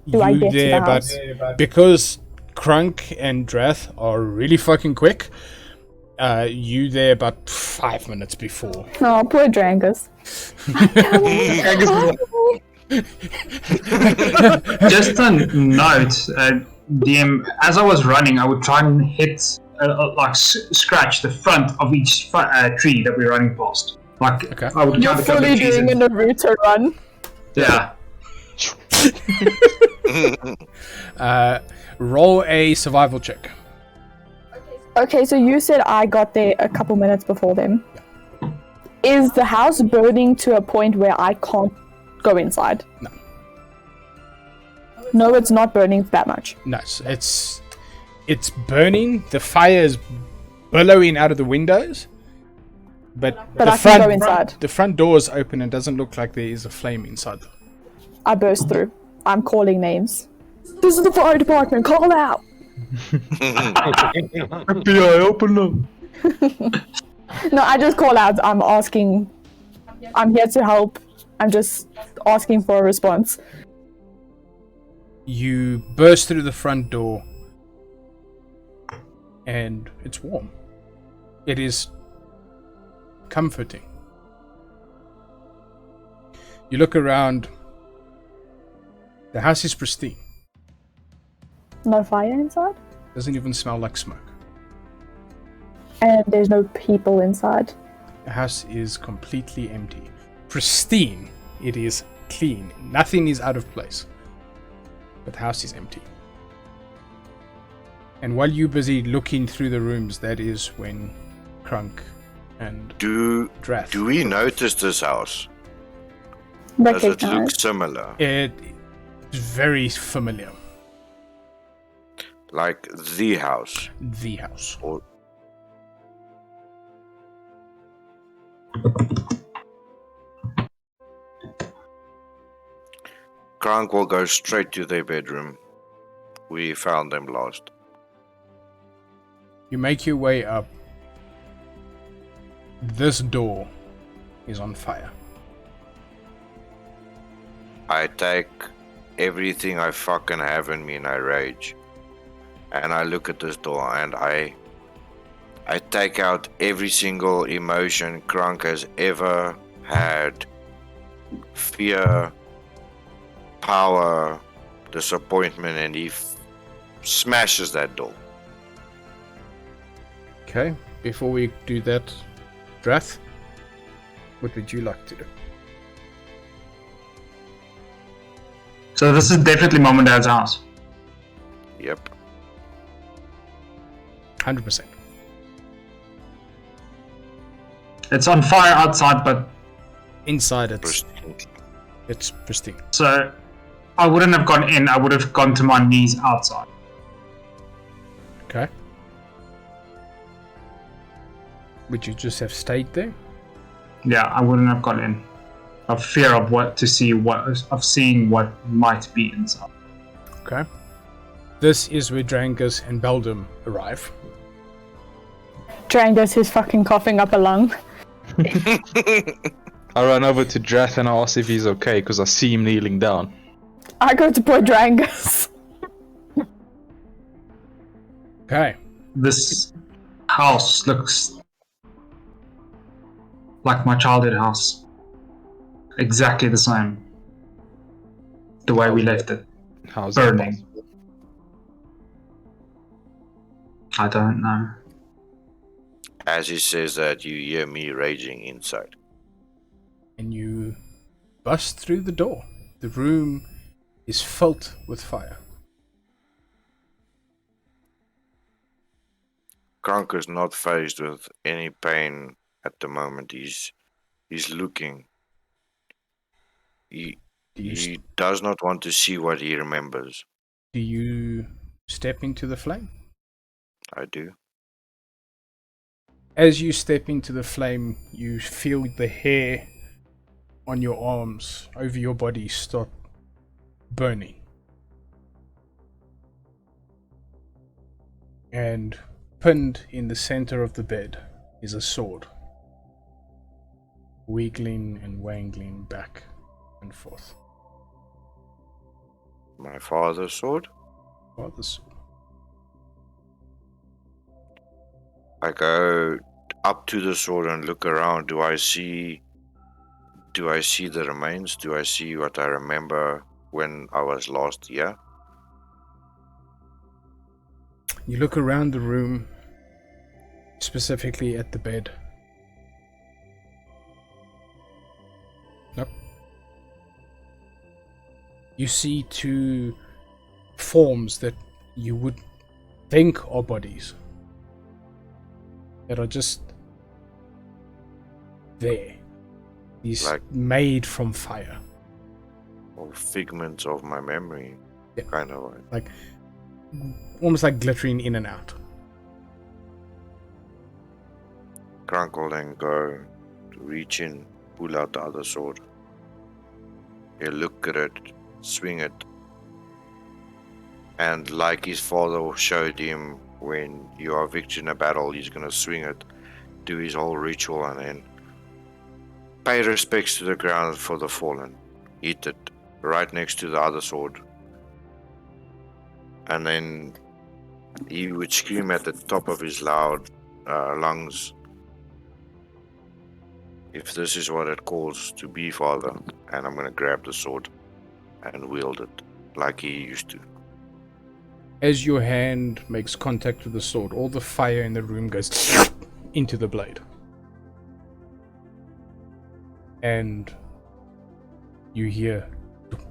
do I get to the house? But because Krunk and Drath are really fucking quick, you there about 5 minutes before. Oh, poor Drangus. Just a note, DM, as I was running, I would try and hit, scratch the front of each tree that we're running past. Like, Okay. I would You're count a couple fully of trees doing and- a Naruto run. Yeah. Roll a survival check. Okay, so you said I got there a couple minutes before them. Is the house burning to a point where I can't go inside? No. No, it's not burning that much. No, it's burning. The fire is billowing out of the windows, but the I can go inside. The front door is open and doesn't look like there is a flame inside. I burst through. I'm calling names. This is the fire department. Call out. FBI, open up. No, I just call out. I'm asking. I'm here to help. I'm just asking for a response. You burst through the front door, and it's warm. It is comforting. You look around. The house is pristine. No fire inside? Doesn't even smell like smoke. And there's no people inside. The house is completely empty. Pristine. It is clean. Nothing is out of place. But the house is empty. And while you're busy looking through the rooms, that is when Krunk and Drath. Do we notice this house? Does it look Recognize. similar? It is very familiar. Like the house? The house. Or Krank will go straight to their bedroom. We found them last. You make your way up. This door is on fire. I take everything I fucking have in me and I rage. And I look at this door and I take out every single emotion Krank has ever had. Fear, power, disappointment, and he smashes that door. Okay, before we do that, Drath, what would you like to do? So this is definitely Mom and Dad's house. Yep. 100%. It's on fire outside, but Inside it's Pristine. pristine. so I wouldn't have gone in. I would have gone to my knees outside. Okay. Would you just have stayed there? Yeah, I wouldn't have gone in. Of fear of seeing what might be inside. Okay. This is where Drangus and Beldum arrive. Drangus, who's fucking coughing up a lung. I run over to Drath and I ask if he's okay because I see him kneeling down. I go to poor Drangus. Okay. This house looks like my childhood house. Exactly the same. The way we left it. How's that Burning. possible? I don't know. As he says that, you hear me raging inside. And you bust through the door. The room is filled with fire. Krank is not faced with any pain at the moment. He's looking. He does not want to see what he remembers. Do you step into the flame? I do. As you step into the flame, you feel the hair on your arms over your body start burning. And pinned in the center of the bed is a sword, wiggling and wangling back and forth. My father's sword. Father's sword. I go up to the sword and look around. Do I see the remains? Do I see what I remember when I was last here? You look around the room, specifically at the bed. Nope. you see two forms that you would think are bodies that are just there. These Like- made from fire. Or figments of my memory. Yeah. Kind of like. Almost like glittering in and out. Krank will then go to reach in, pull out the other sword. He'll look at it, swing it. And like his father showed him, when you are victor in a battle, he's gonna swing it, do his whole ritual, and then pay respects to the ground for the fallen. Hit it right next to the other sword. And then he would scream at the top of his loud lungs, if this is what it calls to be father, and I'm gonna grab the sword and wield it like he used to. As your hand makes contact with the sword, all the fire in the room goes into the blade. And you hear doop,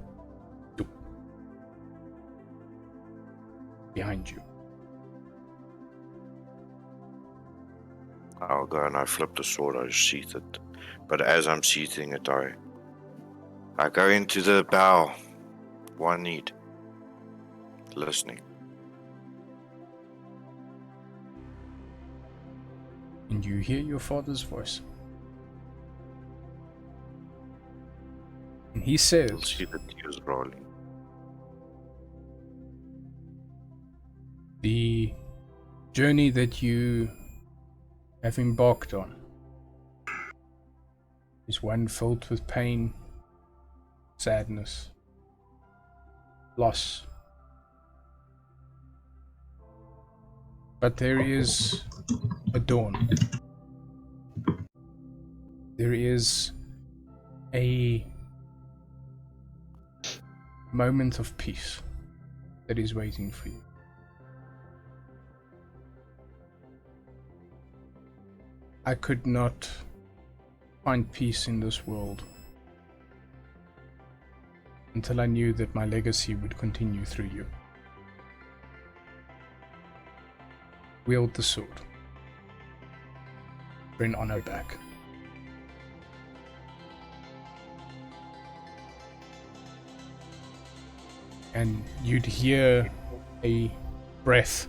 doop, behind you. I'll go and I flip the sword, I sheath it. But as I'm sheathing it, I go into the bow. One need. Listening. And you hear your father's voice. And he You'll says, see the tears rolling. the journey that you have embarked on is one filled with pain, sadness, loss. But there is a dawn. There is a moment of peace that is waiting for you. I could not find peace in this world until I knew that my legacy would continue through you. Wield the sword. Bring honor back. And you'd hear a breath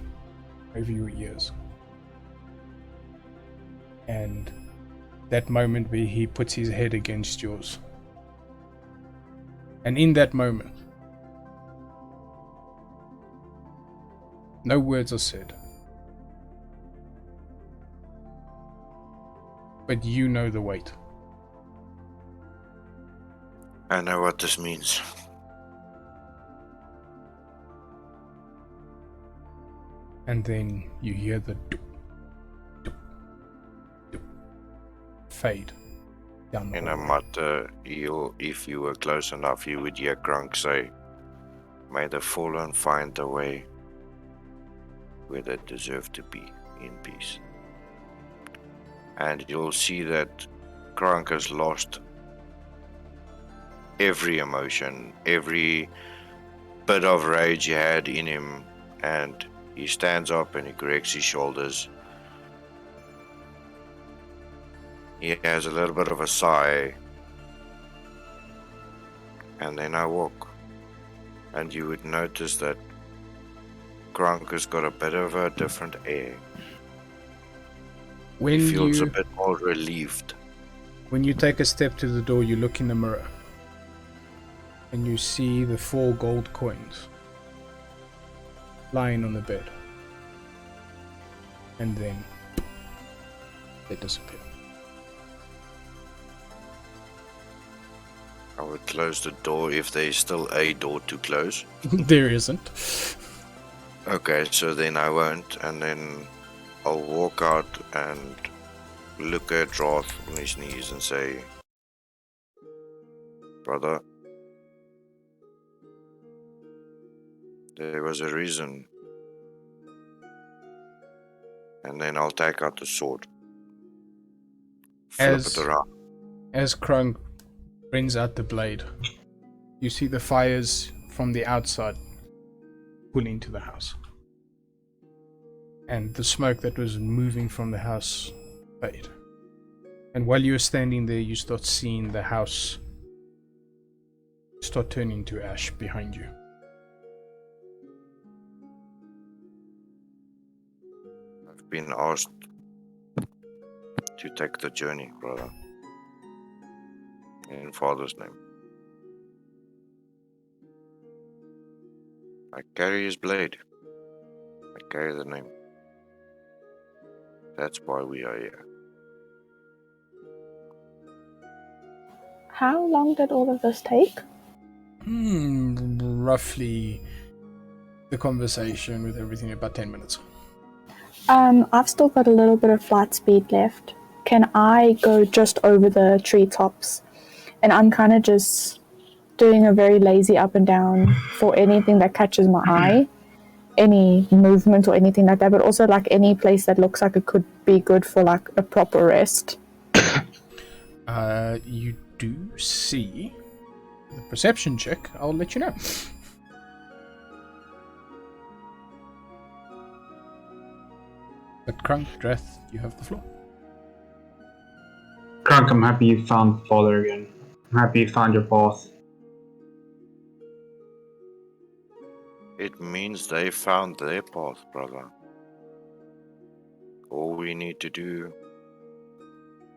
over your ears. And that moment where he puts his head against yours. And in that moment, no words are said. But you know the weight. I know what this means. And then you hear the doop, doop, doop, fade down the In a hallway. mutter, if you were close enough, you would hear Grunk say, "May the fallen find the way where they deserve to be, in peace." And you'll see that Grunk has lost every emotion, every bit of rage he had in him, and he stands up and he corrects his shoulders. He has a little bit of a sigh, and then I walk, and you would notice that Grunk has got a bit of a different air. When He feels a you bit more relieved. when you take a step to the door, you look in the mirror and you see the 4 gold coins lying on the bed. And then they disappear. I would close the door if there's still a door to close. There isn't. Okay, so then I won't, and then I'll walk out and look at Roth on his knees and say, "Brother, there was a reason." And then I'll take out the sword. Flip As- it around. As Krunk brings out the blade, you You see the fires from the outside pull into the house. And the smoke that was moving from the house fade. And while you're standing there, you start seeing the house start turning to ash behind you. I've been asked to take the journey, brother. In Father's name. I carry his blade. I carry the name. That's why we are here. How long did all of this take? Roughly the conversation with everything about 10 minutes. I've still got a little bit of flight speed left. Can I go just over the treetops? And I'm kind of just doing a very lazy up and down for anything that catches my eye, any movement or anything like that, but also like any place that looks like it could be good for like a proper rest. You do see the perception check. I'll let you know. But Krunk, Dreth, you have the floor. Krunk, I'm happy you found Father again. I'm happy you found your path. It means they found their path, brother. All we need to do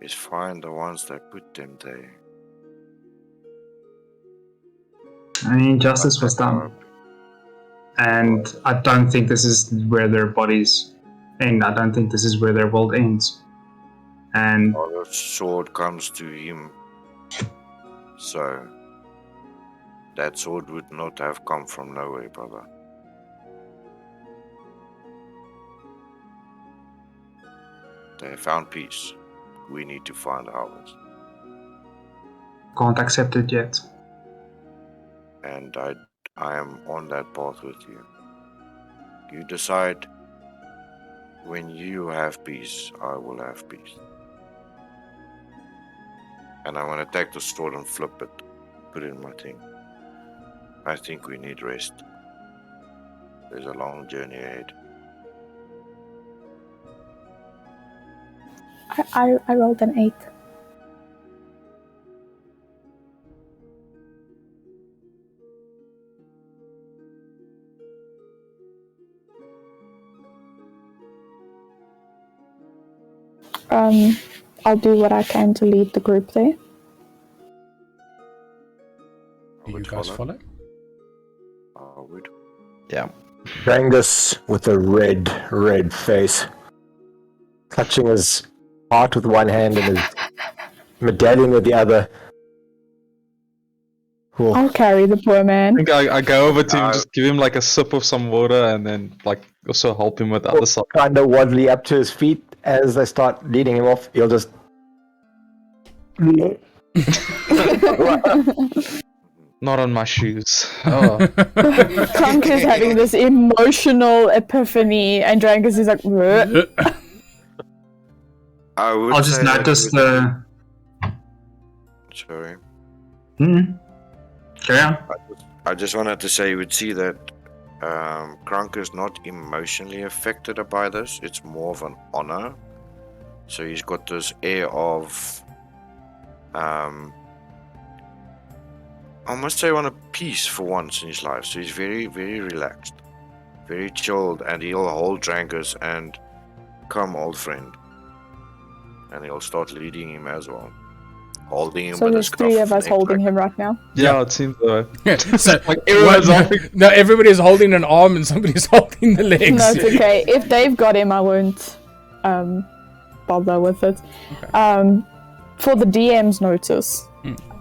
is find the ones that put them there. I mean, justice was done. And I don't think this is where their bodies end. I don't think this is where their world ends. And Our sword comes to him. So, that sword would not have come from nowhere, brother. They found peace. We need to find ours. can't accept it yet. And I am on that path with you. You decide when you have peace, I will have peace. And I'm gonna take the sword and flip it, put it in my thing. I think we need rest. There's a long journey ahead. I rolled an 8. I'll do what I can to lead the group there. Do you guys follow? I would. Yeah. Drangus with a red face, clutching his heart with one hand and his medallion with the other. Cool. I'll carry the poor I man. think I go over to him, just give him like a sip of some water, and then like also help him with the other side. Kind of waddly up to his feet as they start leading him off. He'll just. Not on my shoes. Oh. Trunk is having this emotional epiphany, and Drangus is like, "Bleh." I would I'll just say that notice we- the. Sorry. Carry on. I just wanted to say you would see that Krunk is not emotionally affected by this. It's more of an honor. So he's got this air of I must say, on a peace for once in his life. So he's very, very relaxed, very chilled, and he'll hold Drangus and come, old friend. And he'll start leading him as well, holding him. So with there's a 3 of us holding like, him right now. Yeah, it seems that way. So Like everyone's holding. no, everybody's holding an arm and somebody's holding the legs. No, it's okay. If they've got him, I won't bother with it. Okay. For the DM's notice,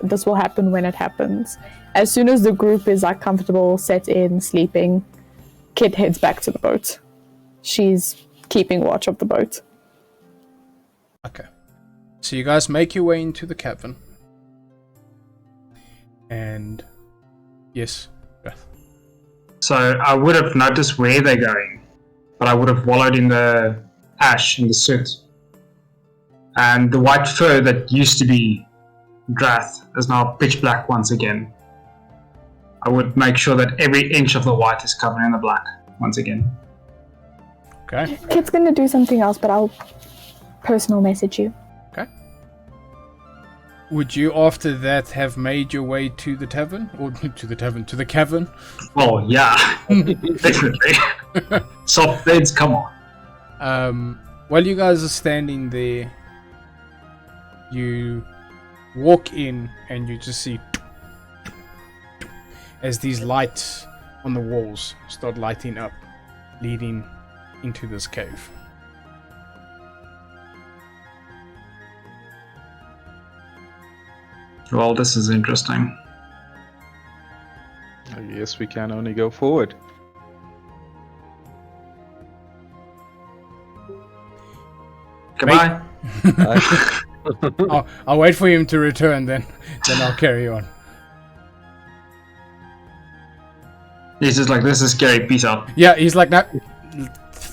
this will happen when it happens. As soon as the group is like comfortable, set in, sleeping, Kit heads back to the boat. She's keeping watch of the boat. Okay. So you guys make your way into the cavern. And yes, Beth. So I would have noticed where they're going, but I would have wallowed in the ash in the soot. And the white fur that used to be Drath is now pitch black once again. I would make sure that every inch of the white is covered in the black once again. Okay. Kit's gonna do something else, but I'll personal message you. Okay. Would you, after that, have made your way to the tavern? Or to the cavern? Oh, yeah. Definitely. Soft beds, come on. While you guys are standing there, you walk in and you just see as these lights on the walls start lighting up, leading into this cave. Well, this is interesting. I guess we can only go forward. Goodbye. I'll wait for him to return then I'll carry on. He's just like, this is scary, peace out. Yeah, he's like, no,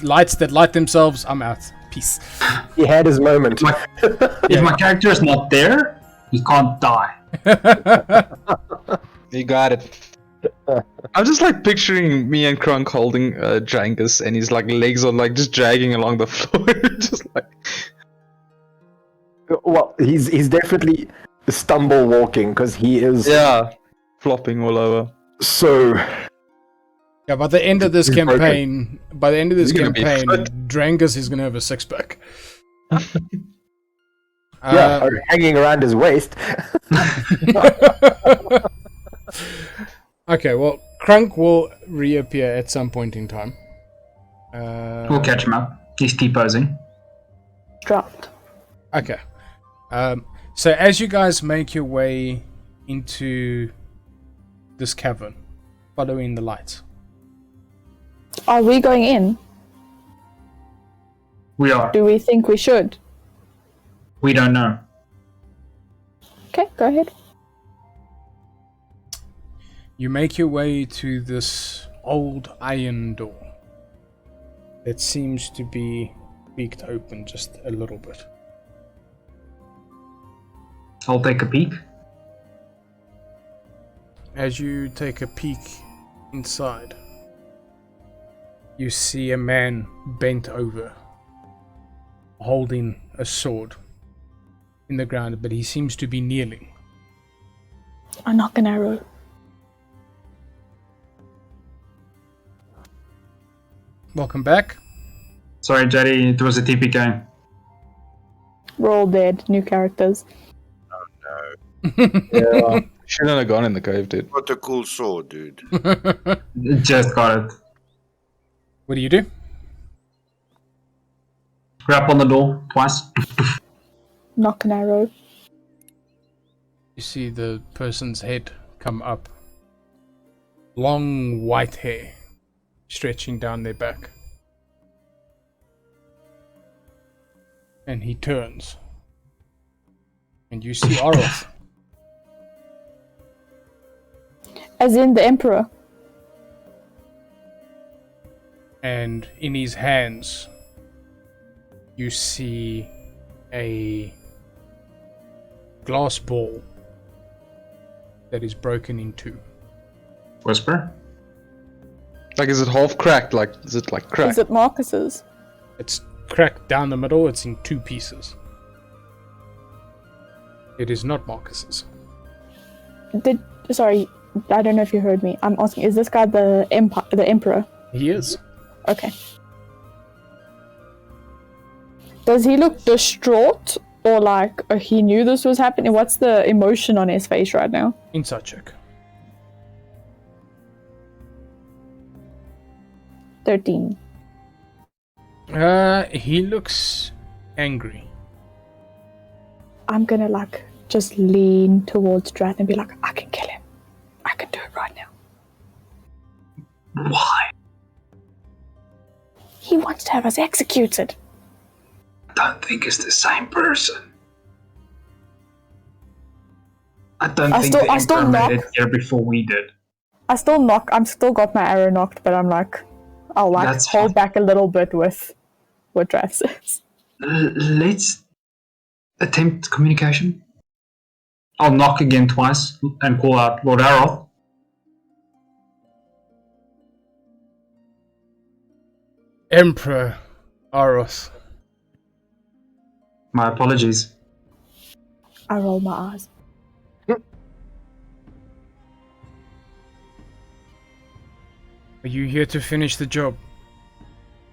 lights that light themselves, I'm out. Peace. He had his moment. If my character is not there, he can't die. You got it. I'm just like picturing me and Krunk holding Jangus, and his like legs are like just dragging along the floor, just like. Well, he's definitely stumble walking because he is. Yeah, flopping all over. So. Yeah, by the end of this He's campaign, He's gonna be fit. Drangus is gonna have a six-pack. Yeah, hanging around his waist. Okay, well, Krunk will reappear at some point in time. We'll catch him up. He's T-posing. Dropped. Okay. So as you guys make your way into this cavern, following the lights. Are we going in? We are. Do we think we should? We don't know. Okay, go ahead. You make your way to this old iron door that seems to be beaked open just a little bit. I'll take a peek. As you take a peek inside, you see a man bent over, holding a sword in the ground, but he seems to be kneeling. I knock an arrow. Welcome back. Sorry, Jetty, it was a TPK. We're all dead. New characters. Yeah. Shouldn't have gone in the cave, dude. What a cool sword, dude. Just got it. What do you do? Rap on the door twice. Knock an arrow. You see the person's head come up. Long white hair stretching down their back. And he turns. And you see Oroth. As in the Emperor. And in his hands, you see a glass ball that is broken in two. Whisper. Like, is it half cracked? Like, is it like cracked? Is it Marcus's? It's cracked down the middle, it's in two pieces. It is not Marcus's. Sorry, I don't know if you heard me. I'm asking, is this guy the Emperor? He is. Okay. Does he look distraught or like he knew this was happening? What's the emotion on his face right now? Inside check. 13. He looks angry. I'm gonna like just lean towards Drath and be like, I can kill him. I can do it right now. Why? He wants to have us executed. Don't think it's the same person. I don't I think still- the I still Emperor made knock. it here before we did. I'm still got my arrow knocked, but I'm like, I'll like That's hold fine. back a little bit with what Drath says. Let's attempt communication. I'll knock again twice and call out Lord Harold. Emperor Aros. My apologies. I roll my eyes. Are you here to finish the job?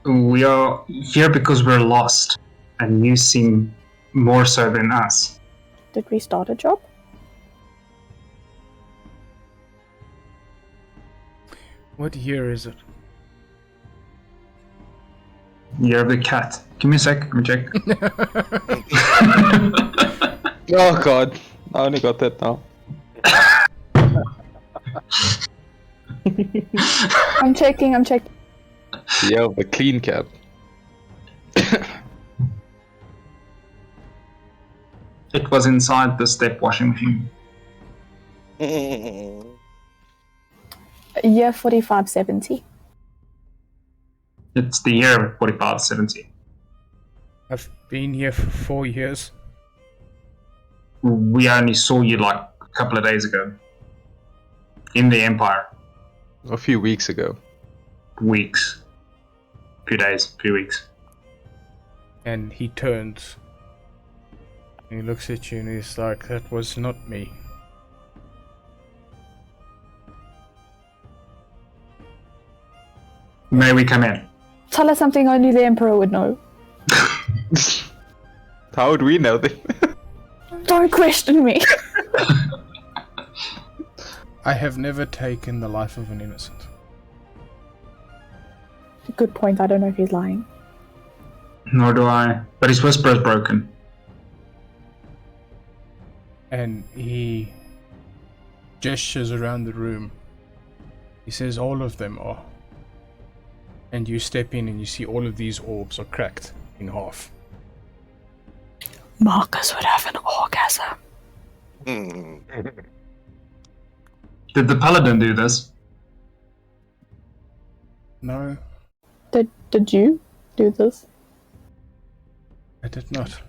We are here because we're lost, and you seem more so than us. Did we start a job? What year is it? Year of the cat. Give me a sec, let me check. Oh god, I only got that now. I'm checking. Yeah, the clean cat. It was inside the step washing machine. Year 4570. It's the year of 4570. I've been here for 4 years. We only saw you like a couple of days ago. In the Empire. A few weeks ago. Weeks. Few days, few weeks. And he turns. And he looks at you and he's like, that was not me. May we come in? Tell us something only the Emperor would know. How would we know that? Don't question me. I have never taken the life of an innocent. Good point. I don't know if he's lying. Nor do I. But his whisper is broken. And he gestures around the room. He says all of them are. And you step in and you see all of these orbs are cracked in half. Marcus would have an orgasm. Did the paladin do this? No, Did you do this? I did not.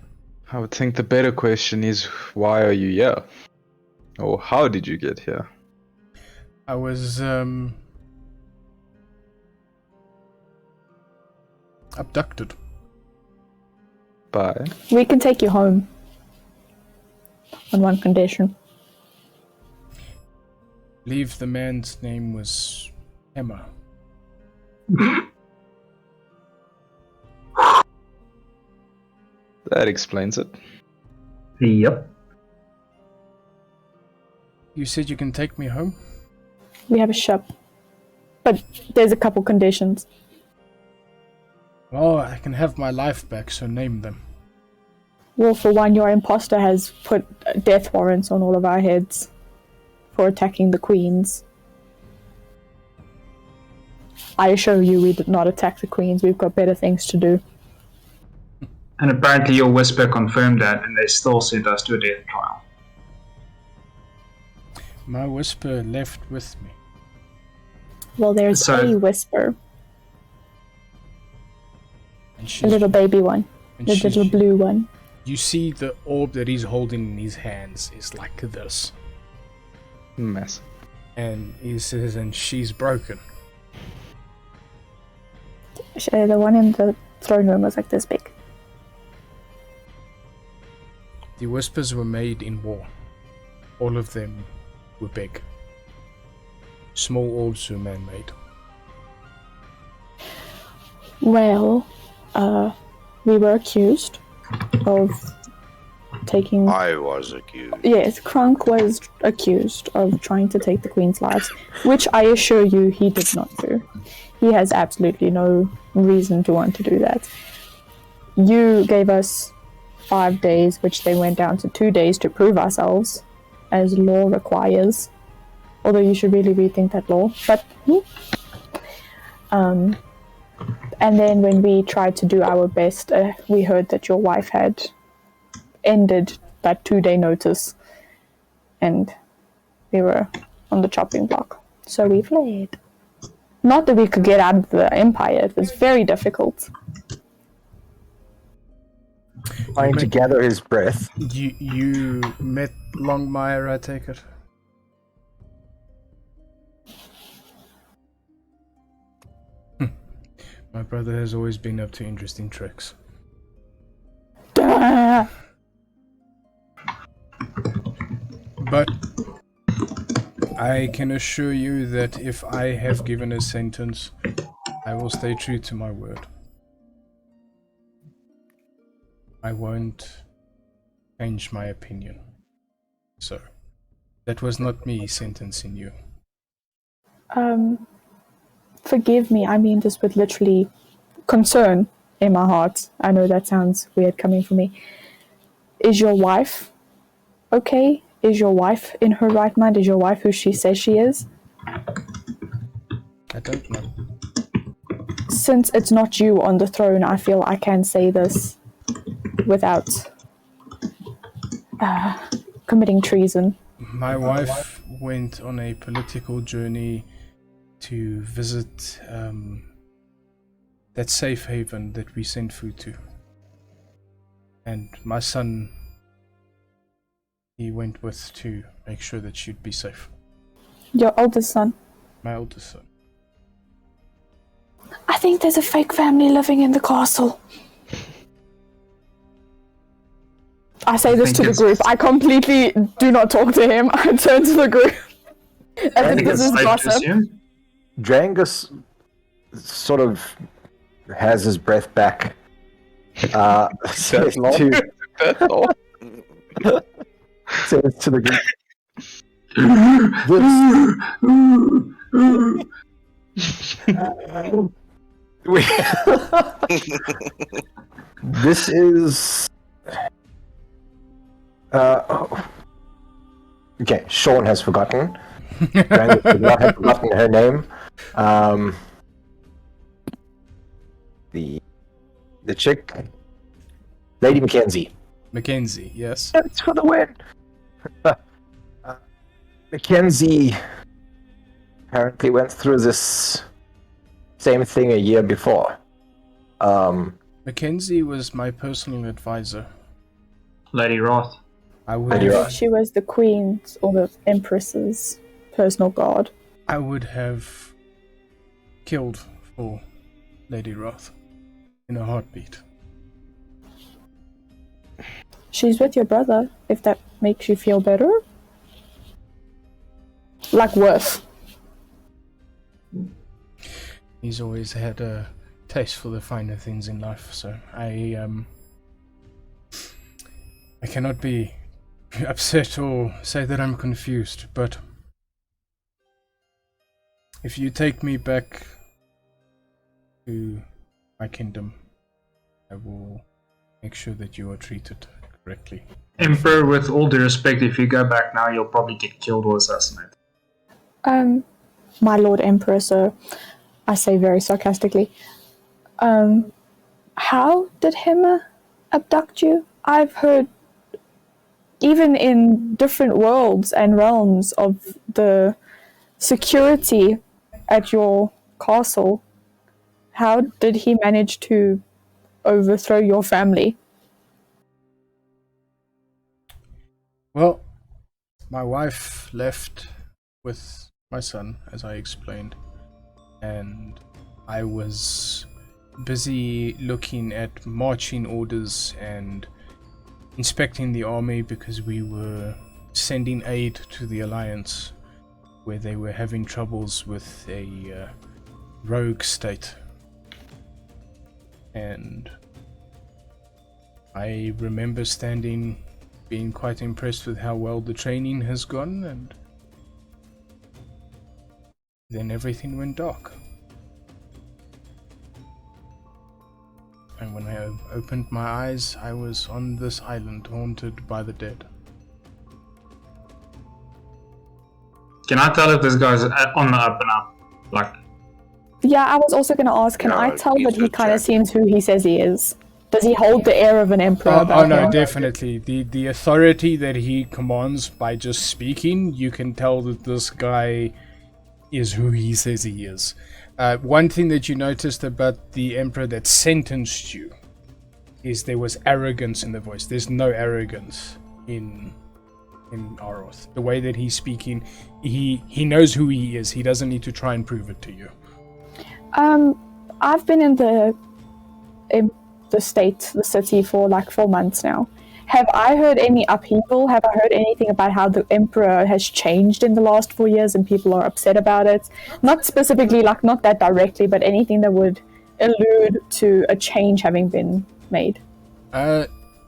I would think the better question is, why are you here? Or how did you get here? I was abducted. By? We can take you home. On one condition. Leave the man's name was Emma. That explains it. Yep. You said you can take me home? We have a ship. But there's a couple conditions. Well, I can have my life back, so name them. Well, for one, your imposter has put death warrants on all of our heads for attacking the queens. I assure you we did not attack the queens. We've got better things to do. And apparently your whisper confirmed that, and they still sent us to a death trial. My whisper left with me. Well, there's So- a whisper. And A she's, little baby one. and The she's- little blue one. You see the orb that he's holding in his hands is like this. Mess. And he says, and she's broken. The one in the throne room was like this big. The whispers were made in war. All of them were big. Small orbs were man-made. Well, we were accused of taking... I was accused. Yes, Kronk was accused of trying to take the Queen's lives, which I assure you he did not do. He has absolutely no reason to want to do that. You gave us 5 days, which they went down to 2 days to prove ourselves, as law requires. Although you should really rethink that law. But, and then when we tried to do our best, we heard that your wife had ended that 2-day notice. And we were on the chopping block. So we fled. Not that we could get out of the Empire. It was very difficult. Trying to gather his breath. You met Longmire, I take it? My brother has always been up to interesting tricks. Duh. But I can assure you that if I have given a sentence, I will stay true to my word. I won't change my opinion. So, that was not me sentencing you. Forgive me, I mean this with literally concern in my heart. I know that sounds weird coming from me. Is your wife okay? Is your wife in her right mind? Is your wife who she says she is? I don't know. Since it's not you on the throne, I feel I can say this without committing treason. My wife went on a political journey to visit that safe haven that we sent food to. And my son, he went with to make sure that she'd be safe. Your oldest son. My oldest son. I think there's a fake family living in the castle. I say this to the group. I completely do not talk to him. I turn to the group. I think this is gossip. Drangus sort of has his breath back. Says to the group. This is. Okay, Sean has forgotten. Drangus does not have forgotten her name. The chick, Lady Mackenzie. Mackenzie, yes. That's for the win. Mackenzie apparently went through this same thing a year before. Mackenzie was my personal advisor. Lady Roth. I Lady would, Roth. She was the queen's or the empress's personal guard. I would have killed for Lady Roth in a heartbeat. She's with your brother, if that makes you feel better. Like worth. He's always had a taste for the finer things in life, so I cannot be upset or say that I'm confused, but if you take me back to my kingdom, I will make sure that you are treated correctly. Emperor, with all due respect, if you go back now, you'll probably get killed or assassinated. My Lord Emperor, sir, I say very sarcastically. How did him abduct you? I've heard, even in different worlds and realms, of the security at your castle. How did he manage to overthrow your family? Well, my wife left with my son, as I explained, and I was busy looking at marching orders and inspecting the army because we were sending aid to the Alliance where they were having troubles with a rogue state. And I remember being quite impressed with how well the training has gone, and then everything went dark. And when I opened my eyes, I was on this island haunted by the dead. Can I tell if this guy's on the up and up? Like, Yeah, I was also going to ask, can Yeah, I tell he's that he good kind of chap. seems who he says he is? Does he hold the air of an emperor Oh about no, him? definitely. The authority that he commands by just speaking, you can tell that this guy is who he says he is. One thing that you noticed about the emperor that sentenced you is there was arrogance in the voice. There's no arrogance in Aroth. The way that he's speaking, he knows who he is. He doesn't need to try and prove it to you. I've been in the city for like 4 months now. Have I heard any upheaval? Have I heard anything about how the emperor has changed in the last 4 years and people are upset about it? Not specifically, like not that directly, but anything that would allude to a change having been made.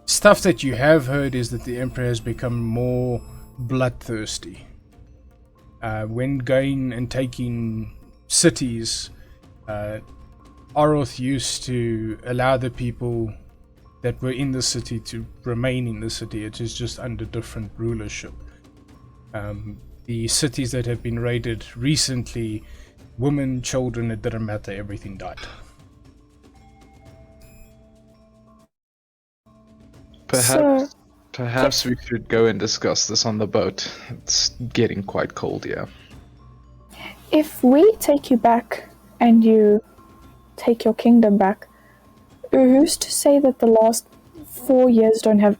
Stuff that you have heard is that the emperor has become more bloodthirsty. When going and taking cities, Oroth used to allow the people that were in the city to remain in the city. It is just under different rulership. The cities that have been raided recently, women, children, it didn't matter, everything died. Perhaps we should go and discuss this on the boat. It's getting quite cold here. If we take you back and you take your kingdom back, who's to say that the last 4 years don't have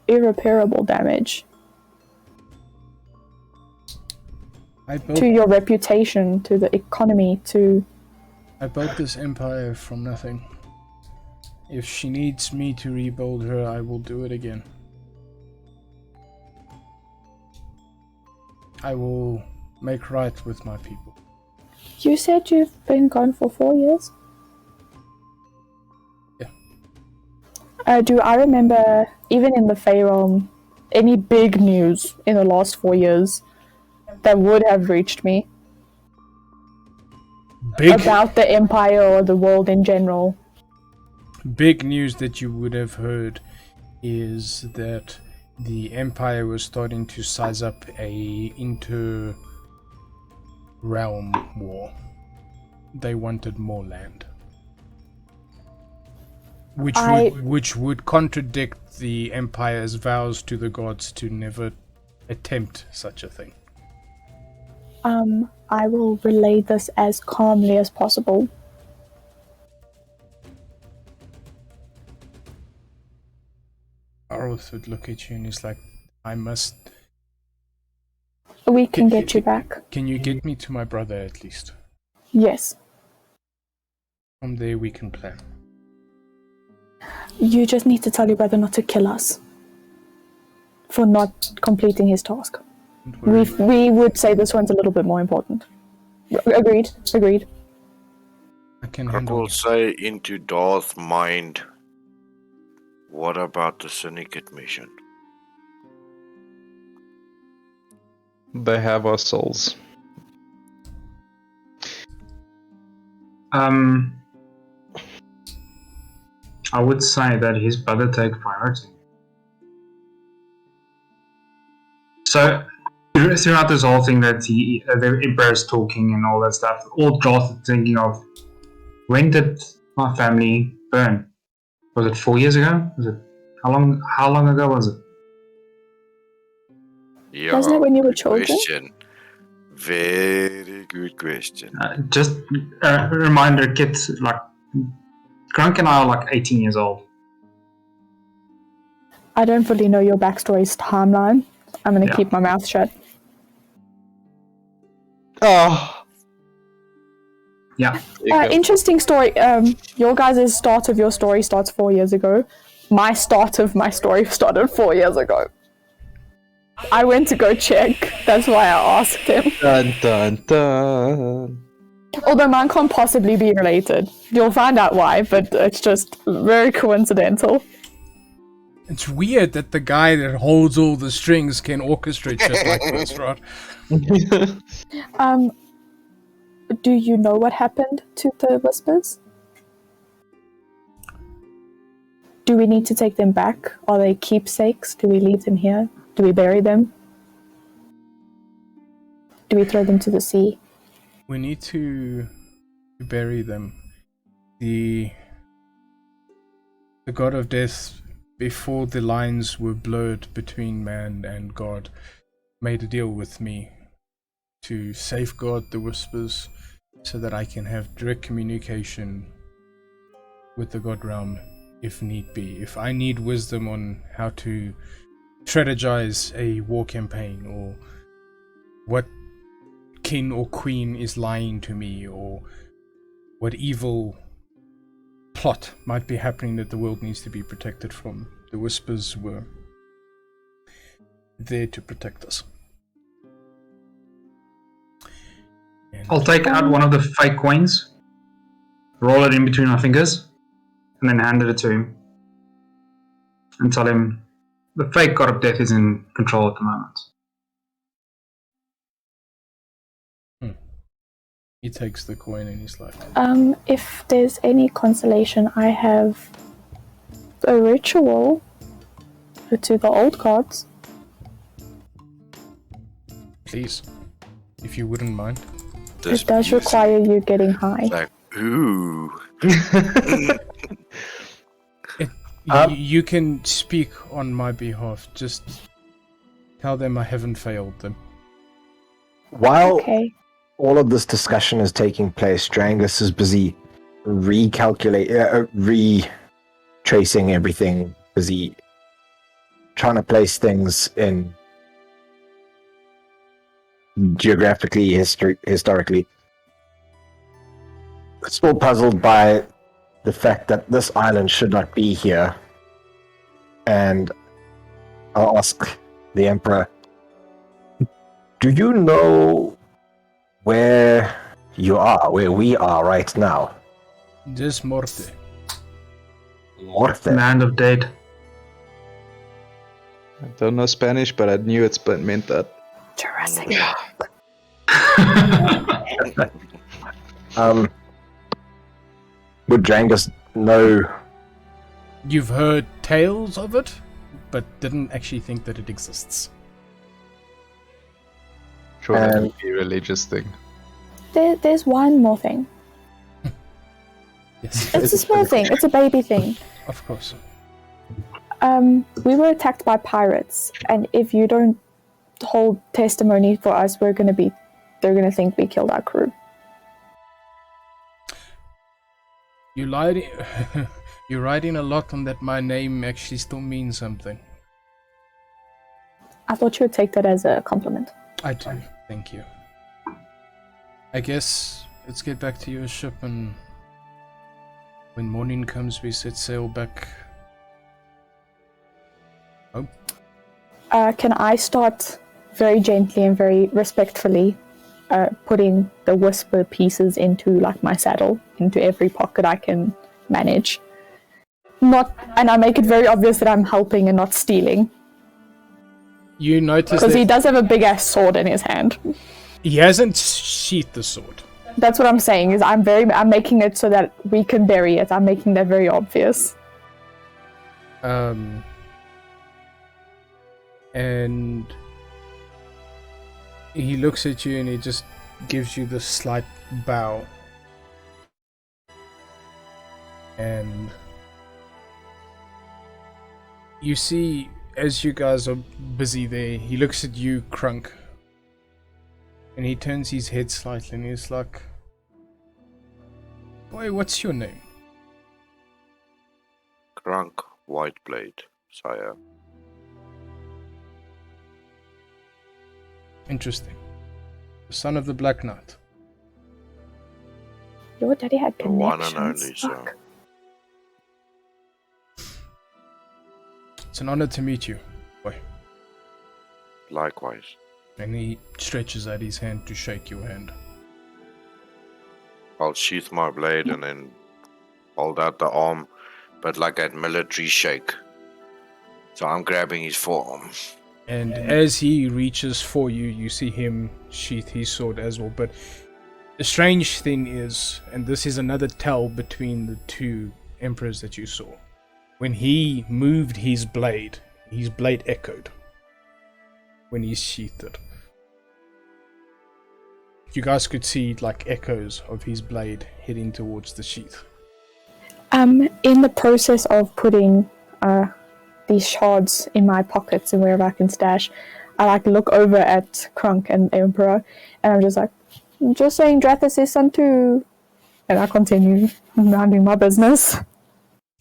irreparable damage to your reputation, to the economy, to... I built this empire from nothing. If she needs me to rebuild her, I will do it again. I will make right with my people. You said you've been gone for 4 years? Yeah. Do I remember, even in the Fey Realm, any big news in the last 4 years that would have reached me? About the Empire or the world in general? Big news that you would have heard is that the Empire was starting to size up a inter-realm war. They wanted more land. Which would contradict the Empire's vows to the gods to never attempt such a thing. I will relay this as calmly as possible. Oroth would look at you and he's like, I must... We can get you back. Can you get me to my brother at least? Yes. From there we can plan. You just need to tell your brother not to kill us for not completing his task. We would say this one's a little bit more important. Agreed. I can I handle will it. say into Darth's mind, what about the syndicate mission? They have our souls. I would say that his brother takes priority. So throughout this whole thing that the Emperor is talking and all that stuff, all Darth is thinking of, when did my family burn? Was it 4 years ago? Was it how long ago was it? Yeah, Wasn't it when you were good children? question. Very good question. Just a reminder, kids, like Grunk and I are like 18 years old. I don't fully know your backstory's timeline. I'm gonna keep my mouth shut. Oh. Yeah. Interesting story. Your guys' start of your story starts 4 years ago. My start of my story started 4 years ago. I went to go check. That's why I asked him. Dun dun dun. Although mine can't possibly be related. You'll find out why, but it's just very coincidental. It's weird that the guy that holds all the strings can orchestrate shit like this, right? Do you know what happened to the Whispers? Do we need to take them back? Are they keepsakes? Do we leave them here? Do we bury them? Do we throw them to the sea? We need to bury them. The god of death, before the lines were blurred between man and God, made a deal with me to safeguard the Whispers so that I can have direct communication with the God realm if need be. If I need wisdom on how to strategize a war campaign, or what king or queen is lying to me, or what evil plot might be happening that the world needs to be protected from. The Whispers were there to protect us. And I'll take out one of the fake coins, roll it in between my fingers, and then hand it to him. And tell him the fake God of Death is in control at the moment. he takes the coin and he's like, If there's any consolation, I have a ritual to the old gods. please, if you wouldn't mind. It does require you getting high. Like, ooh. You can speak on my behalf. Just tell them I haven't failed them. While Okay. all of this discussion is taking place, Drangus is busy retracing everything, busy trying to place things in geographically, historically. Still puzzled by the fact that this island should not be here. And I'll ask the Emperor, do you know where you are, where we are right now? Des Morte. Morte. Land of Dead. I don't know Spanish, but I knew it meant that. Jurassic. Would Drangus know? You've heard tales of it, but didn't actually think that it exists. Sure, that would be a religious thing. There's one more thing. Yes, It's a small thing. It's a baby thing. of course. We were attacked by pirates, and if you don't hold testimony for us, they're gonna think we killed our crew. You lied. You're writing a lot on that my name actually still means something. I thought you would take that as a compliment. I do. Thank you. I guess let's get back to your ship, and when morning comes, we set sail back. Oh, Can I start very gently and very respectfully putting the whisper pieces into like my saddle, into every pocket I can manage? And I make it very obvious that I'm helping and not stealing. you notice Because he that does have a big ass sword in his hand. he hasn't sheathed the sword. That's what I'm saying, is I'm making it so that we can bury it. I'm making that very obvious. And he looks at you and he just gives you this slight bow. And you see, as you guys are busy there, he looks at you, Crunk, and he turns his head slightly and he's like, "Boy, what's your name?" Crunk Whiteblade, sire. Interesting. The son of the Black Knight. Your daddy had The one and connections. only son. Fuck. It's an honor to meet you, boy. Likewise. And he stretches out his hand to shake your hand. I'll sheath my blade and then hold out the arm, but like that military shake. So I'm grabbing his forearm. And as he reaches for you, you see him sheath his sword as well. But the strange thing is, and this is another tell between the two emperors that you saw, when he moved his blade echoed when he sheathed it. You guys could see like echoes of his blade heading towards the sheath. In the process of putting these shards in my pockets and wherever I can stash, I like look over at Crunk and Emperor, and I'm just like, "I'm just saying Drathis is son too," and I continue minding my business.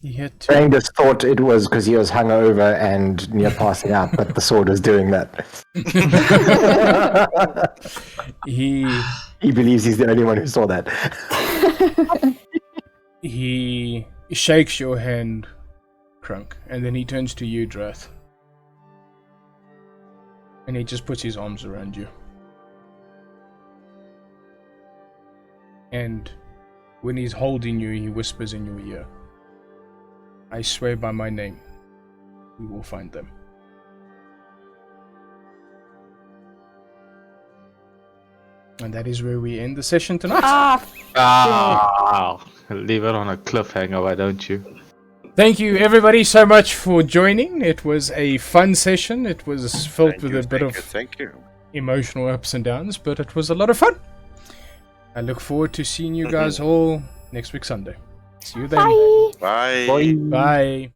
He had to. Drangus thought it was because he was hungover and near passing out, but the sword is doing that. He believes he's the only one who saw that. he He shakes your hand, Crunk, and then he turns to you, Drath. And he just puts his arms around you. And when he's holding you, he whispers in your ear, I swear by my name, we will find them. And that is where we end the session tonight. Leave it on a cliffhanger, why don't you? Thank you everybody so much for joining. It was a fun session. It was filled with a bit of Thank you. emotional ups and downs, but it was a lot of fun. I look forward to seeing you guys all next week Sunday. See you then. Bye. Bye. Bye.